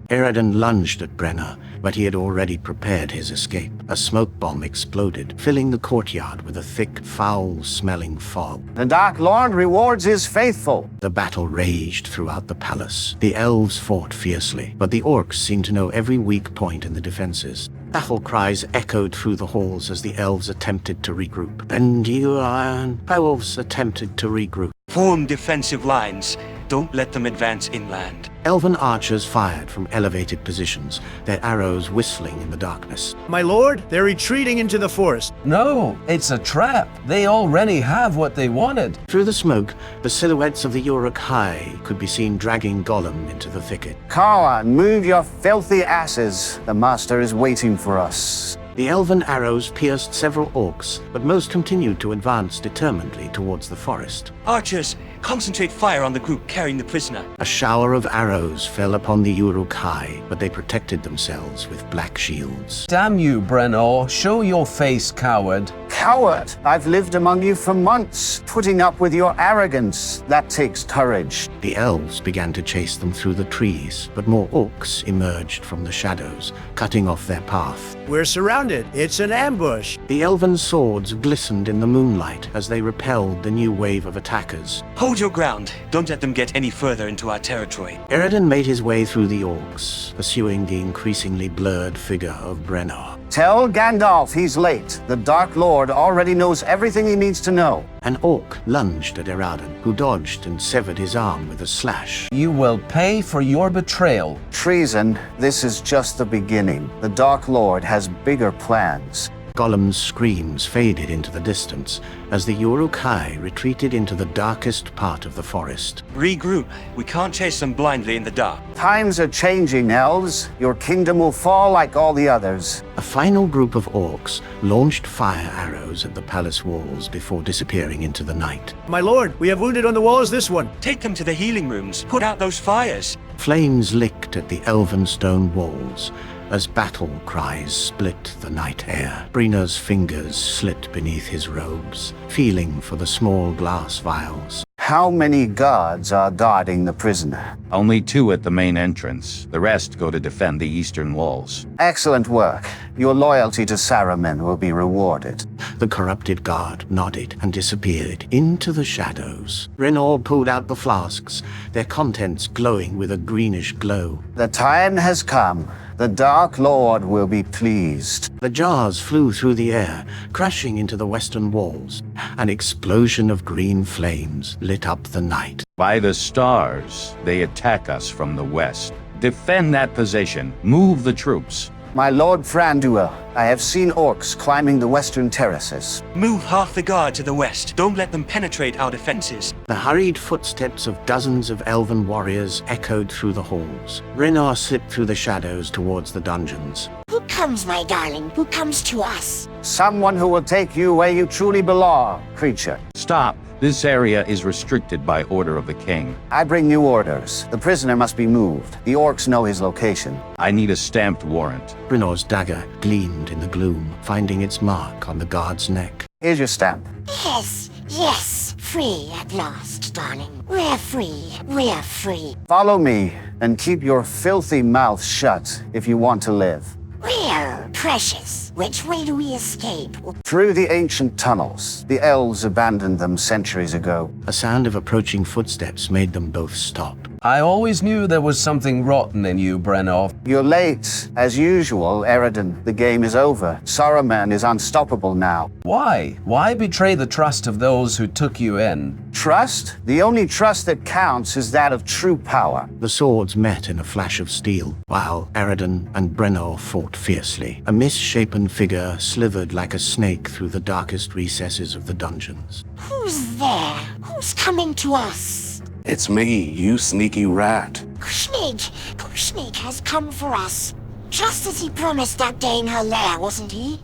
Eredin lunged at Brenna, but he had already prepared his escape. A smoke bomb exploded, filling the courtyard with a thick, foul-smelling fog. The Dark Lord rewards his faithful. The battle raged throughout the palace. The elves fought fiercely, but the orcs seemed to know every weak point in the defenses. Battle cries echoed through the halls as the elves attempted to regroup. Thranduil elves attempted to regroup. Form defensive lines. Don't let them advance inland. Elven archers fired from elevated positions, their arrows whistling in the darkness. My lord, they're retreating into the forest. No, it's a trap. They already have what they wanted. Through the smoke, the silhouettes of the Uruk-hai could be seen dragging Gollum into the thicket. Come on, move your filthy asses. The master is waiting for us. The elven arrows pierced several orcs, but most continued to advance determinedly towards the forest. Archers, concentrate fire on the group carrying the prisoner. A shower of arrows fell upon the Uruk-hai, but they protected themselves with black shields. Damn you, Brenor. Show your face, coward. Coward! I've lived among you for months, putting up with your arrogance. That takes courage. The elves began to chase them through the trees, but more orcs emerged from the shadows, cutting off their path. We're surrounded. It's an ambush. The elven swords glistened in the moonlight as they repelled the new wave of attackers. Hold your ground. Don't let them get any further into our territory. Eredin made his way through the orcs, pursuing the increasingly blurred figure of Brenna. Tell Gandalf he's late. The Dark Lord already knows everything he needs to know. An orc lunged at Eredin, who dodged and severed his arm with a slash. You will pay for your betrayal. Treason, this is just the beginning. The Dark Lord has bigger plans. Gollum's screams faded into the distance as the Uruk-hai retreated into the darkest part of the forest. Regroup. We can't chase them blindly in the dark. Times are changing, elves. Your kingdom will fall like all the others. A final group of orcs launched fire arrows at the palace walls before disappearing into the night. My lord, we have wounded on the walls this one. Take them to the healing rooms. Put out those fires. Flames licked at the elven stone walls as battle cries split the night air. Brina's fingers slit beneath his robes, feeling for the small glass vials. How many guards are guarding the prisoner? Only 2 at the main entrance. The rest go to defend the eastern walls. Excellent work. Your loyalty to Saruman will be rewarded. The corrupted guard nodded and disappeared into the shadows. Renor pulled out the flasks, their contents glowing with a greenish glow. The time has come. The Dark Lord will be pleased. The jars flew through the air, crashing into the western walls. An explosion of green flames lit up the night. By the stars, they attack us from the west. Defend that position. Move the troops. My Lord Thranduil, I have seen orcs climbing the western terraces. Move half the guard to the west. Don't let them penetrate our defenses. The hurried footsteps of dozens of elven warriors echoed through the halls. Renor slipped through the shadows towards the dungeons. Who comes, my darling? Who comes to us? Someone who will take you where you truly belong, creature. Stop. This area is restricted by order of the king. I bring new orders. The prisoner must be moved. The orcs know his location. I need a stamped warrant. Renor's dagger gleamed in the gloom, finding its mark on the guard's neck. Here's your stamp. Yes, yes. Free at last, darling. We're free. We're free. Follow me and keep your filthy mouth shut if you want to live. We're precious. Which way do we escape? Through the ancient tunnels. The elves abandoned them centuries ago. A sound of approaching footsteps made them both stop. I always knew there was something rotten in you, Brenor. You're late. As usual, Eredin. The game is over. Saruman is unstoppable now. Why? Why betray the trust of those who took you in? Trust? The only trust that counts is that of true power. The swords met in a flash of steel, while Eredin and Brenor fought fiercely. A misshapen figure slithered like a snake through the darkest recesses of the dungeons. Who's there? Who's coming to us? It's me, you sneaky rat. Snake has come for us. Just as he promised that day in her lair, wasn't he?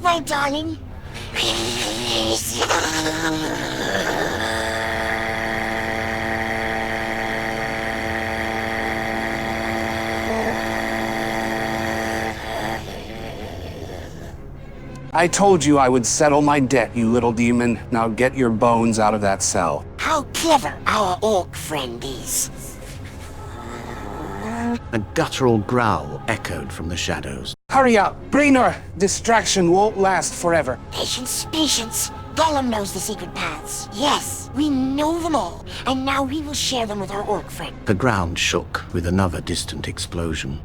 My darling. I told you I would settle my debt, you little demon. Now get your bones out of that cell. How clever our orc friend is. A guttural growl echoed from the shadows. Hurry up, Brainer! Distraction won't last forever. Patience. Gollum knows the secret paths. Yes, we know them all. And now we will share them with our orc friend. The ground shook with another distant explosion.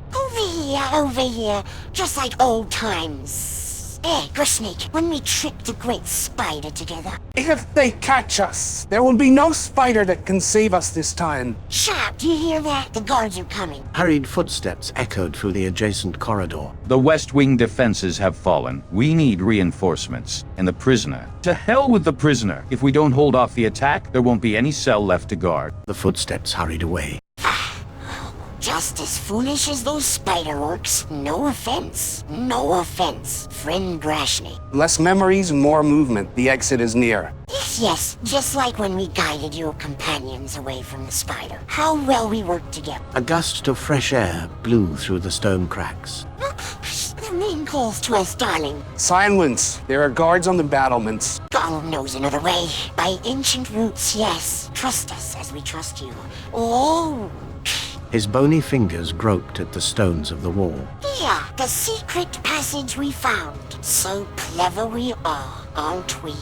Over here. Just like old times. Hey, Grisnik, when we tricked the great spider together. If they catch us, there will be no spider that can save us this time. Sharp, do you hear that? The guards are coming. Hurried footsteps echoed through the adjacent corridor. The West Wing defenses have fallen. We need reinforcements. And the prisoner. To hell with the prisoner. If we don't hold off the attack, there won't be any cell left to guard. The footsteps hurried away. Just as foolish as those spider orcs. No offense, friend Grashnik. Less memories, more movement. The exit is near. Yes, just like when we guided your companions away from the spider. How well we worked together. A gust of fresh air blew through the stone cracks. The name calls to us, darling. Silence! There are guards on the battlements. Gollum knows another way. By ancient roots, yes. Trust us as we trust you. Oh! His bony fingers groped at the stones of the wall. Here, the secret passage we found. So clever we are, aren't we?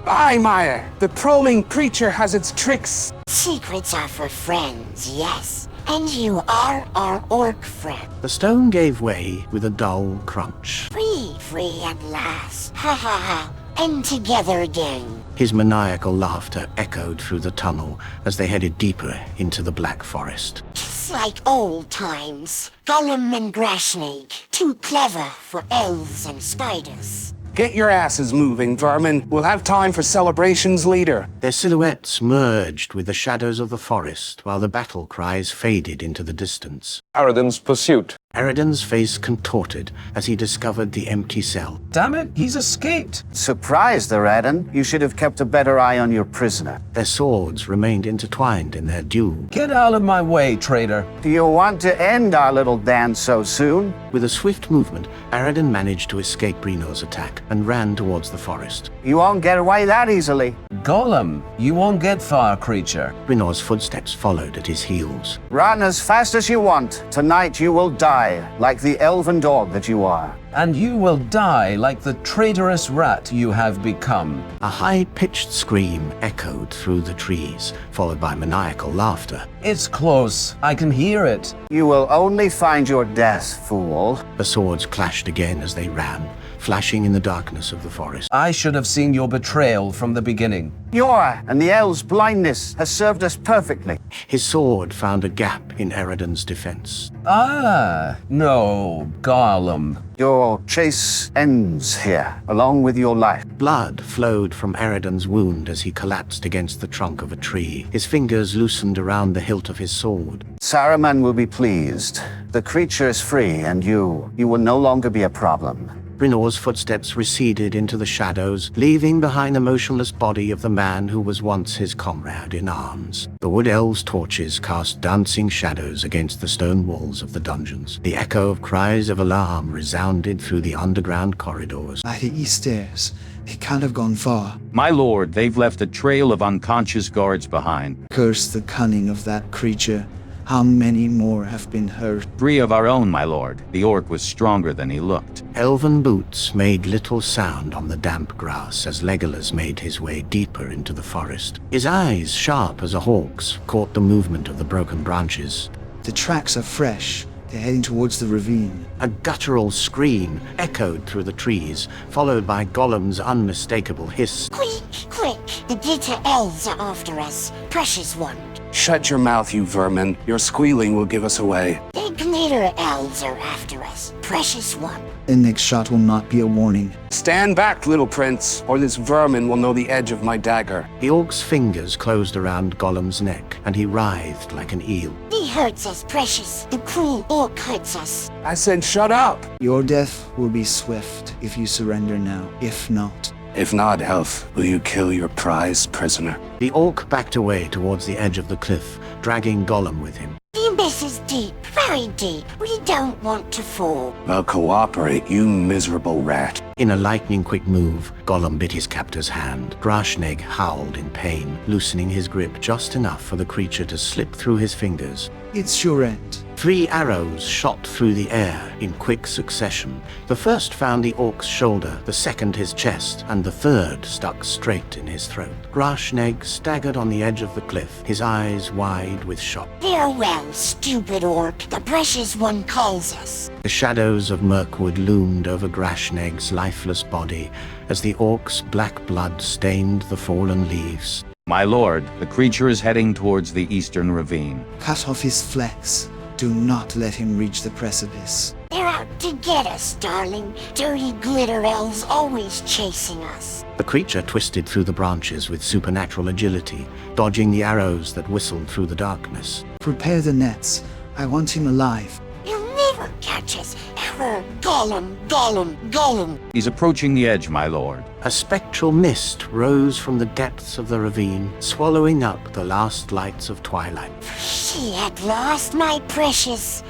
Aye, Maya! The prowling creature has its tricks! Secrets are for friends, yes. And you are our orc friend. The stone gave way with a dull crunch. Free at last. Ha ha ha. And together again. His maniacal laughter echoed through the tunnel as they headed deeper into the Black Forest. Just like old times. Gollum and Grashnik. Too clever for elves and spiders. Get your asses moving, vermin. We'll have time for celebrations later. Their silhouettes merged with the shadows of the forest while the battle cries faded into the distance. Aradan's pursuit. Aradan's face contorted as he discovered the empty cell. Damn it, he's escaped. Surprised, Aradan. You should have kept a better eye on your prisoner. Their swords remained intertwined in their duel. Get out of my way, traitor. Do you want to end our little dance so soon? With a swift movement, Aradan managed to escape Brino's attack and ran towards the forest. You won't get away that easily. Gollum, you won't get far, creature. Brino's footsteps followed at his heels. Run as fast as you want. Tonight you will die, like the elven dog that you are. And you will die like the traitorous rat you have become. A high-pitched scream echoed through the trees, followed by maniacal laughter. It's close. I can hear it. You will only find your death, fool. The swords clashed again as they ran, flashing in the darkness of the forest. I should have seen your betrayal from the beginning. Your and the elves' blindness has served us perfectly. His sword found a gap in Aradan's defense. Ah, no, Gollum. Your chase ends here, along with your life. Blood flowed from Aradan's wound as he collapsed against the trunk of a tree. His fingers loosened around the hilt of his sword. Saruman will be pleased. The creature is free, and you will no longer be a problem. Brino's footsteps receded into the shadows, leaving behind the motionless body of the man who was once his comrade in arms. The wood elves' torches cast dancing shadows against the stone walls of the dungeons. The echo of cries of alarm resounded through the underground corridors. By the east stairs. He can't have gone far. My lord, they've left a trail of unconscious guards behind. Curse the cunning of that creature. How many more have been hurt? 3 of our own, my lord. The orc was stronger than he looked. Elven boots made little sound on the damp grass as Legolas made his way deeper into the forest. His eyes, sharp as a hawk's, caught the movement of the broken branches. The tracks are fresh, They're heading towards the ravine. A guttural scream echoed through the trees, followed by Gollum's unmistakable hiss. Quick, quick! The glitter elves are after us. Precious one. Shut your mouth, you vermin. Your squealing will give us away. The glitter elves are after us. Precious one. The next shot will not be a warning. Stand back, little prince, or this vermin will know the edge of my dagger. The orc's fingers closed around Gollum's neck, and he writhed like an eel. He hurts us, Precious. The cruel orc hurts us. I said shut up! Your death will be swift if you surrender now. If not... If not, Elf, will you kill your prized prisoner? The orc backed away towards the edge of the cliff, dragging Gollum with him. The abyss is deep, very deep. We don't want to fall. Well, cooperate, you miserable rat. In a lightning-quick move, Gollum bit his captor's hand. Grashneg howled in pain, loosening his grip just enough for the creature to slip through his fingers. It's your end. 3 arrows shot through the air in quick succession. The first found the orc's shoulder, the second his chest, and the third stuck straight in his throat. Grashneg staggered on the edge of the cliff, his eyes wide with shock. Farewell, stupid orc. The Precious One calls us. The shadows of Mirkwood loomed over Grashneg's lifeless body as the orc's black blood stained the fallen leaves. My lord, the creature is heading towards the eastern ravine. Cut off his flex. Do not let him reach the precipice. They're out to get us, darling. Dirty glitter elves always chasing us. The creature twisted through the branches with supernatural agility, dodging the arrows that whistled through the darkness. Prepare the nets. I want him alive. You'll never catch us, ever. Gollum, Gollum, Gollum. He's approaching the edge, my lord. A spectral mist rose from the depths of the ravine, swallowing up the last lights of twilight. She had lost my precious.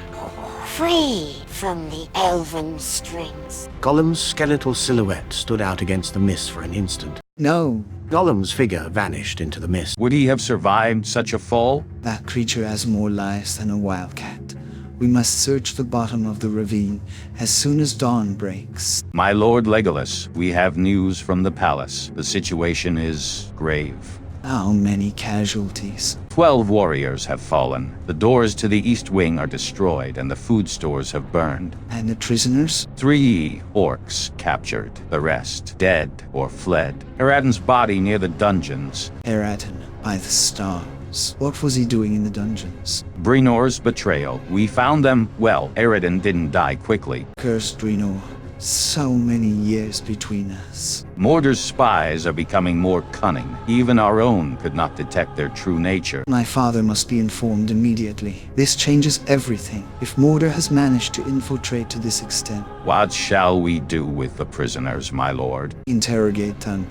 Free from the elven strings. Gollum's skeletal silhouette stood out against the mist for an instant. No. Gollum's figure vanished into the mist. Would he have survived such a fall? That creature has more lives than a wildcat. We must search the bottom of the ravine as soon as dawn breaks. My lord Legolas, we have news from the palace. The situation is grave. How many casualties? 12 warriors have fallen. The doors to the east wing are destroyed and the food stores have burned. And the prisoners? 3 orcs captured. The rest dead or fled. Eradin's body near the dungeons. Eradin, by the stars. What was he doing in the dungeons? Breenor's betrayal. We found them. Well, Eradin didn't die quickly. Cursed Breenor. So many years between us. Mordor's spies are becoming more cunning. Even our own could not detect their true nature. My father must be informed immediately. This changes everything. If Mordor has managed to infiltrate to this extent. What shall we do with the prisoners, my lord? Interrogate them.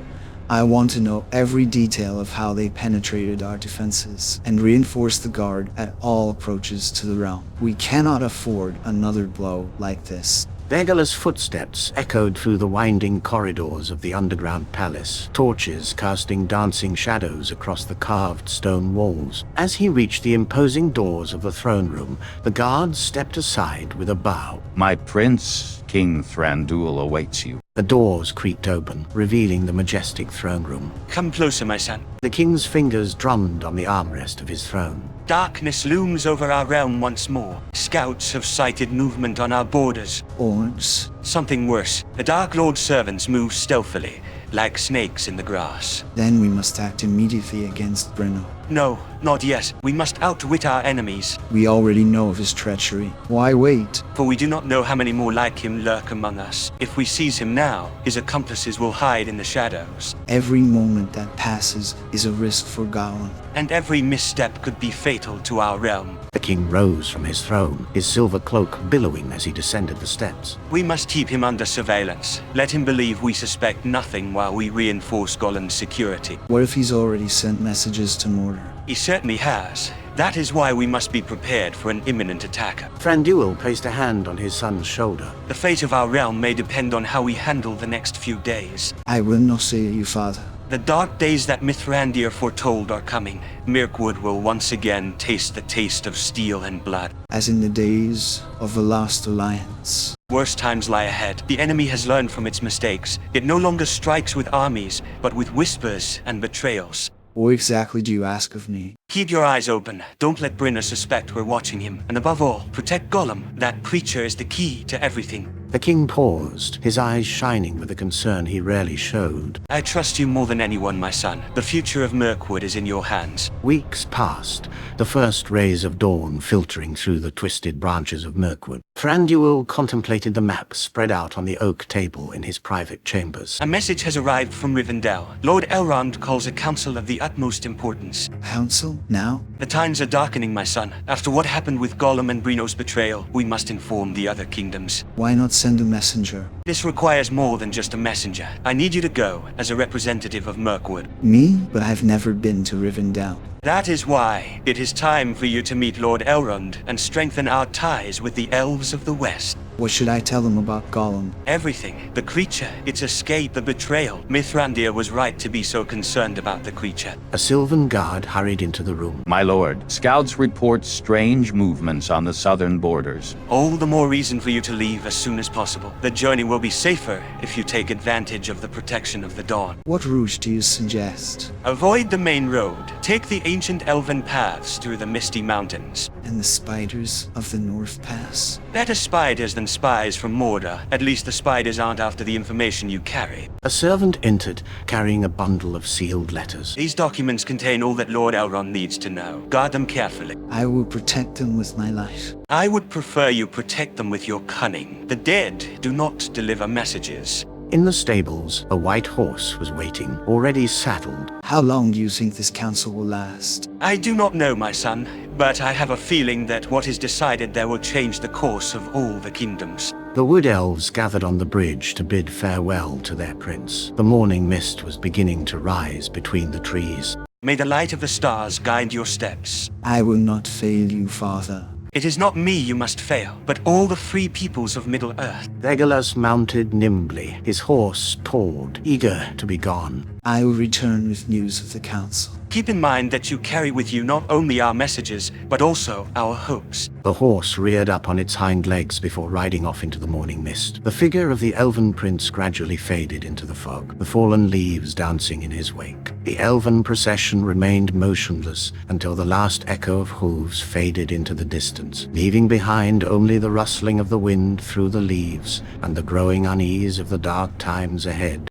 I want to know every detail of how they penetrated our defenses and reinforce the guard at all approaches to the realm. We cannot afford another blow like this. Legolas' footsteps echoed through the winding corridors of the underground palace, torches casting dancing shadows across the carved stone walls. As he reached the imposing doors of the throne room, the guards stepped aside with a bow. My prince, King Thranduil, awaits you. The doors creaked open, revealing the majestic throne room. Come closer, my son. The king's fingers drummed on the armrest of his throne. Darkness looms over our realm once more. Scouts have sighted movement on our borders. Orcs? Something worse. The Dark Lord's servants move stealthily, like snakes in the grass. Then we must act immediately against Breno. No, not yet. We must outwit our enemies. We already know of his treachery. Why wait? For we do not know how many more like him lurk among us. If we seize him now, his accomplices will hide in the shadows. Every moment that passes is a risk for Gollum. And every misstep could be fatal to our realm. The king rose from his throne, his silver cloak billowing as he descended the steps. We must keep him under surveillance. Let him believe we suspect nothing while we reinforce Gollum's security. What if he's already sent messages to Mordor? He certainly has. That is why we must be prepared for an imminent attack. Thranduil placed a hand on his son's shoulder. The fate of our realm may depend on how we handle the next few days. I will not say you, father. The dark days that Mithrandir foretold are coming. Mirkwood will once again taste the taste of steel and blood. As in the days of the last alliance. Worse times lie ahead. The enemy has learned from its mistakes. It no longer strikes with armies, but with whispers and betrayals. What exactly do you ask of me? Keep your eyes open. Don't let Brynner suspect we're watching him. And above all, protect Gollum. That creature is the key to everything. The king paused, his eyes shining with a concern he rarely showed. I trust you more than anyone, my son. The future of Mirkwood is in your hands. Weeks passed, the first rays of dawn filtering through the twisted branches of Mirkwood. Thranduil contemplated the map spread out on the oak table in his private chambers. A message has arrived from Rivendell. Lord Elrond calls a council of the utmost importance. Council? Now? The times are darkening, my son. After what happened with Gollum and Brino's betrayal, we must inform the other kingdoms. Why not send a messenger? This requires more than just a messenger. I need you to go as a representative of Mirkwood. Me? But I've never been to Rivendell. That is why it is time for you to meet Lord Elrond and strengthen our ties with the elves of the West. What should I tell them about Gollum? Everything. The creature, its escape, the betrayal. Mithrandir was right to be so concerned about the creature. A Sylvan guard hurried into the room. My lord, scouts report strange movements on the southern borders. All the more reason for you to leave as soon as possible. The journey will be safer if you take advantage of the protection of the dawn. What route do you suggest? Avoid the main road. Take the ancient elven paths through the misty mountains. And the spiders of the North Pass? Better spiders than spies from Mordor. At least the spiders aren't after the information you carry. A servant entered, carrying a bundle of sealed letters. These documents contain all that Lord Elrond needs to know. Guard them carefully. I will protect them with my life. I would prefer you protect them with your cunning. The dead do not deliver messages. In the stables, a white horse was waiting, already saddled. How long do you think this council will last? I do not know, my son, but I have a feeling that what is decided there will change the course of all the kingdoms. The wood elves gathered on the bridge to bid farewell to their prince. The morning mist was beginning to rise between the trees. May the light of the stars guide your steps. I will not fail you, father. It is not me you must fail, but all the free peoples of Middle-earth. Legolas mounted nimbly, his horse pawed, eager to be gone. I will return with news of the council. Keep in mind that you carry with you not only our messages, but also our hopes. The horse reared up on its hind legs before riding off into the morning mist. The figure of the elven prince gradually faded into the fog, the fallen leaves dancing in his wake. The elven procession remained motionless until the last echo of hooves faded into the distance, leaving behind only the rustling of the wind through the leaves and the growing unease of the dark times ahead.